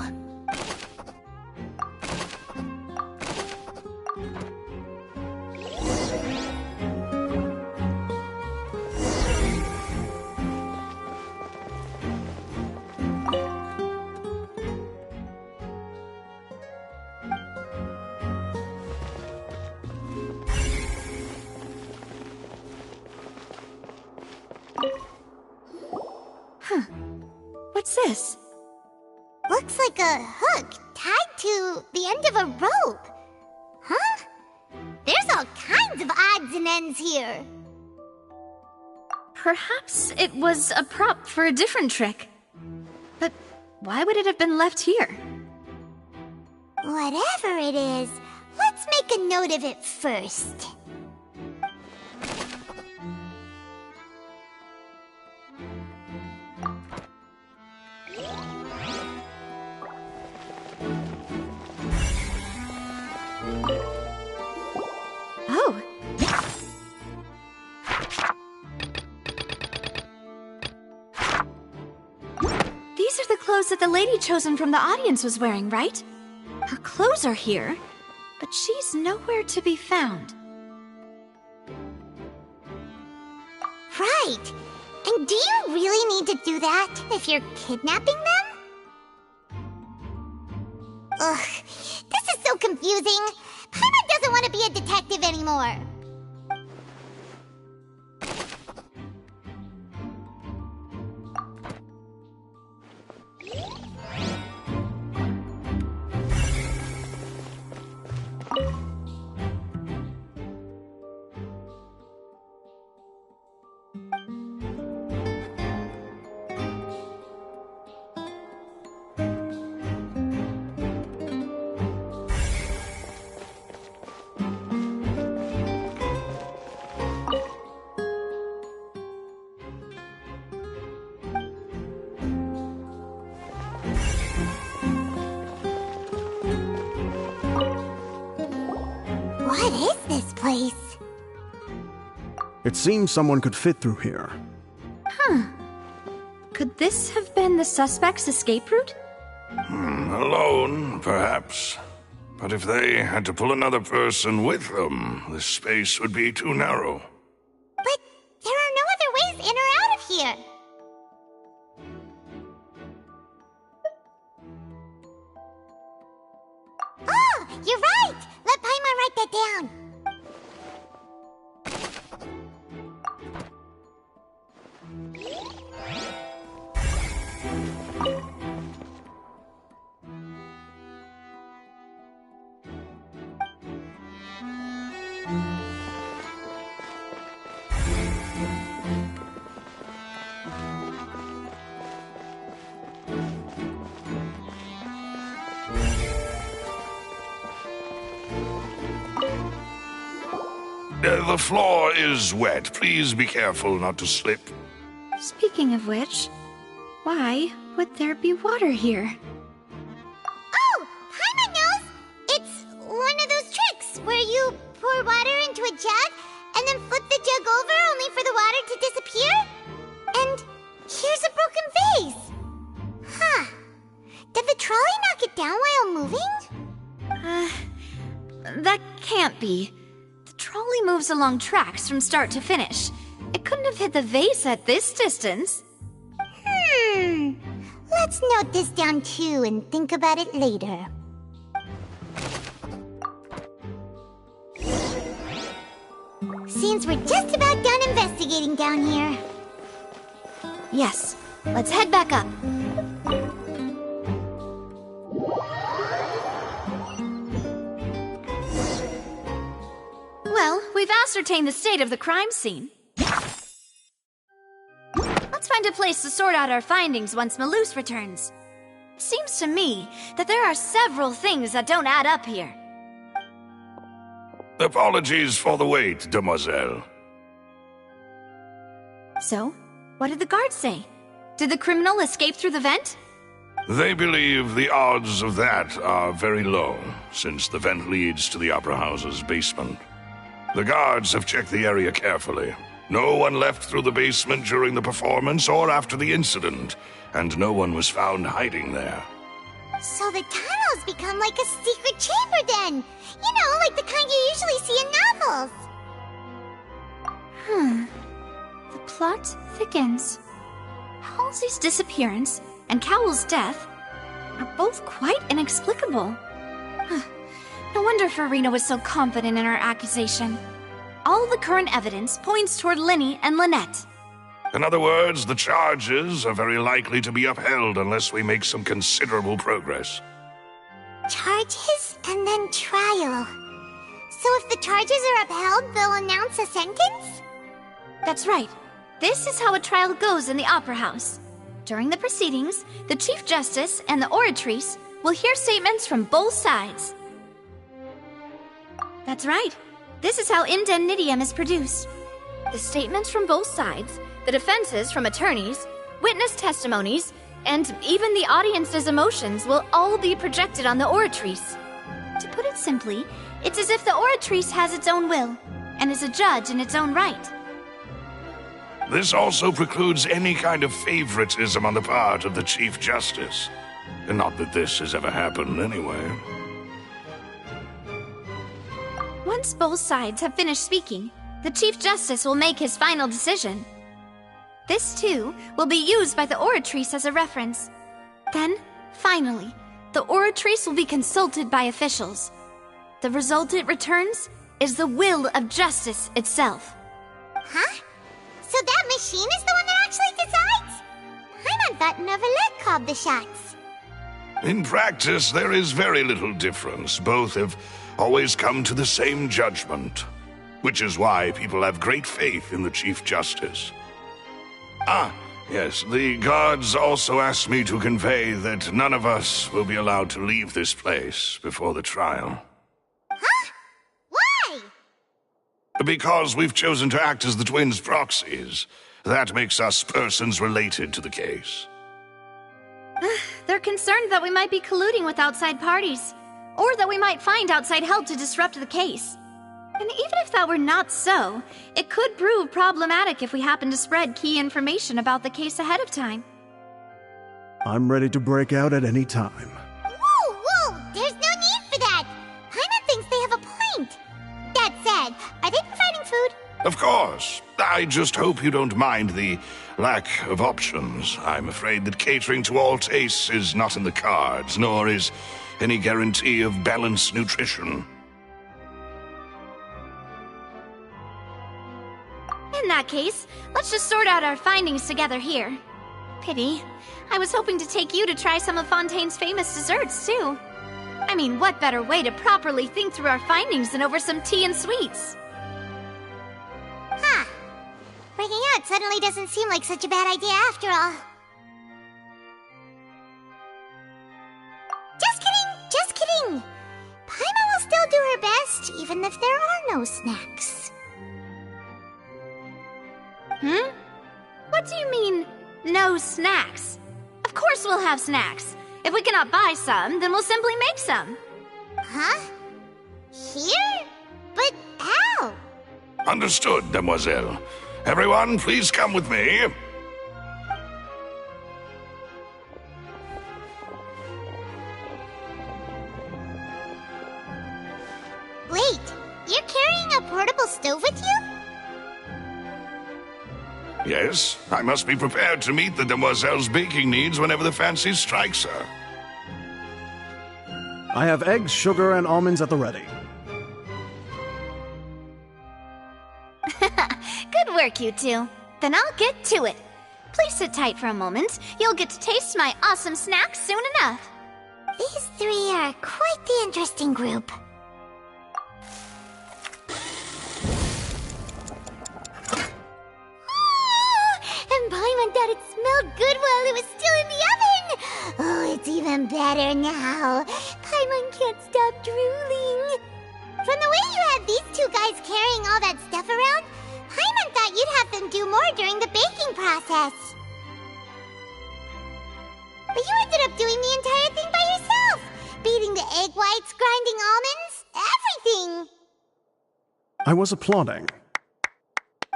What's this? Looks like a hook tied to the end of a rope. Huh? There's all kinds of odds and ends here. Perhaps it was a prop for a different trick. But why would it have been left here? Whatever it is, let's make a note of it first. Oh. These are the clothes that the lady chosen from the audience was wearing, right? Her clothes are here, but she's nowhere to be found. Right. And do you really need to do that if you're kidnapping them? Ugh, this is so confusing. Paimon doesn't want to be a detective anymore. What is this place? It seems someone could fit through here. Huh. Could this have been the suspect's escape route? Alone, perhaps. But if they had to pull another person with them, the space would be too narrow. But there are no other ways in or out of here. Oh, you're right! Let Paimon write that down. The floor is wet. Please be careful not to slip. Speaking of which, why would there be water here? Oh, Paimon knows! It's one of those tricks where you pour water into a jug and then flip the jug over only for the water to disappear? And here's a broken vase! Huh. Did the trolley knock it down while moving? That can't be. The trolley moves along tracks from start to finish. It couldn't have hit the vase at this distance. Let's note this down too and think about it later. Seems we're just about done investigating down here. Yes, let's head back up. Well, we've ascertained the state of the crime scene. Let's find a place to sort out our findings once Malus returns. Seems to me that there are several things that don't add up here. Apologies for the wait, demoiselle. So, what did the guards say? Did the criminal escape through the vent? They believe the odds of that are very low, since the vent leads to the Opera House's basement. The guards have checked the area carefully. No one left through the basement during the performance or after the incident, and no one was found hiding there. So the tunnels become like a secret chamber then! You know, like the kind you usually see in novels! The plot thickens. Halsey's disappearance and Cowell's death are both quite inexplicable. No wonder Farina was so confident in her accusation. All the current evidence points toward Linny and Lynette. In other words, the charges are very likely to be upheld unless we make some considerable progress. Charges and then trial. So if the charges are upheld, they'll announce a sentence? That's right. This is how a trial goes in the Opera House. During the proceedings, the Chief Justice and the Oratrice will hear statements from both sides. That's right. This is how indemnitium is produced. The statements from both sides, the defenses from attorneys, witness testimonies, and even the audience's emotions will all be projected on the Oratrice. To put it simply, It's as if the Oratrice has its own will, and is a judge in its own right. This also precludes any kind of favoritism on the part of the Chief Justice. And not that this has ever happened anyway. Once both sides have finished speaking, the Chief Justice will make his final decision. This, too, will be used by the Oratrice as a reference. Then, finally, the Oratrice will be consulted by officials. The result it returns is the will of justice itself. Huh? So that machine is the one that actually decides? Paimon thought Neuvillette called the shots. In practice, there is very little difference. Both have always come to the same judgment, which is why people have great faith in the Chief Justice. Ah, yes, the guards also asked me to convey that none of us will be allowed to leave this place before the trial. Huh? Why? Because we've chosen to act as the twins' proxies. That makes us persons related to the case. They're concerned that we might be colluding with outside parties, or that we might find outside help to disrupt the case. And even if that were not so, it could prove problematic if we happen to spread key information about the case ahead of time. I'm ready to break out at any time. Whoa, whoa! There's no need for that! Paimon thinks they have a point. That said, are they providing food? Of course. I just hope you don't mind the lack of options. I'm afraid that catering to all tastes is not in the cards, nor is any guarantee of balanced nutrition. In that case, let's just sort out our findings together here. Pity. I was hoping to take you to try some of Fontaine's famous desserts, too. I mean, what better way to properly think through our findings than over some tea and sweets? Huh. Breaking out suddenly doesn't seem like such a bad idea after all. Just kidding! Just kidding! Paimon will still do her best, even if there are no snacks. What do you mean, no snacks? Of course we'll have snacks. If we cannot buy some, then we'll simply make some. Huh? Here? But how? Understood, Demoiselle. Everyone, please come with me. Wait, you're carrying a portable stove with you? Yes, I must be prepared to meet the Demoiselle's baking needs whenever the fancy strikes her. I have eggs, sugar, and almonds at the ready. Good work, you two. Then I'll get to it. Please sit tight for a moment. You'll get to taste my awesome snacks soon enough. These three are quite the interesting group. And Paimon thought it smelled good while it was still in the oven! Oh, it's even better now. Paimon can't stop drooling. From the way you had these two guys carrying all that stuff around, Paimon thought you'd have them do more during the baking process. But you ended up doing the entire thing by yourself! Beating the egg whites, grinding almonds, everything! I was applauding.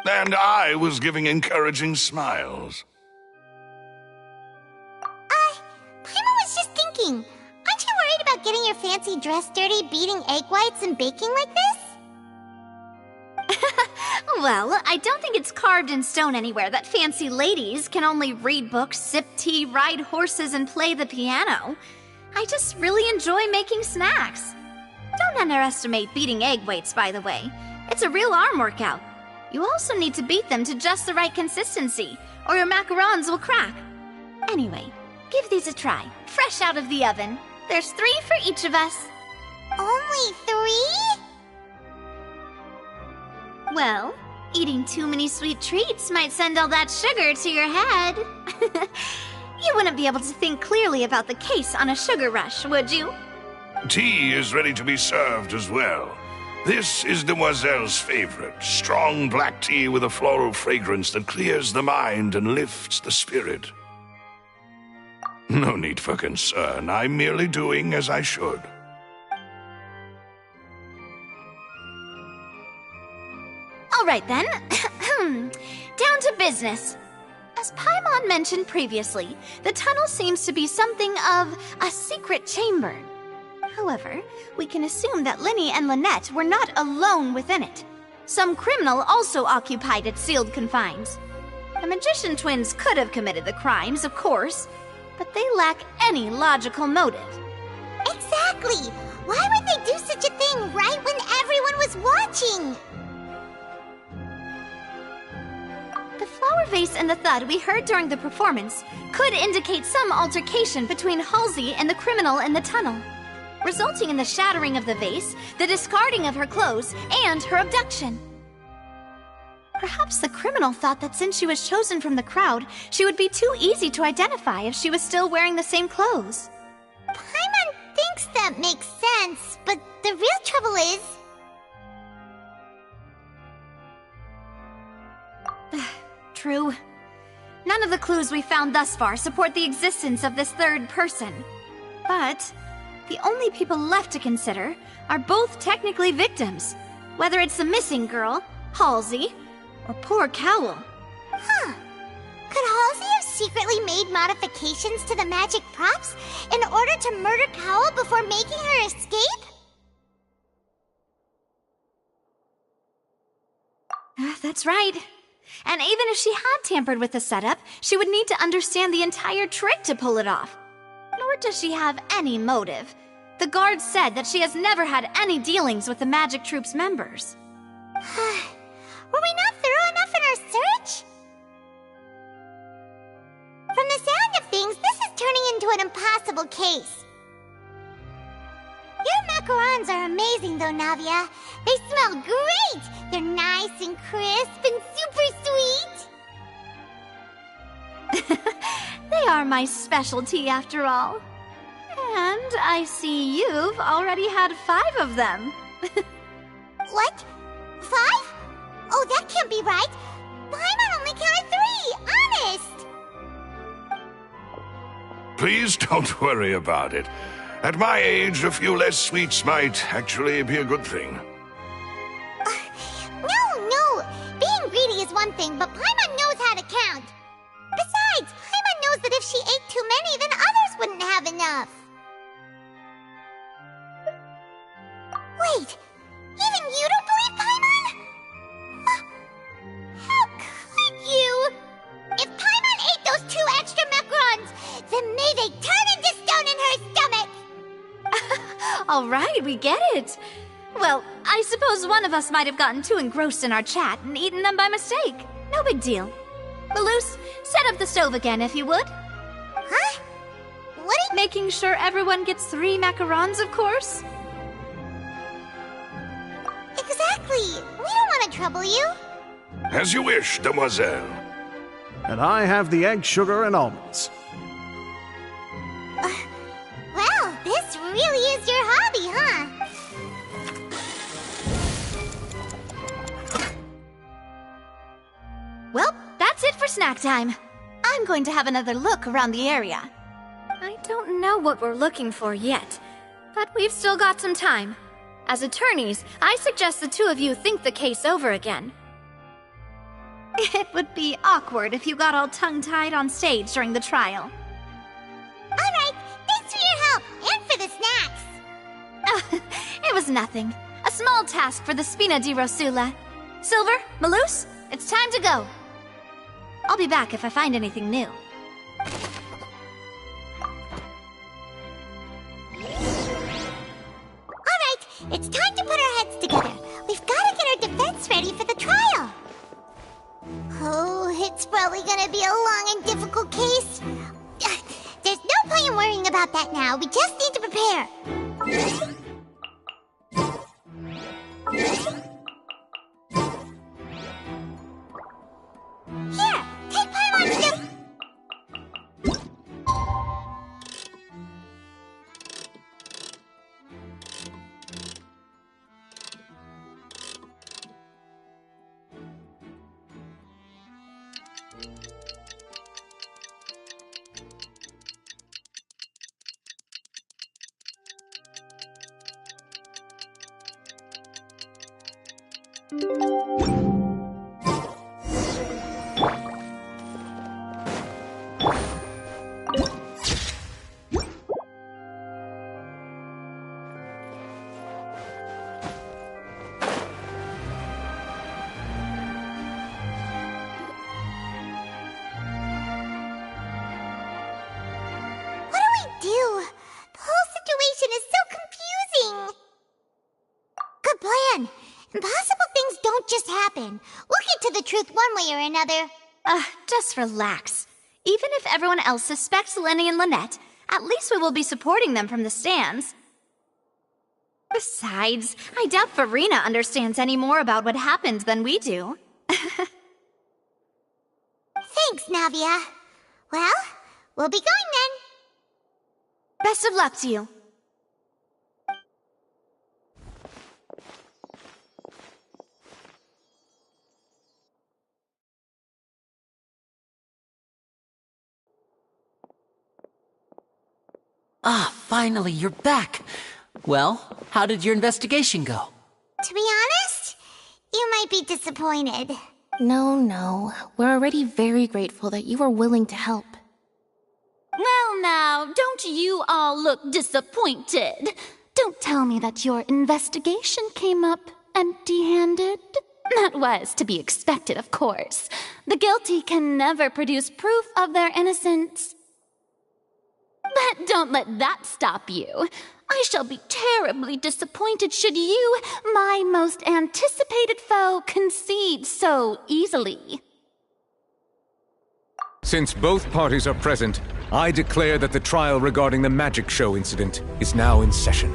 And I was giving encouraging smiles. Paimon was just thinking, aren't you worried about getting your fancy dress dirty beating egg whites and baking like this? Well, I don't think it's carved in stone anywhere that fancy ladies can only read books, sip tea, ride horses, and play the piano. I just really enjoy making snacks. Don't underestimate beating egg whites, by the way. It's a real arm workout. You also need to beat them to just the right consistency, or your macarons will crack. Anyway, give these a try, fresh out of the oven. There's 3 for each of us. Only 3? Well, eating too many sweet treats might send all that sugar to your head. You wouldn't be able to think clearly about the case on a sugar rush, would you? Tea is ready to be served as well. This is Demoiselle's favorite, strong black tea with a floral fragrance that clears the mind and lifts the spirit. No need for concern. I'm merely doing as I should. right then. Down to business. As Paimon mentioned previously, the tunnel seems to be something of a secret chamber. However, we can assume that Linny and Lynette were not alone within it. Some criminal also occupied its sealed confines. The magician twins could have committed the crimes, of course, but they lack any logical motive. Exactly! Why would they do such a thing right when everyone was watching? The flower vase and the thud we heard during the performance could indicate some altercation between Halsey and the criminal in the tunnel, resulting in the shattering of the vase, the discarding of her clothes, and her abduction. Perhaps the criminal thought that since she was chosen from the crowd, she would be too easy to identify if she was still wearing the same clothes. Paimon thinks that makes sense, but the real trouble is... True. None of the clues we found thus far support the existence of this third person. But the only people left to consider are both technically victims, whether it's the missing girl, Halsey, or poor Cowell. Huh. Could Halsey have secretly made modifications to the magic props in order to murder Cowell before making her escape? That's right. And even if she had tampered with the setup, she would need to understand the entire trick to pull it off. Nor does she have any motive. The guard said that she has never had any dealings with the Magic Troop's members. Were we not thorough enough in our search? From the sound of things, this is turning into an impossible case. Your macarons are amazing, though, Navia. They smell great! They're nice and crisp and super sweet! They are my specialty, after all. And I see you've already had 5 of them. What? 5? Oh, that can't be right. Paimon only counted 3, honest! Please don't worry about it. At my age, a few less sweets might actually be a good thing. No! Being greedy is one thing, but Paimon knows how to count. Besides, Paimon knows that if she ate too many, then others wouldn't have enough. Wait, even you don't believe Paimon? How could you? If Paimon ate those 2 extra macarons, then may they turn into stone in her stomach! All right, we get it. Well, I suppose one of us might have gotten too engrossed in our chat and eaten them by mistake. No big deal. Maloose, set up the stove again, if you would. Huh? What are you... Making sure everyone gets 3 macarons, of course. Exactly. We don't want to trouble you. As you wish, demoiselle. And I have the egg, sugar, and almonds. Well, this really is your hobby, huh? Well, that's it for snack time. I'm going to have another look around the area. I don't know what we're looking for yet, but we've still got some time. As attorneys, I suggest the 2 of you think the case over again. It would be awkward if you got all tongue-tied on stage during the trial. Alright, thanks for your help, and for the snacks. It was nothing. A small task for the Spina di Rosula. Silver, Maloose, it's time to go. I'll be back if I find anything new. Alright, it's time to put our heads together. We've got to get our defense ready for the trial. Oh, it's probably gonna be a long and difficult case. There's no point in worrying about that now. We just need to prepare. Here, take Paimon's gift. on! Impossible things don't just happen. We'll get to the truth one way or another. Just relax. Even if everyone else suspects Lenny and Lynette, at least we will be supporting them from the stands. Besides, I doubt Farina understands any more about what happened than we do. Thanks, Navia. Well, we'll be going then. Best of luck to you. Ah, finally, you're back. Well, how did your investigation go? To be honest, you might be disappointed. No. We're already very grateful that you were willing to help. Well now, don't you all look disappointed? Don't tell me that your investigation came up empty-handed. That was to be expected, of course. The guilty can never produce proof of their innocence. But don't let that stop you. I shall be terribly disappointed should you, my most anticipated foe, concede so easily. Since both parties are present, I declare that the trial regarding the magic show incident is now in session.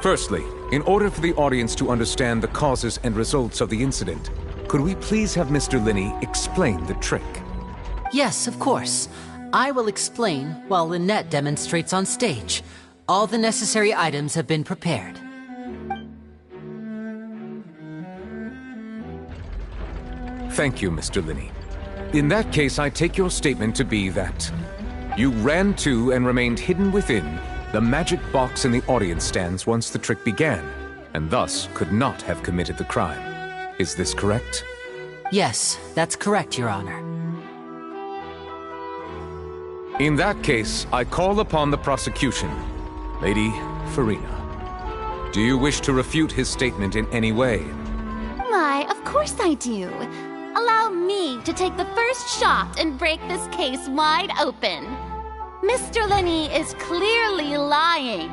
Firstly, in order for the audience to understand the causes and results of the incident, could we please have Mr. Linney explain the trick? Yes, of course. I will explain while Lynette demonstrates on stage. All the necessary items have been prepared. Thank you, Mr. Linney. In that case, I take your statement to be that you ran to and remained hidden within the magic box in the audience stands once the trick began, and thus could not have committed the crime. Is this correct? Yes, that's correct, Your Honor. In that case, I call upon the prosecution. Lady Farina, do you wish to refute his statement in any way? Why, of course I do. Allow me to take the first shot and break this case wide open. Mr. Linney is clearly lying.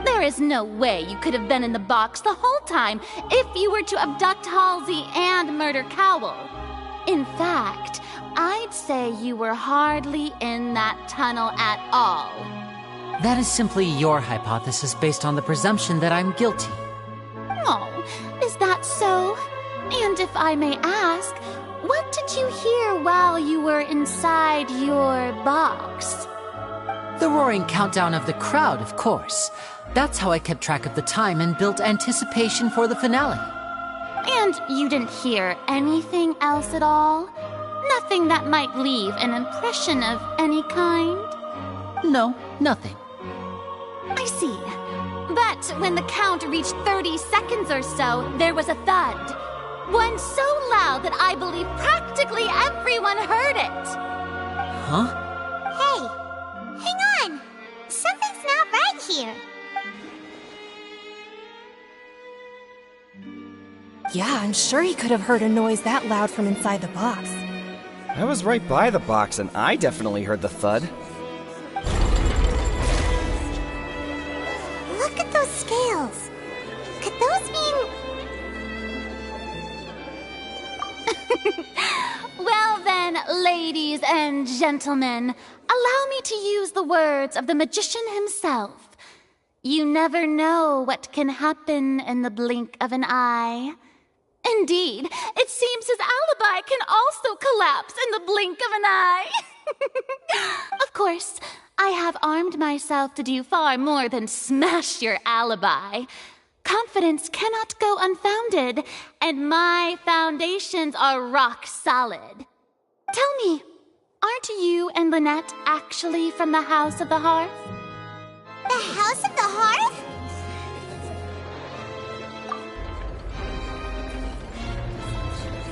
There is no way you could have been in the box the whole time if you were to abduct Halsey and murder Cowell. In fact, I'd say you were hardly in that tunnel at all. That is simply your hypothesis based on the presumption that I'm guilty. Oh, is that so? And if I may ask, what did you hear while you were inside your box? The roaring countdown of the crowd, of course. That's how I kept track of the time and built anticipation for the finale. And you didn't hear anything else at all? Nothing that might leave an impression of any kind? No, nothing. I see. But when the count reached 30 seconds or so, there was a thud. One so loud that I believe practically everyone heard it. Huh? Hey, hang on. Something's not right here. Yeah, I'm sure he could have heard a noise that loud from inside the box. I was right by the box and I definitely heard the thud. Look at those scales. Could those mean... Well then, ladies and gentlemen, allow me to use the words of the magician himself. You never know what can happen in the blink of an eye. Indeed, it seems his alibi can also collapse in the blink of an eye. Of course, I have armed myself to do far more than smash your alibi. Confidence cannot go unfounded, and my foundations are rock solid. Tell me, aren't you and Lynette actually from the House of the Hearth? The House of the Hearth?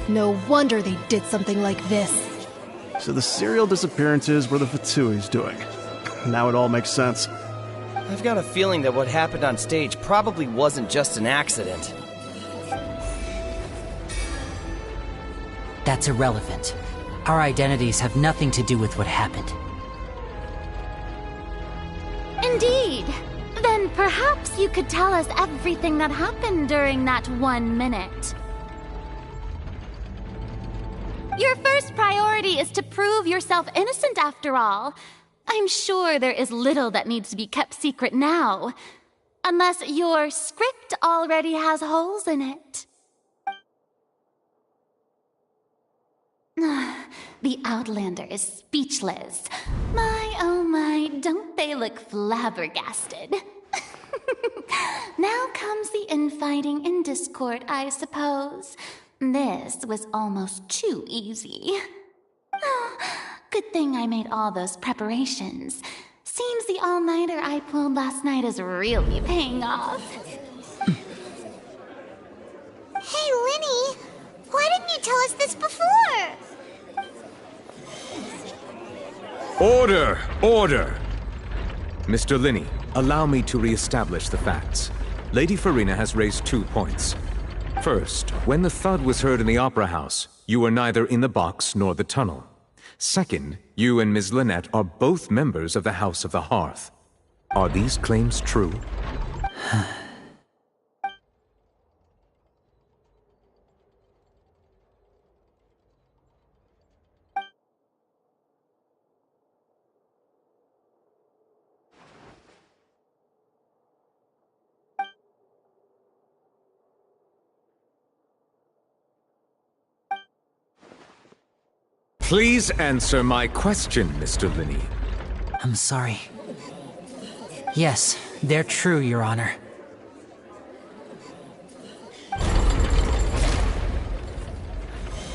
No wonder they did something like this. So the serial disappearances were the Fatsui's doing. Now it all makes sense. I've got a feeling that what happened on stage probably wasn't just an accident. That's irrelevant. Our identities have nothing to do with what happened. Indeed. Then then perhaps you could tell us everything that happened during that 1 minute. Your first priority is to prove yourself innocent after all. I'm sure there is little that needs to be kept secret now. Unless your script already has holes in it. The Outlander is speechless. My, oh my, don't they look flabbergasted? Now comes the infighting and discord, I suppose. This was almost too easy. Good thing I made all those preparations. Seems the all-nighter I pulled last night is really paying off. Hey, Linny! Why didn't you tell us this before? Order! Order! Mr. Linney, allow me to re-establish the facts. Lady Farina has raised 2 points. First, when the thud was heard in the Opera House, you were neither in the box nor the tunnel. Second, you and Ms. Lynette are both members of the House of the Hearth. Are these claims true? Please answer my question, Mr. Linney. I'm sorry. Yes, they're true, Your Honor.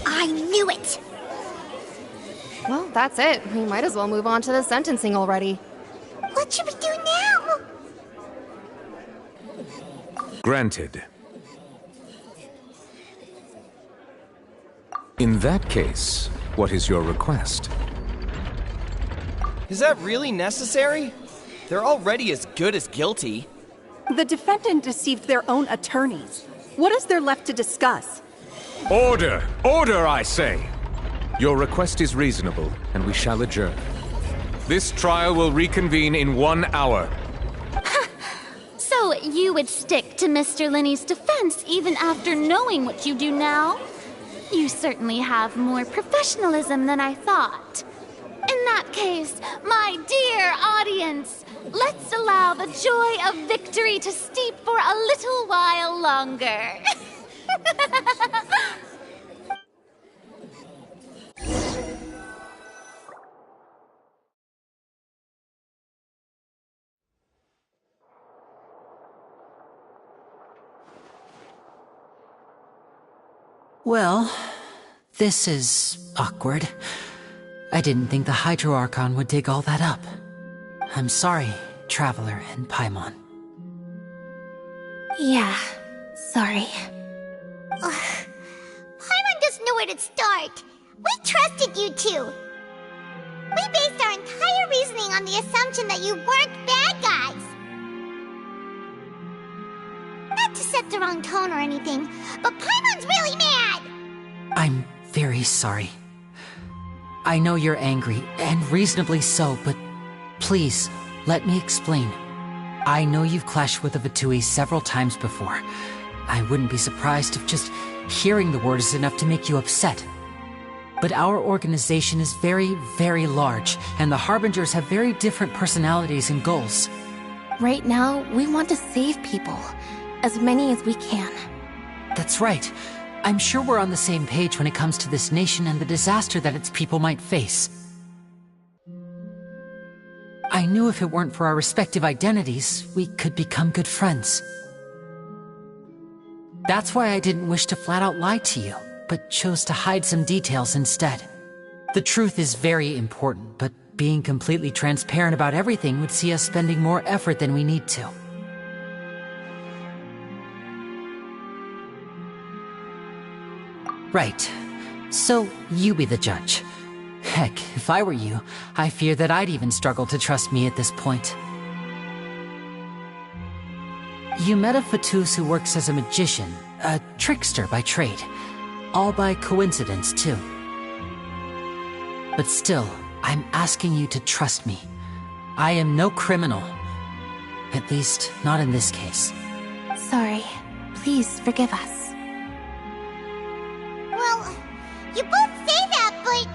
I knew it! Well, that's it. We might as well move on to the sentencing already. What should we do now? Granted. In that case, what is your request? Is that really necessary? They're already as good as guilty. The defendant deceived their own attorneys. What is there left to discuss? Order! Order, I say! Your request is reasonable, and we shall adjourn. This trial will reconvene in 1 hour. So you would stick to Mr. Linney's defense even after knowing what you do now? You certainly have more professionalism than I thought. In that case, my dear audience, let's allow the joy of victory to steep for a little while longer. Well, this is awkward. I didn't think the Hydro Archon would dig all that up. I'm sorry, Traveler and Paimon. Yeah, sorry. Paimon doesn't know where to start. We trusted you two. We based our entire reasoning on the assumption that you weren't bad guys. Not to set the wrong tone or anything, but Paimon's really mad! I'm very sorry. I know you're angry, and reasonably so, but please, let me explain. I know you've clashed with the Vitui several times before. I wouldn't be surprised if just hearing the word is enough to make you upset. But our organization is very, very large, and the Harbingers have very different personalities and goals. Right now, we want to save people. As many as we can. That's right. I'm sure we're on the same page when it comes to this nation and the disaster that its people might face. I knew if it weren't for our respective identities, we could become good friends. That's why I didn't wish to flat out lie to you, but chose to hide some details instead. The truth is very important, but being completely transparent about everything would see us spending more effort than we need to. Right. So, you be the judge. Heck, if I were you, I fear that I'd even struggle to trust me at this point. You met a Fatus who works as a magician, a trickster by trade. All by coincidence, too. But still, I'm asking you to trust me. I am no criminal. At least, not in this case. Sorry. Please forgive us. Well, you both say that, but...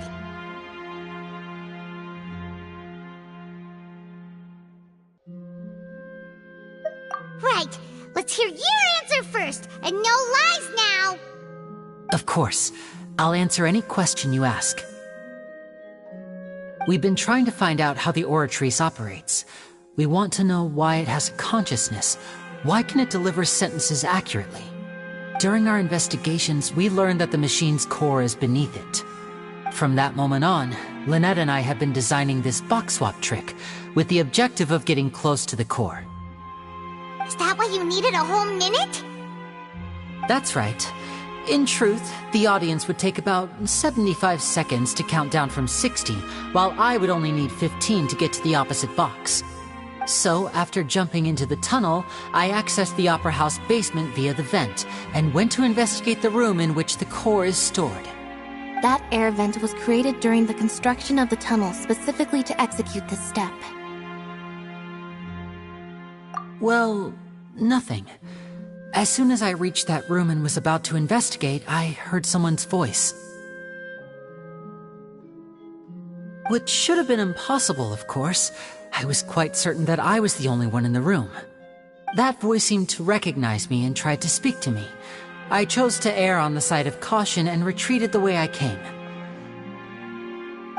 Right. Let's hear your answer first, and no lies now! Of course. I'll answer any question you ask. We've been trying to find out how the Oratrice operates. We want to know why it has a consciousness. Why can it deliver sentences accurately? During our investigations, we learned that the machine's core is beneath it. From that moment on, Lynette and I have been designing this box swap trick, with the objective of getting close to the core. Is that why you needed a whole minute? That's right. In truth, the audience would take about 75 seconds to count down from 60, while I would only need 15 to get to the opposite box. So, after jumping into the tunnel, I accessed the Opera House basement via the vent, and went to investigate the room in which the core is stored. That air vent was created during the construction of the tunnel specifically to execute this step. Well, nothing. As soon as I reached that room and was about to investigate, I heard someone's voice. Which should have been impossible, of course. I was quite certain that I was the only one in the room. That voice seemed to recognize me and tried to speak to me. I chose to err on the side of caution and retreated the way I came.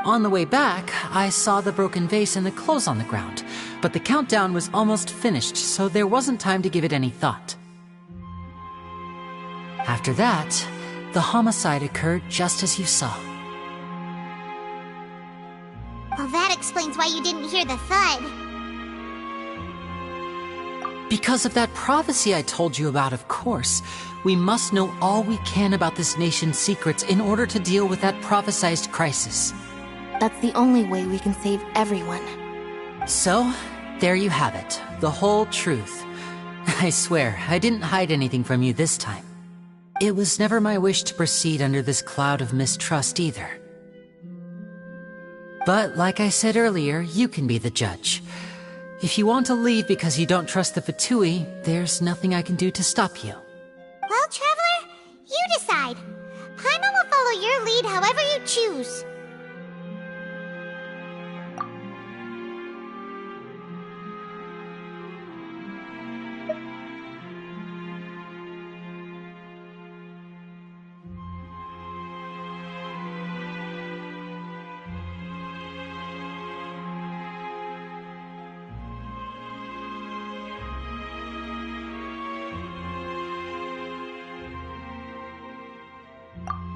On the way back, I saw the broken vase and the clothes on the ground, but the countdown was almost finished, so there wasn't time to give it any thought. After that, the homicide occurred just as you saw. Well, that explains why you didn't hear the thud. Because of that prophecy I told you about, of course. We must know all we can about this nation's secrets in order to deal with that prophesized crisis. That's the only way we can save everyone. So, there you have it. The whole truth. I swear, I didn't hide anything from you this time. It was never my wish to proceed under this cloud of mistrust either. But like I said earlier, you can be the judge. If you want to leave because you don't trust the Fatui, there's nothing I can do to stop you. Well, Traveler, you decide. Paimon will follow your lead however you choose.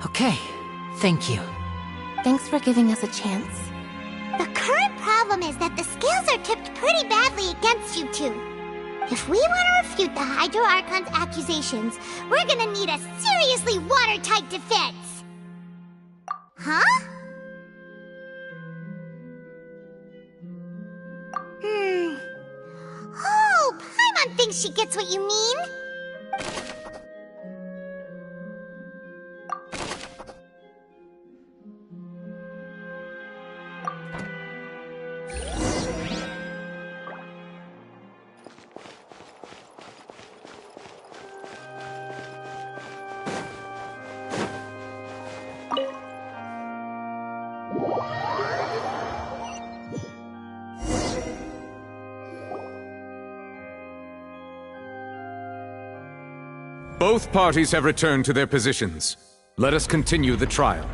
Okay, thank you. Thanks for giving us a chance. The current problem is that the scales are tipped pretty badly against you two. If we want to refute the Hydro Archon's accusations, we're gonna need a seriously watertight defense. Huh? Oh, Paimon thinks she gets what you mean. Both parties have returned to their positions. Let us continue the trial.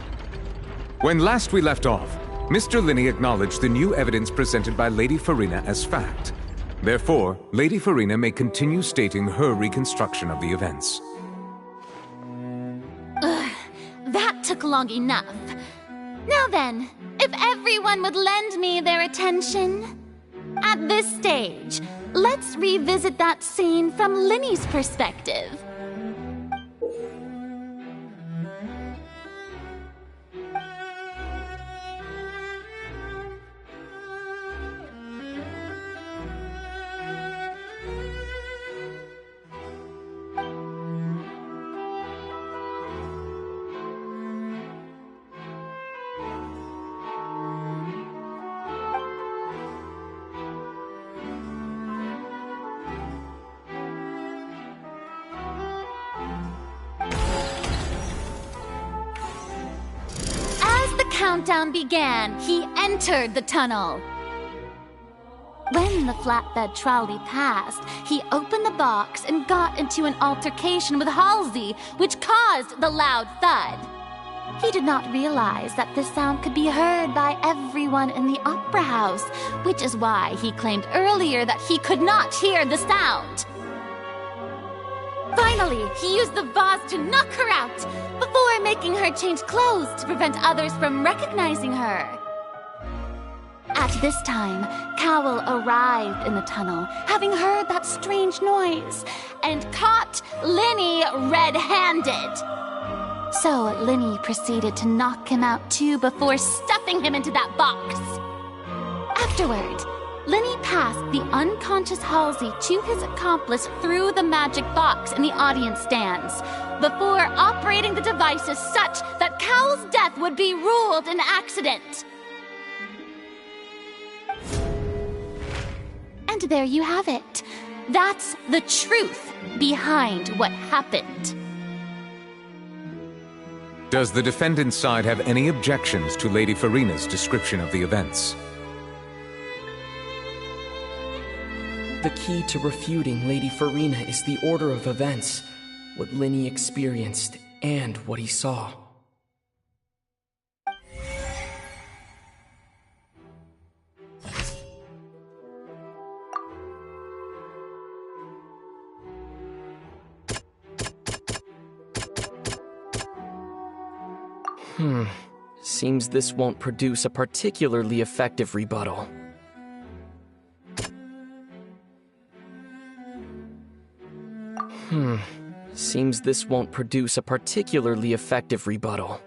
When last we left off, Mr. Linney acknowledged the new evidence presented by Lady Farina as fact. Therefore, Lady Farina may continue stating her reconstruction of the events. That took long enough. Now then, if everyone would lend me their attention. At this stage, let's revisit that scene from Linney's perspective. countdown began, he entered the tunnel. When the flatbed trolley passed, he opened the box and got into an altercation with Halsey, which caused the loud thud. He did not realize that this sound could be heard by everyone in the opera house, which is why he claimed earlier that he could not hear the sound. Finally, he used the vase to knock her out, before making her change clothes to prevent others from recognizing her. At this time, Cowell arrived in the tunnel, having heard that strange noise, and caught Linny red-handed. So Linny proceeded to knock him out too before stuffing him into that box. Afterward, Linny passed the unconscious Halsey to his accomplice through the magic box in the audience stands, before operating the devices such that Cowell's death would be ruled an accident. And there you have it. That's the truth behind what happened. Does the defendant's side have any objections to Lady Farina's description of the events? The key to refuting Lady Farina is the order of events, what Linny experienced, and what he saw. Seems this won't produce a particularly effective rebuttal. Seems this won't produce a particularly effective rebuttal.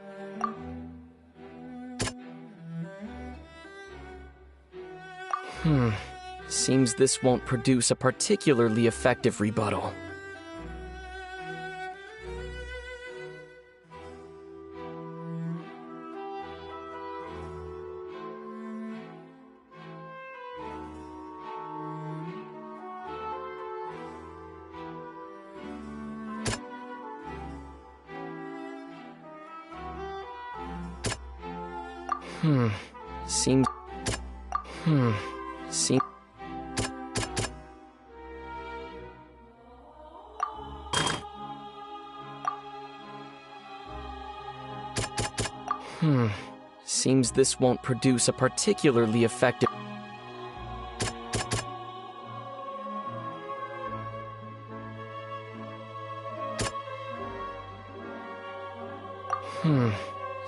Seems this won't produce a particularly effective rebuttal. Seems... Seems... Seems this won't produce a particularly effective...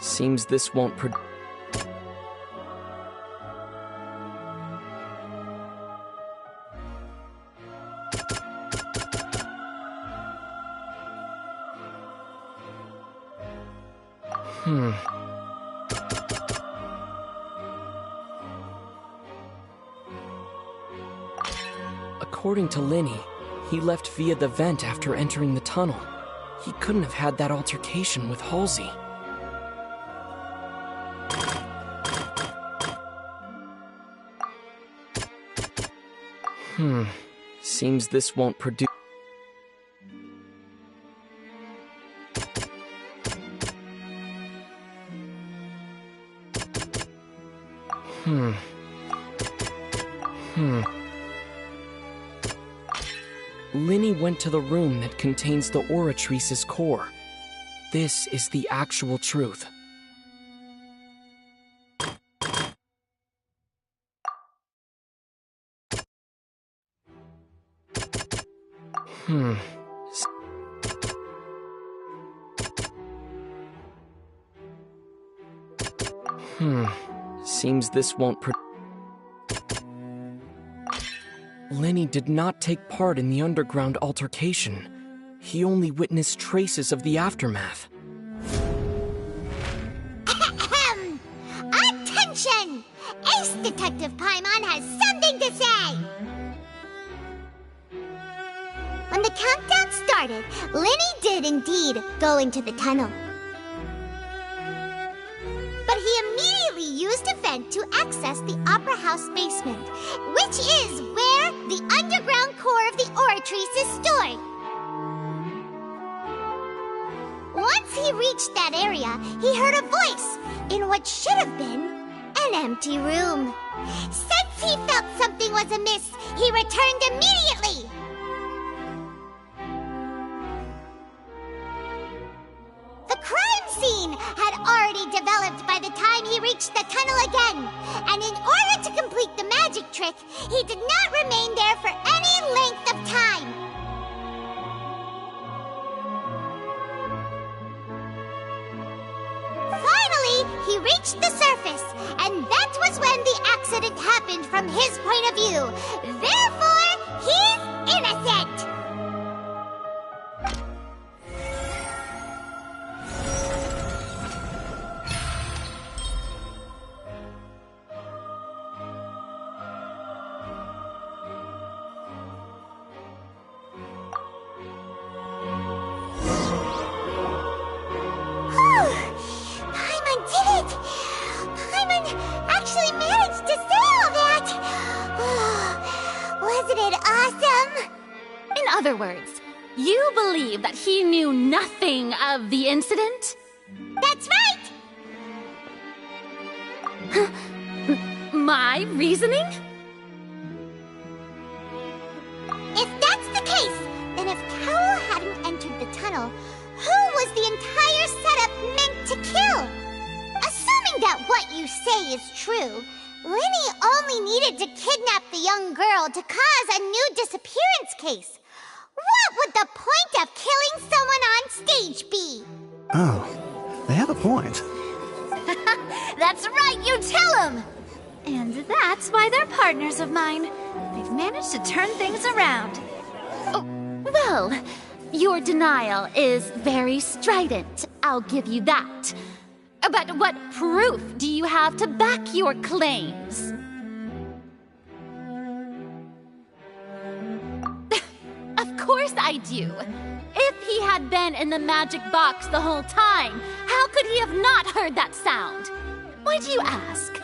Seems this won't produce... According to Linny, he left via the vent after entering the tunnel. He couldn't have had that altercation with Halsey. Seems this won't produce... Linny went to the room that contains the Oratrice's core. This is the actual truth. Seems this won't Linny did not take part in the underground altercation. He only witnessed traces of the aftermath. Attention! Ace Detective Paimon has something to say! When the countdown started, Linny did indeed go into the tunnel. But he immediately used a vent to access the Opera House basement, which is where the underground core of the Oratrice is stored. Once he he reached that area, he heard a voice in what should have been an empty room. Since he felt something was amiss, he returned immediately. The crime scene had already developed by the time he reached the tunnel again, and in order to complete the magic trick, he did not remain there for any length of time. Finally, he reached the surface, and that was when the accident happened from his point of view. Therefore, he's innocent! In other words, you believe that he knew nothing of the incident? That's right! My reasoning? If that's the case, then if Cowell hadn't entered the tunnel, who was the entire setup meant to kill? Assuming that what you say is true, Linny only needed to kidnap the young girl to cause a new disappearance case. What would the point of killing someone on stage be? Oh, they have a point. That's right, you tell him! And that's why they're partners of mine. They've managed to turn things around. Oh, well, your denial is very strident, I'll give you that. But what proof do you have to back your claims? Of course I do. If he had been in the magic box the whole time, how could he have not heard that sound? Why do you ask?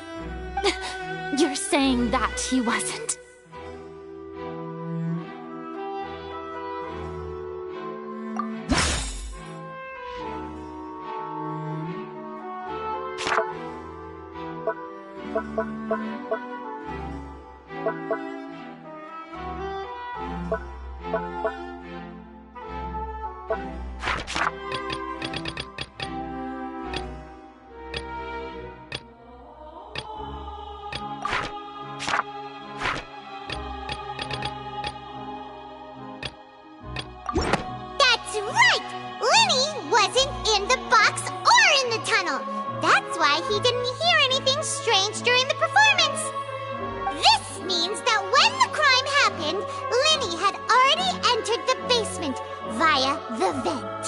You're saying that he wasn't. That's right! Linny wasn't in the box or in the tunnel. That's why he didn't hear anything strange during the performance. This means that when the crime happened, Linny had already entered the basement via the vent.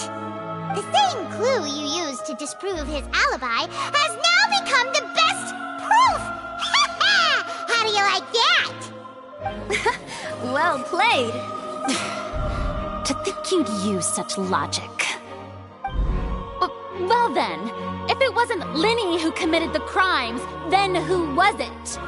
The same clue you used to disprove his alibi has now become the best proof! How do you like that? Well played. To think you'd use such logic. Well then, if it wasn't Linny who committed the crimes, then who was it?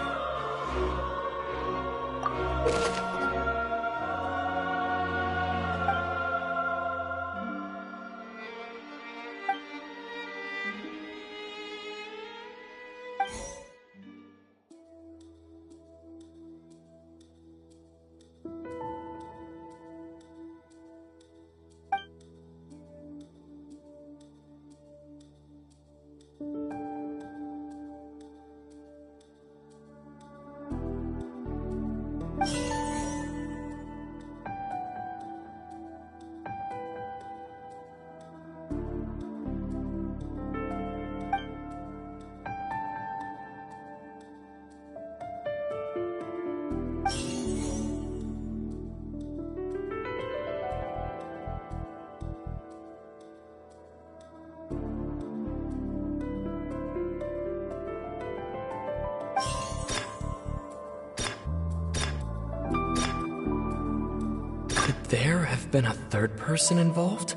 Could there have been a third person involved?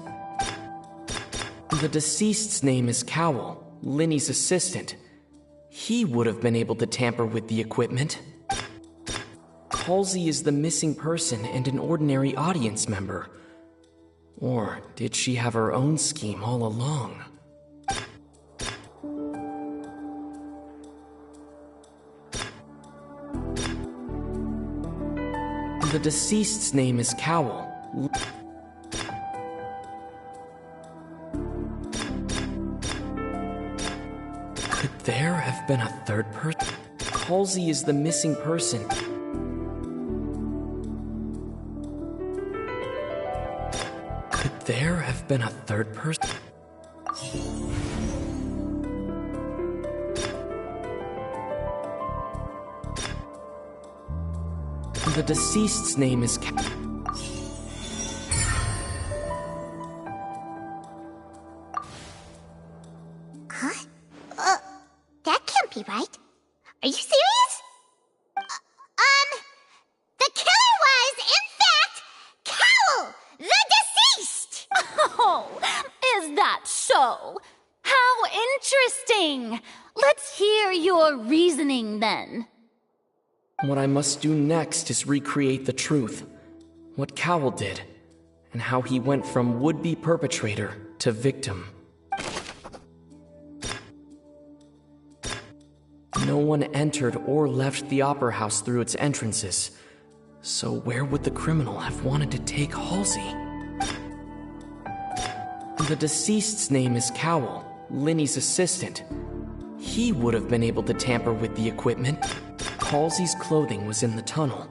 The deceased's name is Cowell, Linny's assistant. He would have been able to tamper with the equipment. Halsey is the missing person and an ordinary audience member. Or did she have her own scheme all along? The deceased's name is Cowell. Could there have been a third person? Halsey is the missing person. Could there have been a third person? The deceased's name is Huh? That can't be right. Are you serious? The killer was, in fact, Cowell, the deceased! Oh, is that so? How interesting! Let's hear your reasoning then. What I must do next is recreate the truth. What Cowell did, and how he went from would-be perpetrator to victim. No one entered or left the Opera House through its entrances. So where would the criminal have wanted to take Halsey? The deceased's name is Cowell, Linny's assistant. He would have been able to tamper with the equipment. Halsey's clothing was in the tunnel,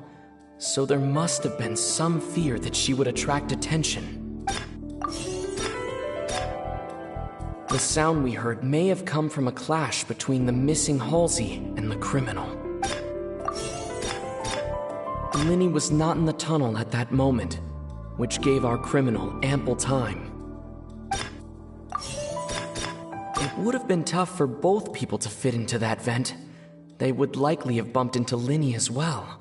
so there must have been some fear that she would attract attention. The sound we heard may have come from a clash between the missing Halsey and the criminal. Linny was not in the tunnel at that moment, which gave our criminal ample time. It would have been tough for both people to fit into that vent. They would likely have bumped into Linny as well.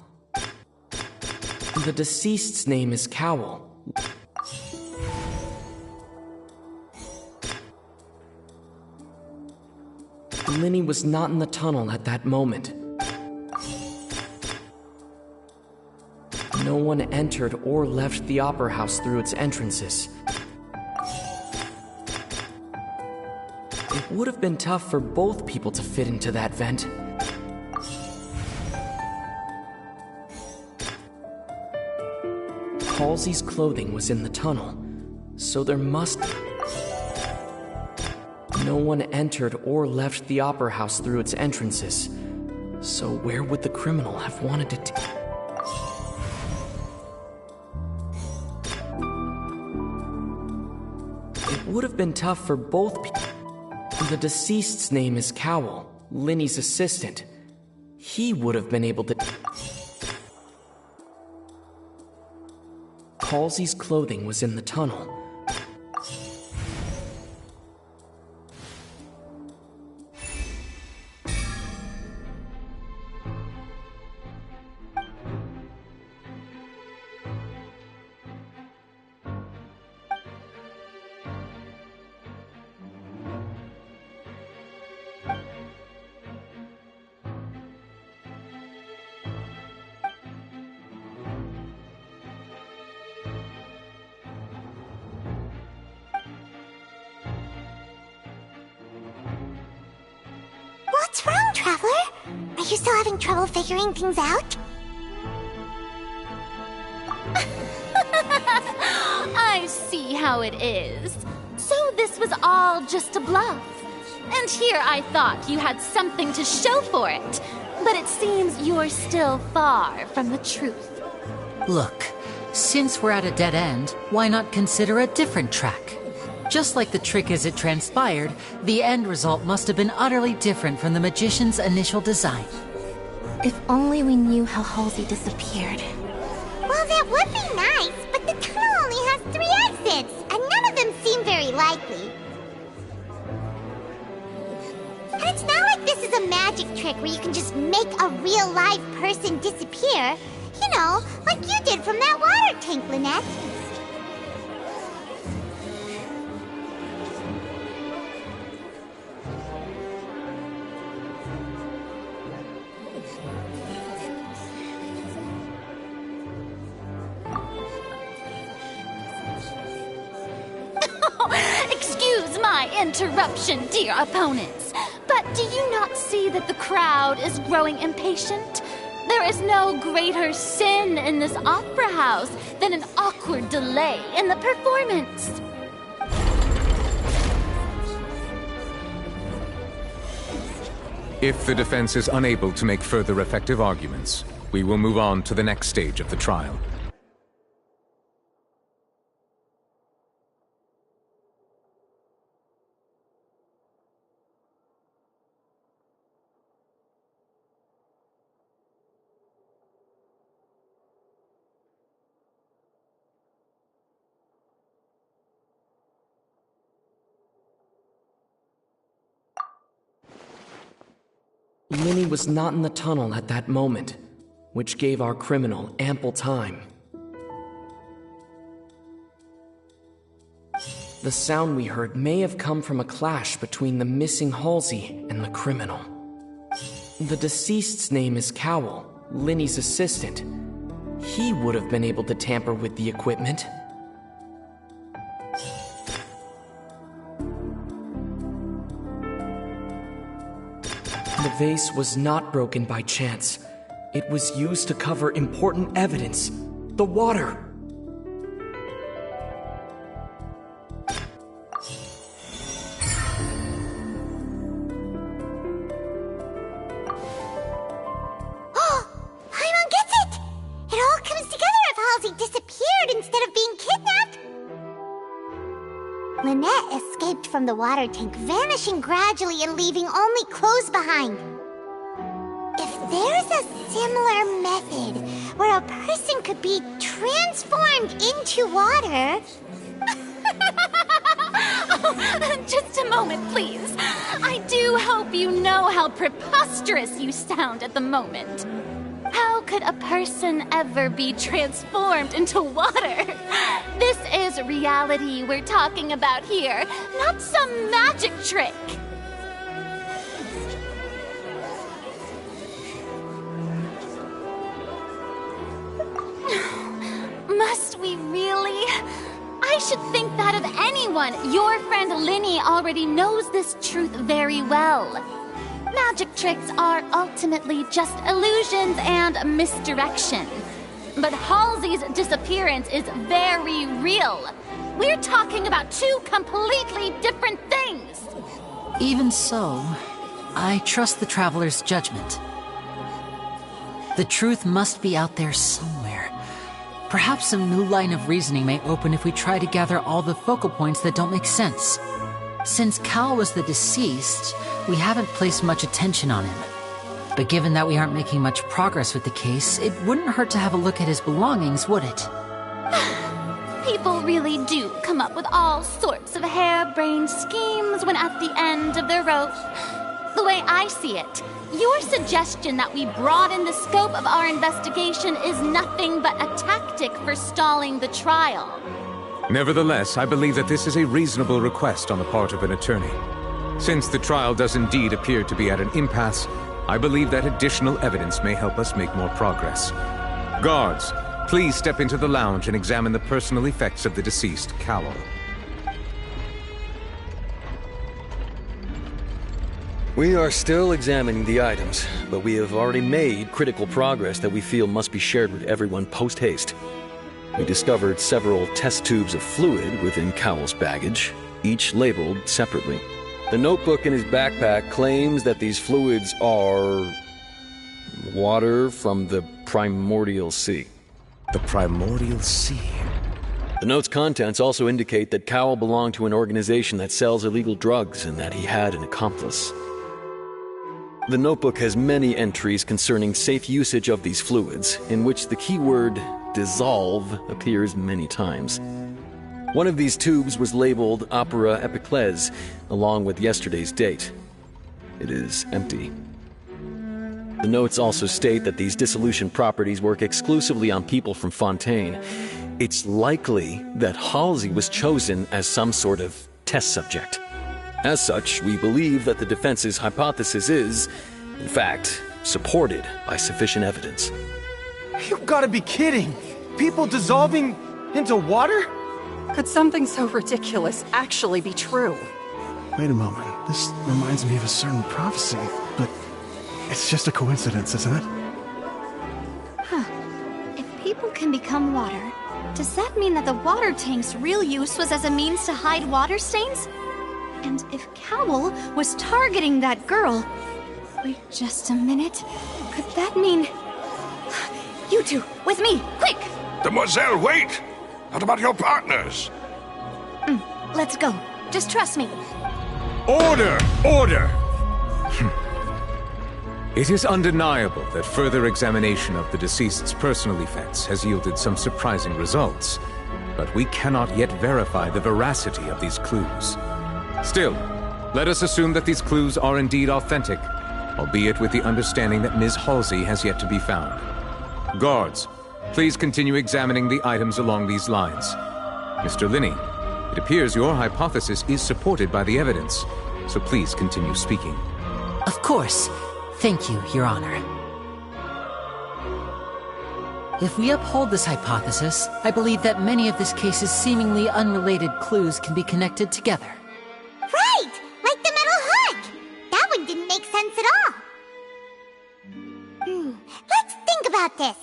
The deceased's name is Cowell. Linny was not in the tunnel at that moment. No one entered or left the Opera House through its entrances. It would have been tough for both people to fit into that vent. Halsey's clothing was in the tunnel, so there must... No one entered or left the Opera House through its entrances, so where would the criminal have wanted to It would have been tough for both people. The deceased's name is Cowell, Linny's assistant. He would have been able to... Halsey's clothing was in the tunnel. What's wrong, Traveler? Are you still having trouble figuring things out? I see how it is. So this was all just a bluff. And here I thought you had something to show for it. But it seems you're still far from the truth. Look, since we're at a dead end, why not consider a different track? Just like the trick as it transpired, the end result must have been utterly different from the magician's initial design. If only we knew how Halsey disappeared. Well, that would be nice, but the tunnel only has 3 exits, and none of them seem very likely. And it's not like this is a magic trick where you can just make a real live person disappear. You know, like you did from that water tank, Lynette. interruption, dear opponents. But do you not see that the crowd is growing impatient? There is no greater sin in this opera house than an awkward delay in the performance. If the defense is unable to make further effective arguments, we will move on to the next stage of the trial. Linny was not in the tunnel at that moment, which gave our criminal ample time. The sound we heard may have come from a clash between the missing Halsey and the criminal. The deceased's name is Cowell, Linny's assistant. He would have been able to tamper with the equipment. The vase was not broken by chance. It was used to cover important evidence. The water. Oh, Paimon gets it! It all comes together if Halsey disappeared instead of being kidnapped. Lynette escaped from the water tank, vanishing gradually and leaving only clothes behind. If there's a similar method where a person could be transformed into water... Oh, just a moment, please. I do hope you know how preposterous you sound at the moment. How could a person ever be transformed into water? This is reality we're talking about here, not some magic trick. Must we really? I should think that of anyone. Your friend Linny already knows this truth very well. Magic tricks are ultimately just illusions and misdirection. But Halsey's disappearance is very real. We're talking about two completely different things. Even so, I trust the Traveler's judgment. The truth must be out there somewhere. Perhaps some new line of reasoning may open if we try to gather all the focal points that don't make sense. Since Cal was the deceased, we haven't placed much attention on him. But given that we aren't making much progress with the case, it wouldn't hurt to have a look at his belongings, would it? People really do come up with all sorts of harebrained schemes when at the end of their rope. The way I see it, your suggestion that we broaden the scope of our investigation is nothing but a tactic for stalling the trial. Nevertheless, I believe that this is a reasonable request on the part of an attorney. Since the trial does indeed appear to be at an impasse, I believe that additional evidence may help us make more progress. Guards, please step into the lounge and examine the personal effects of the deceased, Cowell. We are still examining the items, but we have already made critical progress that we feel must be shared with everyone post-haste. We discovered several test tubes of fluid within Cowell's baggage, each labeled separately. The notebook in his backpack claims that these fluids are... water from the Primordial Sea. The Primordial Sea? The note's contents also indicate that Cowell belonged to an organization that sells illegal drugs and that he had an accomplice. The notebook has many entries concerning safe usage of these fluids, in which the keyword dissolve appears many times. One of these tubes was labeled Opera Epiclese, along with yesterday's date. It is empty. The notes also state that these dissolution properties work exclusively on people from Fontaine. It's likely that Halsey was chosen as some sort of test subject. As such, we believe that the defense's hypothesis is, in fact, supported by sufficient evidence. You gotta be kidding! People dissolving into water? Could something so ridiculous actually be true? Wait a moment. This reminds me of a certain prophecy, but it's just a coincidence, isn't it? Huh. If people can become water, does that mean that the water tank's real use was as a means to hide water stains? And if Cowl was targeting that girl... Wait just a minute. Could that mean... You two, with me, quick! Demoiselle, wait! What about your partners? Let's go. Just trust me. Order! Order! It is undeniable that further examination of the deceased's personal effects has yielded some surprising results, but we cannot yet verify the veracity of these clues. Still, let us assume that these clues are indeed authentic, albeit with the understanding that Ms. Halsey has yet to be found. Guards, please continue examining the items along these lines. Mr. Linney, it appears your hypothesis is supported by the evidence, so please continue speaking. Of course. Thank you, Your Honor. If we uphold this hypothesis, I believe that many of this case's seemingly unrelated clues can be connected together. Right! Like the metal hook! That one didn't make sense at all. Let's think about this.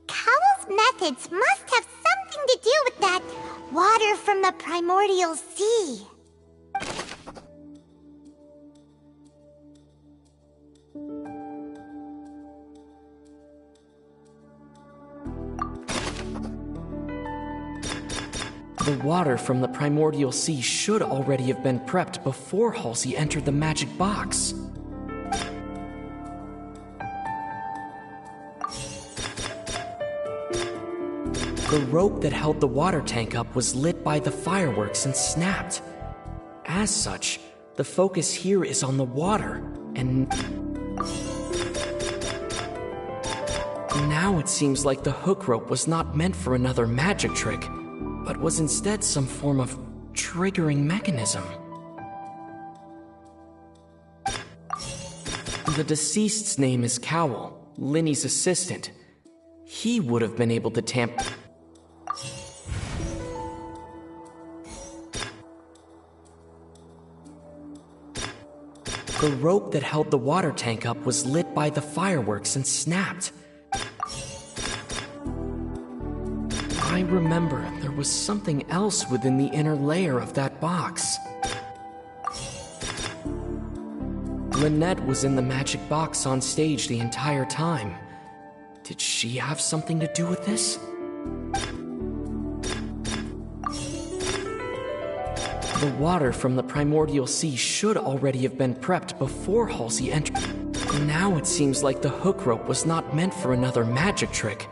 Cowl's methods must have something to do with that water from the primordial sea. The water from the primordial sea should already have been prepped before Halsey entered the magic box. The rope that held the water tank up was lit by the fireworks and snapped. As such, the focus here is on the water, and now it seems like the hook rope was not meant for another magic trick, but was instead some form of triggering mechanism. The deceased's name is Cowl, Linny's assistant. He would have been able to tamper... The rope that held the water tank up was lit by the fireworks and snapped. I remember there was something else within the inner layer of that box. Lynette was in the magic box on stage the entire time. Did she have something to do with this? The water from the primordial sea should already have been prepped before Halsey entered. Now it seems like the hook rope was not meant for another magic trick,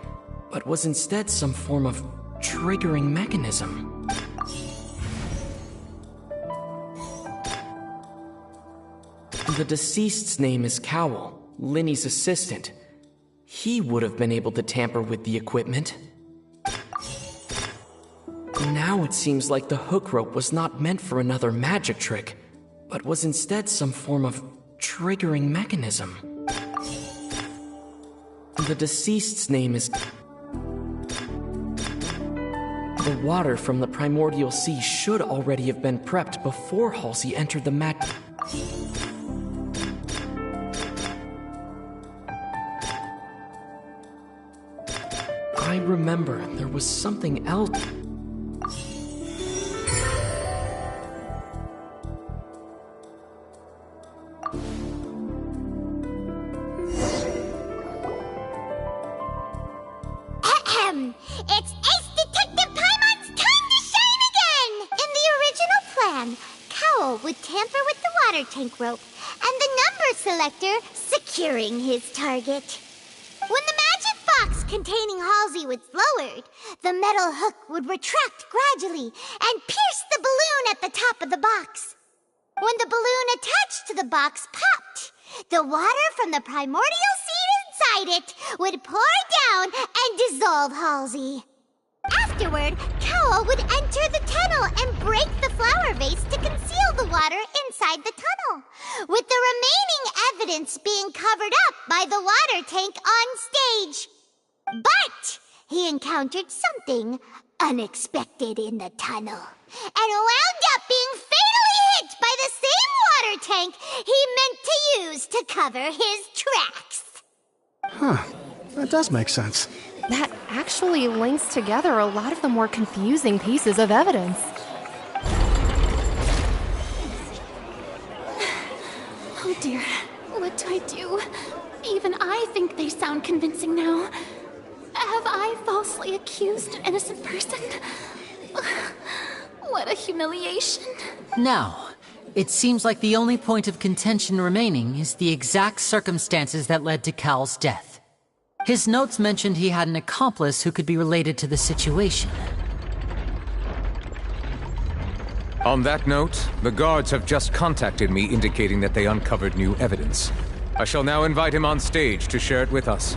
but was instead some form of triggering mechanism. The deceased's name is Cowl, Linny's assistant. He would have been able to tamper with the equipment. Now it seems like the hook rope was not meant for another magic trick, but was instead some form of triggering mechanism. The deceased's name is... The water from the primordial sea should already have been prepped before Halsey entered the I remember there was something else... It's Ace Detective Paimon's time to shine again! In the original plan, Cowl would tamper with the water tank rope and the number selector securing his target. When the magic box containing Halsey was lowered, the metal hook would retract gradually and pierce the balloon at the top of the box. When the balloon attached to the box popped, the water from the primordial seed inside it would pour down and dissolve Halsey. Afterward, Cowl would enter the tunnel and break the flower vase to conceal the water inside the tunnel, with the remaining evidence being covered up by the water tank on stage. But he encountered something unexpected in the tunnel and wound up being fatally hit by the same tank he meant to use to cover his tracks. Huh. That does make sense. That actually links together a lot of the more confusing pieces of evidence. Oh dear, what do I do? Even I think they sound convincing now. Have I falsely accused an innocent person? What a humiliation. Now, it seems like the only point of contention remaining is the exact circumstances that led to Cal's death. His notes mentioned he had an accomplice who could be related to the situation. On that note, the guards have just contacted me indicating that they uncovered new evidence. I shall now invite him on stage to share it with us.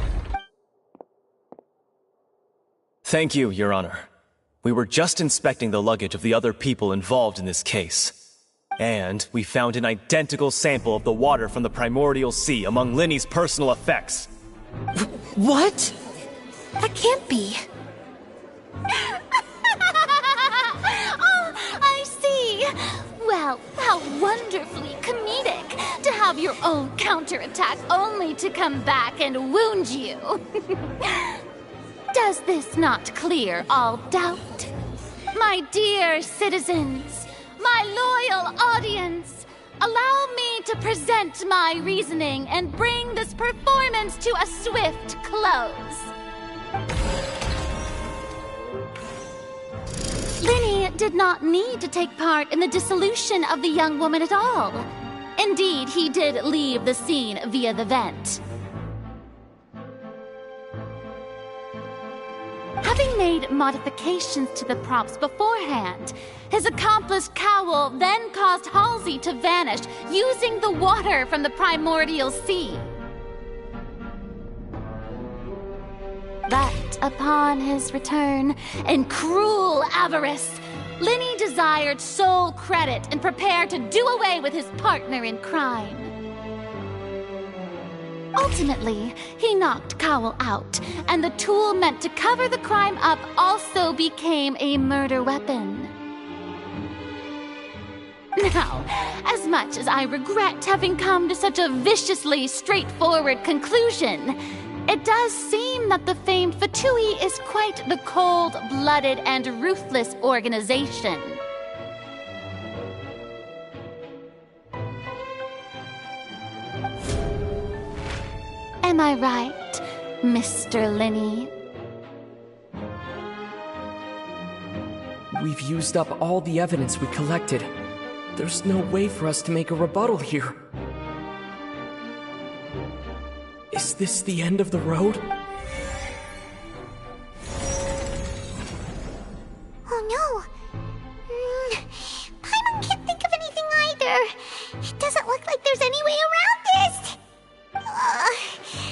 Thank you, Your Honor. We were just inspecting the luggage of the other people involved in this case. And we found an identical sample of the water from the primordial sea among Linny's personal effects. What? That can't be. Oh, I see. Well, how wonderfully comedic to have your own counterattack only to come back and wound you. Does this not clear all doubt? My dear citizens, my loyal audience, allow me to present my reasoning and bring this performance to a swift close. Linny did not need to take part in the dissolution of the young woman at all. Indeed, he did leave the scene via the vent. Having made modifications to the props beforehand, his accomplice Cowell then caused Halsey to vanish using the water from the primordial sea. But upon his return, in cruel avarice, Linny desired sole credit and prepared to do away with his partner in crime. Ultimately, he knocked Cowell out, and the tool meant to cover the crime up also became a murder weapon. Now, as much as I regret having come to such a viciously straightforward conclusion, it does seem that the famed Fatui is quite the cold-blooded and ruthless organization. Am I right, Mr. Linny? We've used up all the evidence we collected. There's no way for us to make a rebuttal here. Is this the end of the road? Oh no! Paimon can't think of anything either. It doesn't look like there's any way around this.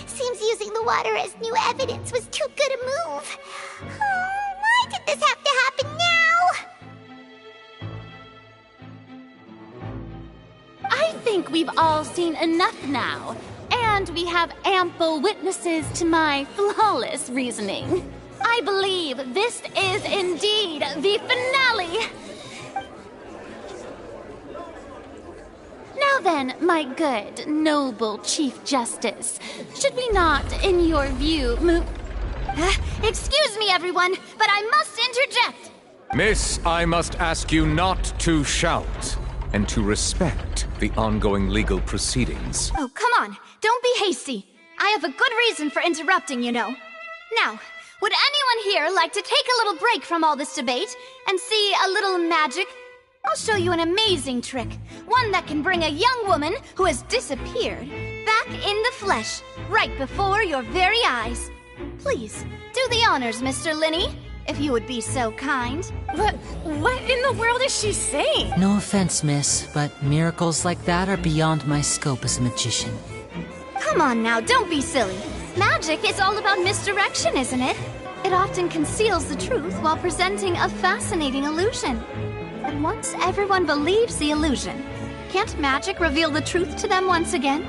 Seems using the water as new evidence was too good a move. Why did this have to happen now? I think we've all seen enough now, and we have ample witnesses to my flawless reasoning. I believe this is indeed the finale. Now then, my good, noble Chief Justice, should we not, in your view, move... Excuse me, everyone, but I must interject. Miss, I must ask you not to shout, and to respect the ongoing legal proceedings. Oh, come on. Don't be hasty. I have a good reason for interrupting, you know. Now, would anyone here like to take a little break from all this debate and see a little magic? I'll show you an amazing trick. One that can bring a young woman who has disappeared back in the flesh, right before your very eyes. Please, do the honors, Mr. Linny, if you would be so kind. What in the world is she saying? No offense, miss, but miracles like that are beyond my scope as a magician. Come on now, don't be silly. Magic is all about misdirection, isn't it? It often conceals the truth while presenting a fascinating illusion. And once everyone believes the illusion, can't magic reveal the truth to them once again?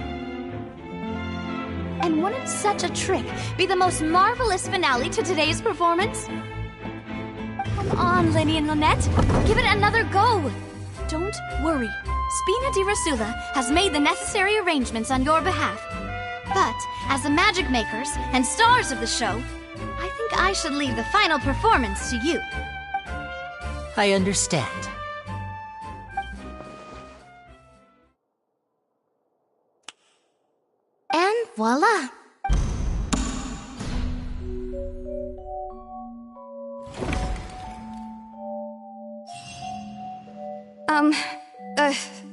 And wouldn't such a trick be the most marvelous finale to today's performance? Come on, Linny and Lynette, give it another go. Don't worry, Spina di Rosula has made the necessary arrangements on your behalf. But, as the magic makers and stars of the show, I think I should leave the final performance to you. I understand. And voila!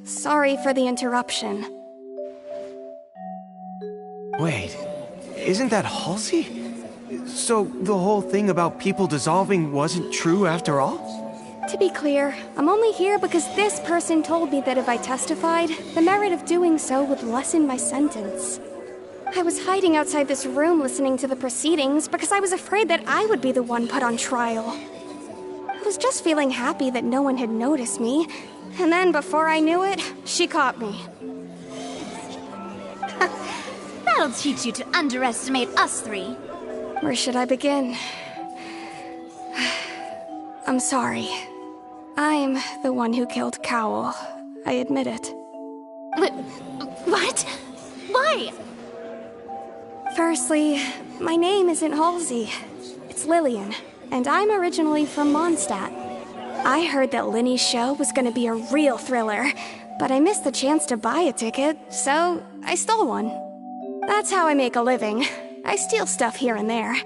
Sorry for the interruption. Wait, isn't that Halsey? So the whole thing about people dissolving wasn't true after all? To be clear, I'm only here because this person told me that if I testified, the merit of doing so would lessen my sentence. I was hiding outside this room listening to the proceedings because I was afraid that I would be the one put on trial. I was just feeling happy that no one had noticed me, and then before I knew it, she caught me. That'll teach you to underestimate us three. Where should I begin? I'm sorry. I'm the one who killed Cowell. I admit it. What? Why? Firstly, my name isn't Halsey. It's Lillian, and I'm originally from Mondstadt. I heard that Linny's show was going to be a real thriller, but I missed the chance to buy a ticket, so I stole one. That's how I make a living. I steal stuff here and there,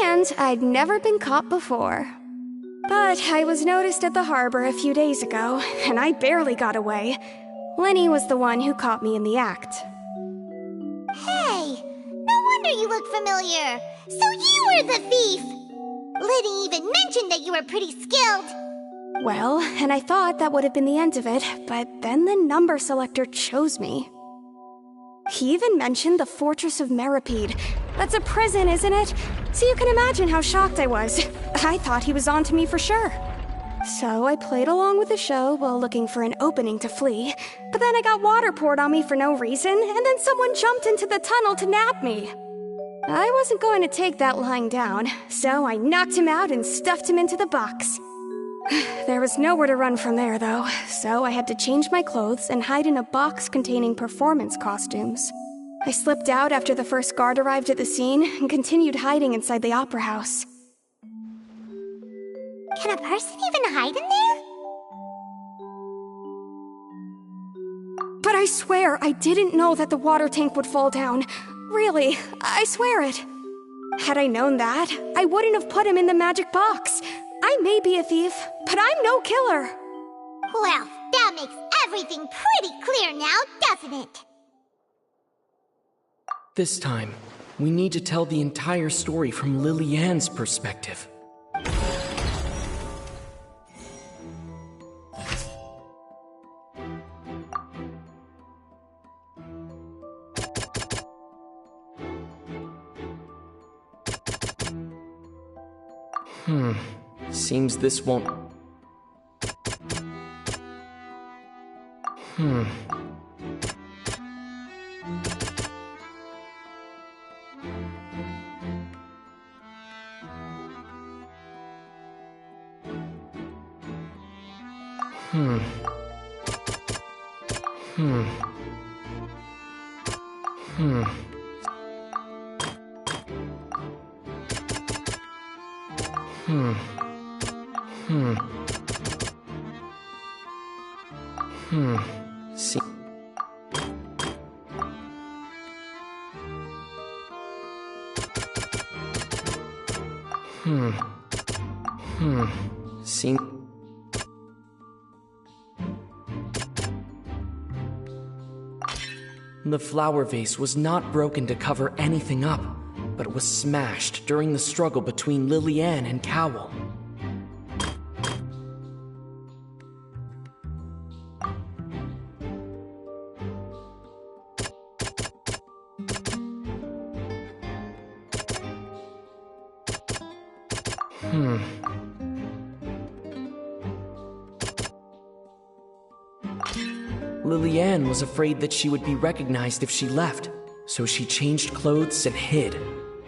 and I'd never been caught before. But I was noticed at the harbor a few days ago, and I barely got away. Linny was the one who caught me in the act. Hey, no wonder you look familiar. So you were the thief. Liddy even mentioned that you were pretty skilled. Well, and I thought that would have been the end of it, but then the number selector chose me. He even mentioned the Fortress of Meripede. That's a prison, isn't it? So you can imagine how shocked I was. I thought he was on to me for sure. So I played along with the show while looking for an opening to flee, but then I got water poured on me for no reason, and then someone jumped into the tunnel to nab me. I wasn't going to take that lying down, so I knocked him out and stuffed him into the box. There was nowhere to run from there, though, so I had to change my clothes and hide in a box containing performance costumes. I slipped out after the first guard arrived at the scene and continued hiding inside the opera house. Can a person even hide in there? But I swear I didn't know that the water tank would fall down. Really, I swear it. Had I known that, I wouldn't have put him in the magic box. I may be a thief, but I'm no killer. Well, that makes everything pretty clear now, doesn't it? This time, we need to tell the entire story from Lily-Ann's perspective. Seems this won't... See... See... The flower vase was not broken to cover anything up, but it was smashed during the struggle between Lily-Ann and Cowell. Lily-Ann was afraid that she would be recognized if she left, so she changed clothes and hid,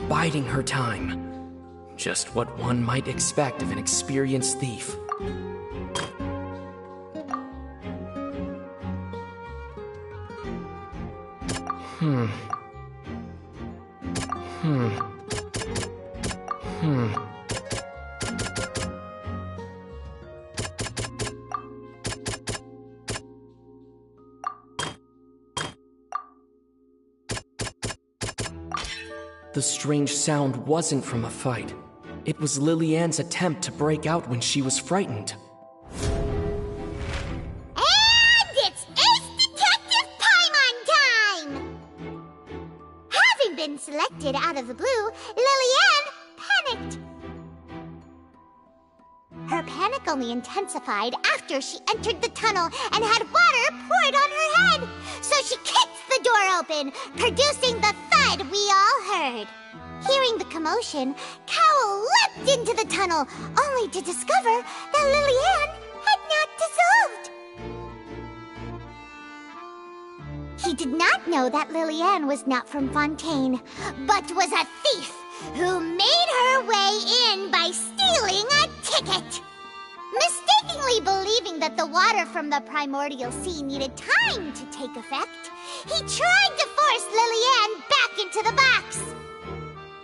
biding her time. Just what one might expect of an experienced thief. The strange sound wasn't from a fight. It was Lily-Ann's attempt to break out when she was frightened. And it's Ace Detective Paimon time! Having been selected out of the blue, Lily-Ann panicked. Her panic only intensified after she entered the tunnel and had water poured on her head. So she kicked the door open, producing the thud we all heard. Hearing the commotion, Cowl leapt into the tunnel, only to discover that Lily-Ann had not dissolved. He did not know that Lily-Ann was not from Fontaine, but was a thief who made her way in by stealing a ticket. Mistakenly believing that the water from the primordial sea needed time to take effect, he tried to force Lily-Ann back into the box.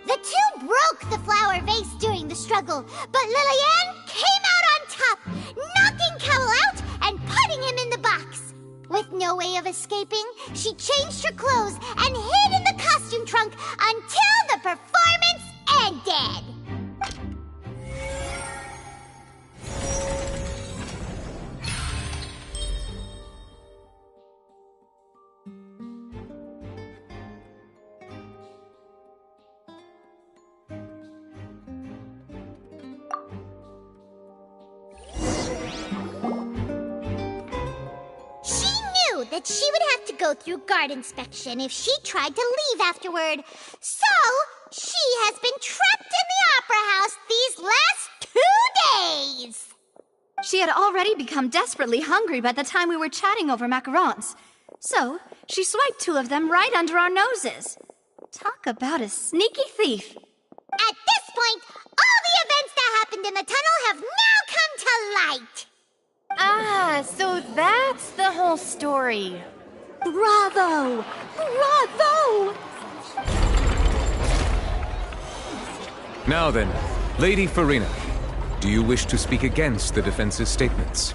The two broke the flower vase during the struggle, but Lily-Ann came out on top, knocking Cowl out and putting him in the box. With no way of escaping, she changed her clothes and hid in the costume trunk until the performance ended. That she would have to go through guard inspection if she tried to leave afterward. So, she has been trapped in the Opera House these last 2 days. She had already become desperately hungry by the time we were chatting over macarons. So, she swiped 2 of them right under our noses. Talk about a sneaky thief. At this point, all the events that happened in the tunnel have now come to light. Ah, so that's the whole story. Bravo! Bravo! Now then, Lady Farina, do you wish to speak against the defense's statements?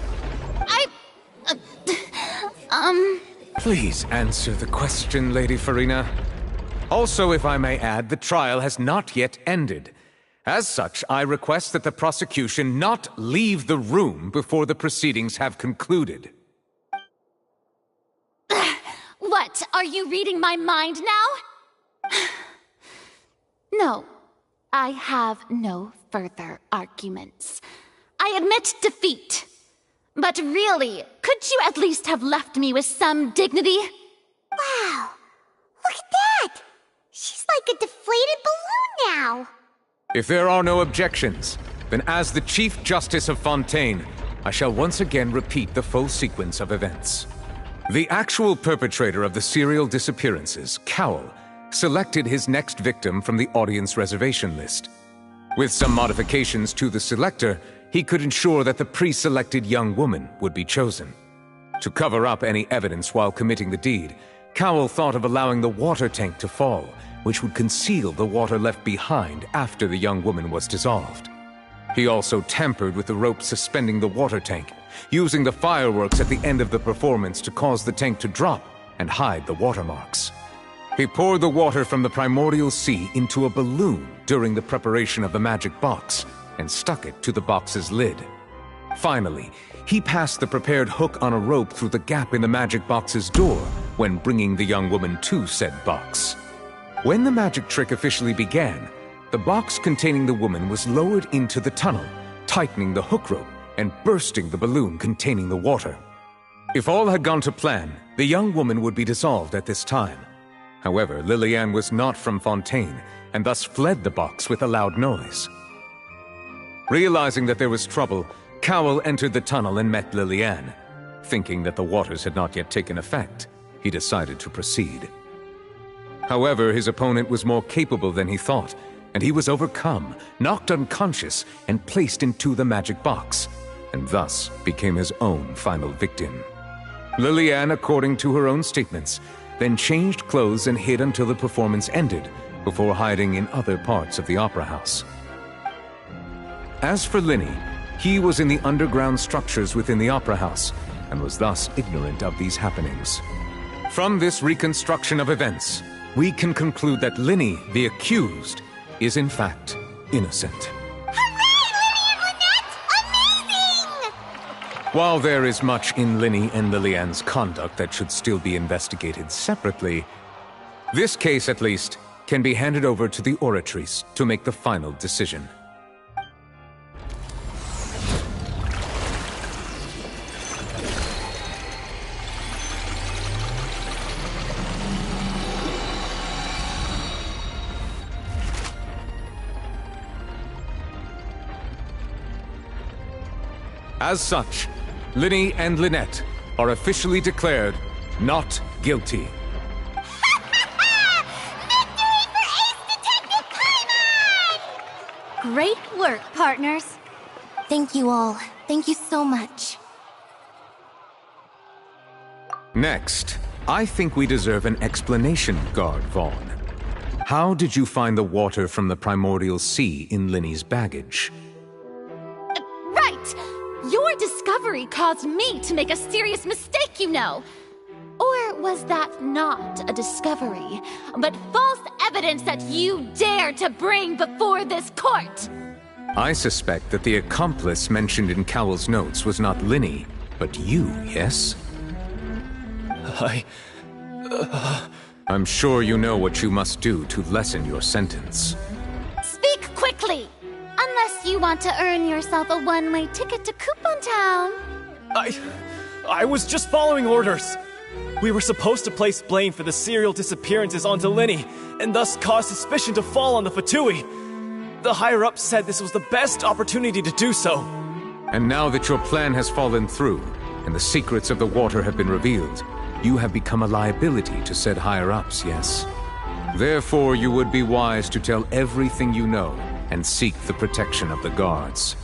Please answer the question, Lady Farina. Also, if I may add, the trial has not yet ended. As such, I request that the prosecution not leave the room before the proceedings have concluded. What? Are you reading my mind now? No, I have no further arguments. I admit defeat. But really, could you at least have left me with some dignity? Wow, look at that! She's like a deflated balloon now. If there are no objections, then as the Chief Justice of Fontaine, I shall once again repeat the full sequence of events. The actual perpetrator of the serial disappearances, Cowl, selected his next victim from the audience reservation list. With some modifications to the selector, he could ensure that the pre-selected young woman would be chosen. To cover up any evidence while committing the deed, Cowl thought of allowing the water tank to fall, which would conceal the water left behind after the young woman was dissolved. He also tampered with the rope suspending the water tank, using the fireworks at the end of the performance to cause the tank to drop and hide the watermarks. He poured the water from the primordial sea into a balloon during the preparation of the magic box and stuck it to the box's lid. Finally, he passed the prepared hook on a rope through the gap in the magic box's door when bringing the young woman to said box. When the magic trick officially began, the box containing the woman was lowered into the tunnel, tightening the hook rope and bursting the balloon containing the water. If all had gone to plan, the young woman would be dissolved at this time. However, Lily-Ann was not from Fontaine and thus fled the box with a loud noise. Realizing that there was trouble, Cowl entered the tunnel and met Lily-Ann. Thinking that the waters had not yet taken effect, he decided to proceed. However, his opponent was more capable than he thought, and he was overcome, knocked unconscious, and placed into the magic box, and thus became his own final victim. Lily-Ann, according to her own statements, then changed clothes and hid until the performance ended, before hiding in other parts of the opera house. As for Linny, he was in the underground structures within the opera house, and was thus ignorant of these happenings. From this reconstruction of events, we can conclude that Linny, the accused, is in fact innocent. While there is much in Linny and Lillian's conduct that should still be investigated separately, this case, at least, can be handed over to the Oratrice to make the final decision. As such, Linny and Lynette are officially declared not guilty. Great work, partners. Thank you all. Thank you so much. Next, I think we deserve an explanation, Guard Vaughn. How did you find the water from the primordial sea in Linny's baggage? Right! Your discovery caused me to make a serious mistake, you know. Or was that not a discovery, but false evidence that you dare to bring before this court? I suspect that the accomplice mentioned in Cowell's notes was not Linny, but you, yes? I'm sure you know what you must do to lessen your sentence. Speak quickly! Unless you want to earn yourself a one-way ticket to Coupon Town. I was just following orders. We were supposed to place blame for the serial disappearances onto Linny, and thus cause suspicion to fall on the Fatui. The higher-ups said this was the best opportunity to do so. And now that your plan has fallen through, and the secrets of the water have been revealed, you have become a liability to said higher-ups, yes? Therefore, you would be wise to tell everything you know, and seek the protection of the guards.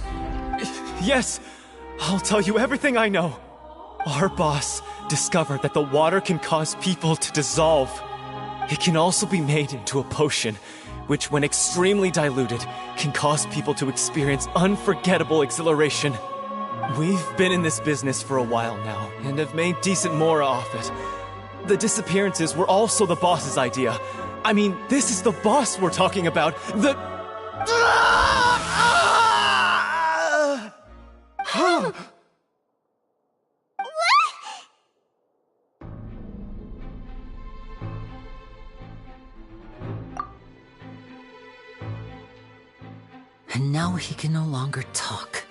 Yes, I'll tell you everything I know. Our boss discovered that the water can cause people to dissolve. It can also be made into a potion, which when extremely diluted, can cause people to experience unforgettable exhilaration. We've been in this business for a while now, and have made decent more off it. The disappearances were also the boss's idea. I mean, this is the boss we're talking about. And now he can no longer talk.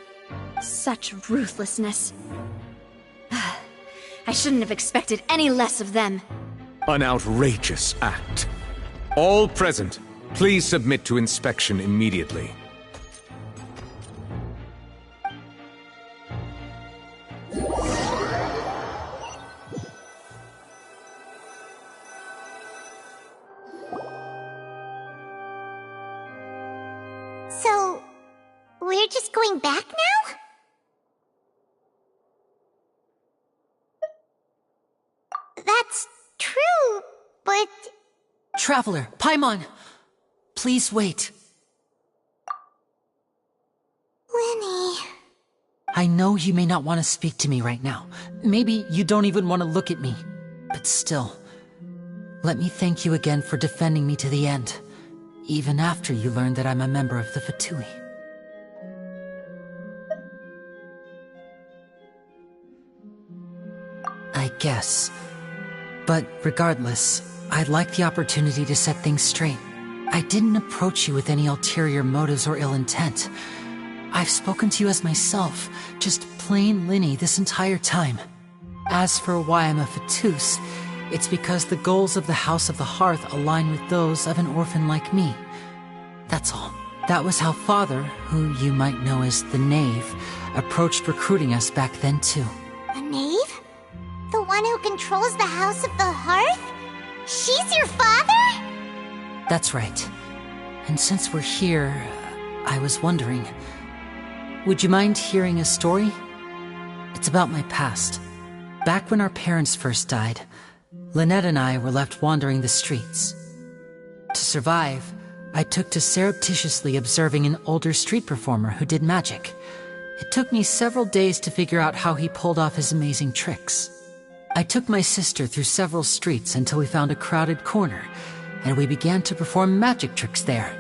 Such ruthlessness. I shouldn't have expected any less of them. An outrageous act. All present, please submit to inspection immediately. So, we're just going back now? That's true, but... Traveler, Paimon! Please wait. Linny... I know you may not want to speak to me right now. Maybe you don't even want to look at me. But still, let me thank you again for defending me to the end, even after you learned that I'm a member of the Fatui. I guess. But regardless, I'd like the opportunity to set things straight. I didn't approach you with any ulterior motives or ill intent. I've spoken to you as myself, just plain Linny this entire time. As for why I'm a Fatus, it's because the goals of the House of the Hearth align with those of an orphan like me. That's all. That was how Father, who you might know as the Knave, approached recruiting us back then too. A knave? The one who controls the House of the Hearth? She's your father? That's right. And since we're here, I was wondering, would you mind hearing a story? It's about my past. Back when our parents first died, Lynette and I were left wandering the streets. To survive, I took to surreptitiously observing an older street performer who did magic. It took me several days to figure out how he pulled off his amazing tricks. I took my sister through several streets until we found a crowded corner, and we began to perform magic tricks there.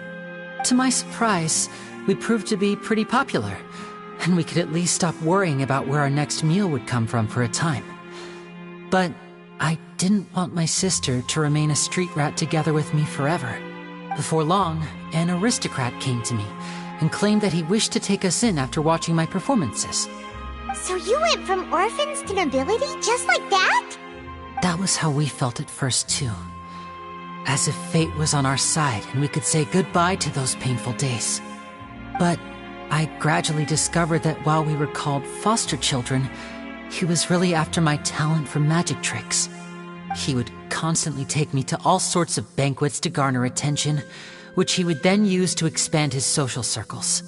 To my surprise, we proved to be pretty popular, and we could at least stop worrying about where our next meal would come from for a time. But I didn't want my sister to remain a street rat together with me forever. Before long, an aristocrat came to me and claimed that he wished to take us in after watching my performances. So you went from orphans to nobility just like that? That was how we felt at first, too. As if fate was on our side and we could say goodbye to those painful days. But I gradually discovered that while we were called foster children, he was really after my talent for magic tricks. He would constantly take me to all sorts of banquets to garner attention, which he would then use to expand his social circles.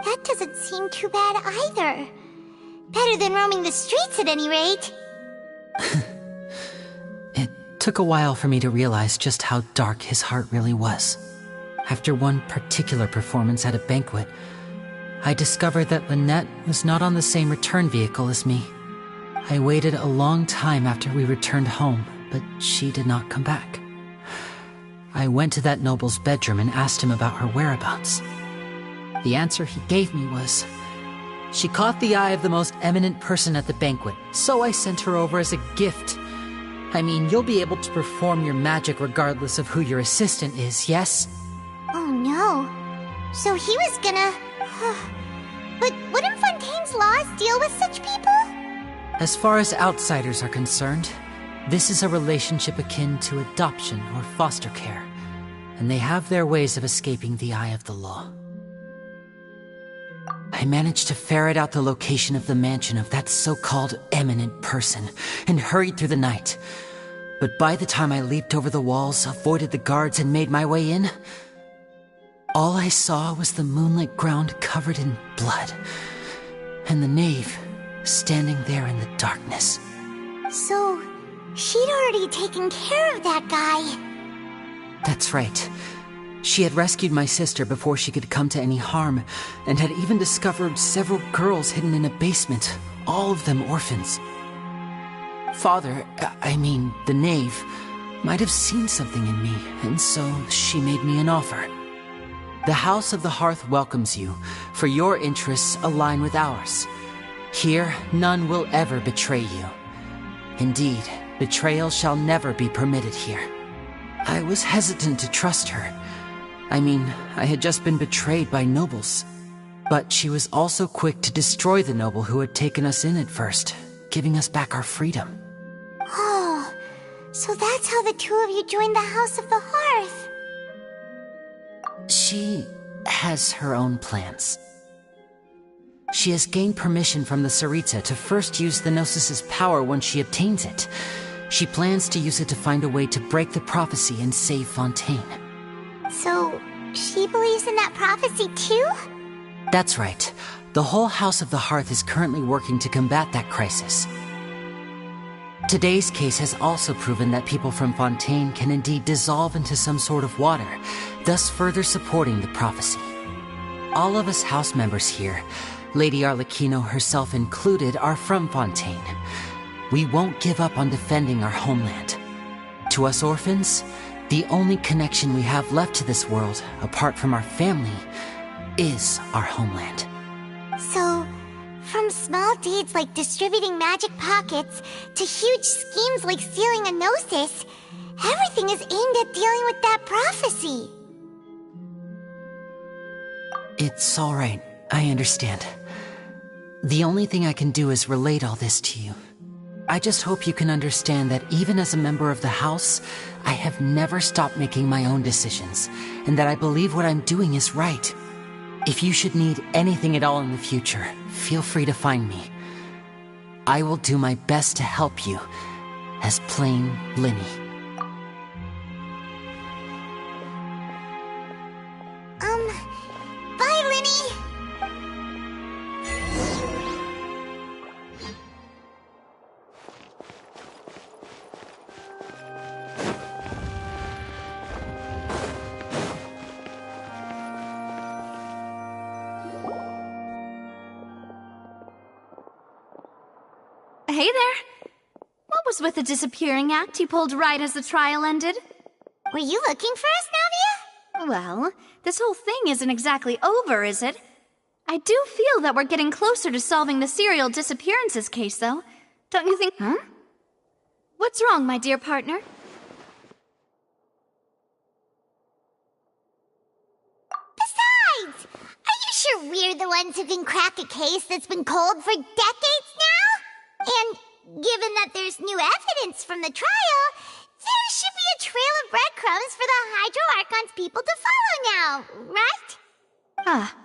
That doesn't seem too bad either. Better than roaming the streets at any rate. It took a while for me to realize just how dark his heart really was. After one particular performance at a banquet, I discovered that Lynette was not on the same return vehicle as me. I waited a long time after we returned home, but she did not come back. I went to that noble's bedroom and asked him about her whereabouts. The answer he gave me was, she caught the eye of the most eminent person at the banquet, so I sent her over as a gift. I mean, you'll be able to perform your magic regardless of who your assistant is, yes? Oh no. So he was gonna... But wouldn't Fontaine's laws deal with such people? As far as outsiders are concerned, this is a relationship akin to adoption or foster care, and they have their ways of escaping the eye of the law. I managed to ferret out the location of the mansion of that so-called eminent person and hurried through the night. But by the time I leaped over the walls, avoided the guards, and made my way in, all I saw was the moonlit ground covered in blood, and the knave standing there in the darkness. So, she'd already taken care of that guy. That's right. She had rescued my sister before she could come to any harm, and had even discovered several girls hidden in a basement, all of them orphans. Father, the knave, might have seen something in me, and so she made me an offer. The House of the Hearth welcomes you, for your interests align with ours. Here, none will ever betray you. Indeed, betrayal shall never be permitted here. I was hesitant to trust her. I had just been betrayed by nobles. But she was also quick to destroy the noble who had taken us in at first, giving us back our freedom. Oh, so that's how the two of you joined the House of the Hearth. She has her own plans. She has gained permission from the Tsaritsa to first use the Gnosis's power once she obtains it. She plans to use it to find a way to break the prophecy and save Fontaine. So, she believes in that prophecy too? That's right. The whole House of the Hearth is currently working to combat that crisis. Today's case has also proven that people from Fontaine can indeed dissolve into some sort of water, thus further supporting the prophecy. All of us house members here, Lady Arlecchino herself included, are from Fontaine. We won't give up on defending our homeland. To us orphans, the only connection we have left to this world, apart from our family, is our homeland. So, from small deeds like distributing magic pockets to huge schemes like stealing a Gnosis, everything is aimed at dealing with that prophecy. It's all right. I understand. The only thing I can do is relate all this to you. I just hope you can understand that even as a member of the House, I have never stopped making my own decisions, and that I believe what I'm doing is right. If you should need anything at all in the future, feel free to find me. I will do my best to help you, as plain Linny. Bye, Linny! Hey there! What was with the disappearing act you pulled right as the trial ended? Were you looking for us, Navia? Well, this whole thing isn't exactly over, is it? I do feel that we're getting closer to solving the serial disappearances case, though. Don't you think? Huh? What's wrong, my dear partner? Besides, are you sure we're the ones who can crack a case that's been cold for decades now? And given that there's new evidence from the trial, there should be a trail of breadcrumbs for the Hydro Archon's people to follow now, right? Ah.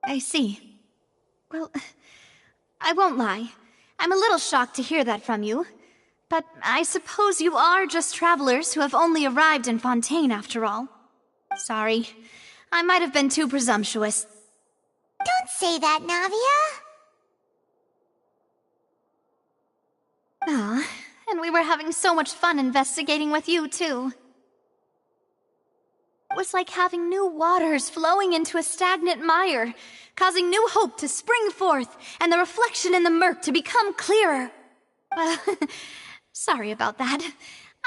I see. Well, I won't lie. I'm a little shocked to hear that from you. But I suppose you are just travelers who have only arrived in Fontaine after all. Sorry. I might have been too presumptuous. Don't say that, Navia. Ah, and we were having so much fun investigating with you, too. It was like having new waters flowing into a stagnant mire, causing new hope to spring forth, and the reflection in the murk to become clearer. Sorry about that.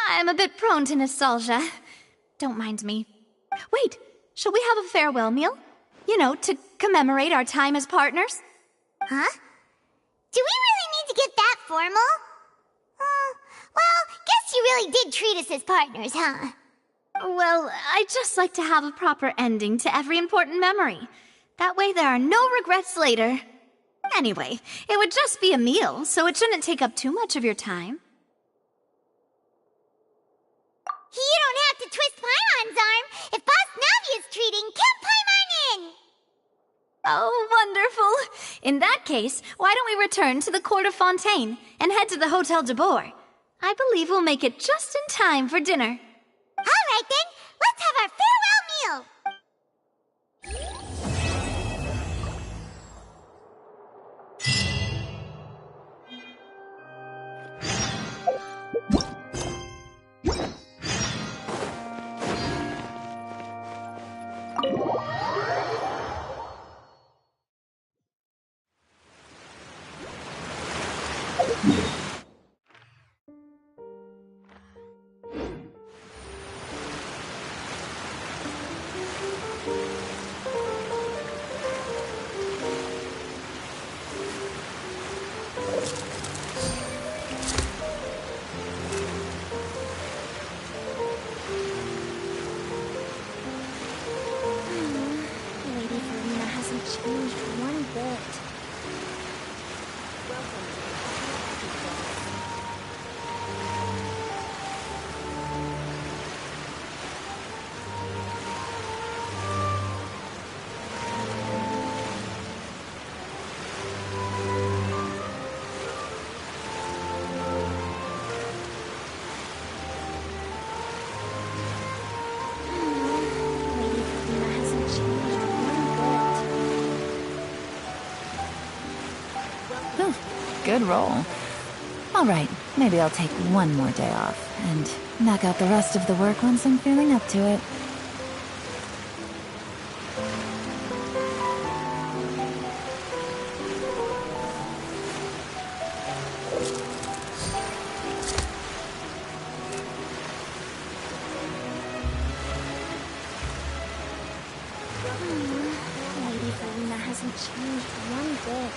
I'm a bit prone to nostalgia. Don't mind me. Wait, shall we have a farewell meal? You know, to commemorate our time as partners? Huh? Do we really need to get that formal? Well, guess you really did treat us as partners, huh? Well, I'd just like to have a proper ending to every important memory. That way there are no regrets later. Anyway, it would just be a meal, so it shouldn't take up too much of your time. You don't have to twist Paimon's arm. If Boss Navia's treating, count Paimon in! Oh, wonderful! In that case, why don't we return to the Court of Fontaine and head to the Hotel de Boer? I believe we'll make it just in time for dinner. All right then, let's have our farewell meal! Changed one bit. Good roll. All right, maybe I'll take one more day off and knock out the rest of the work once I'm feeling up to it. Lady Farina hasn't changed one bit.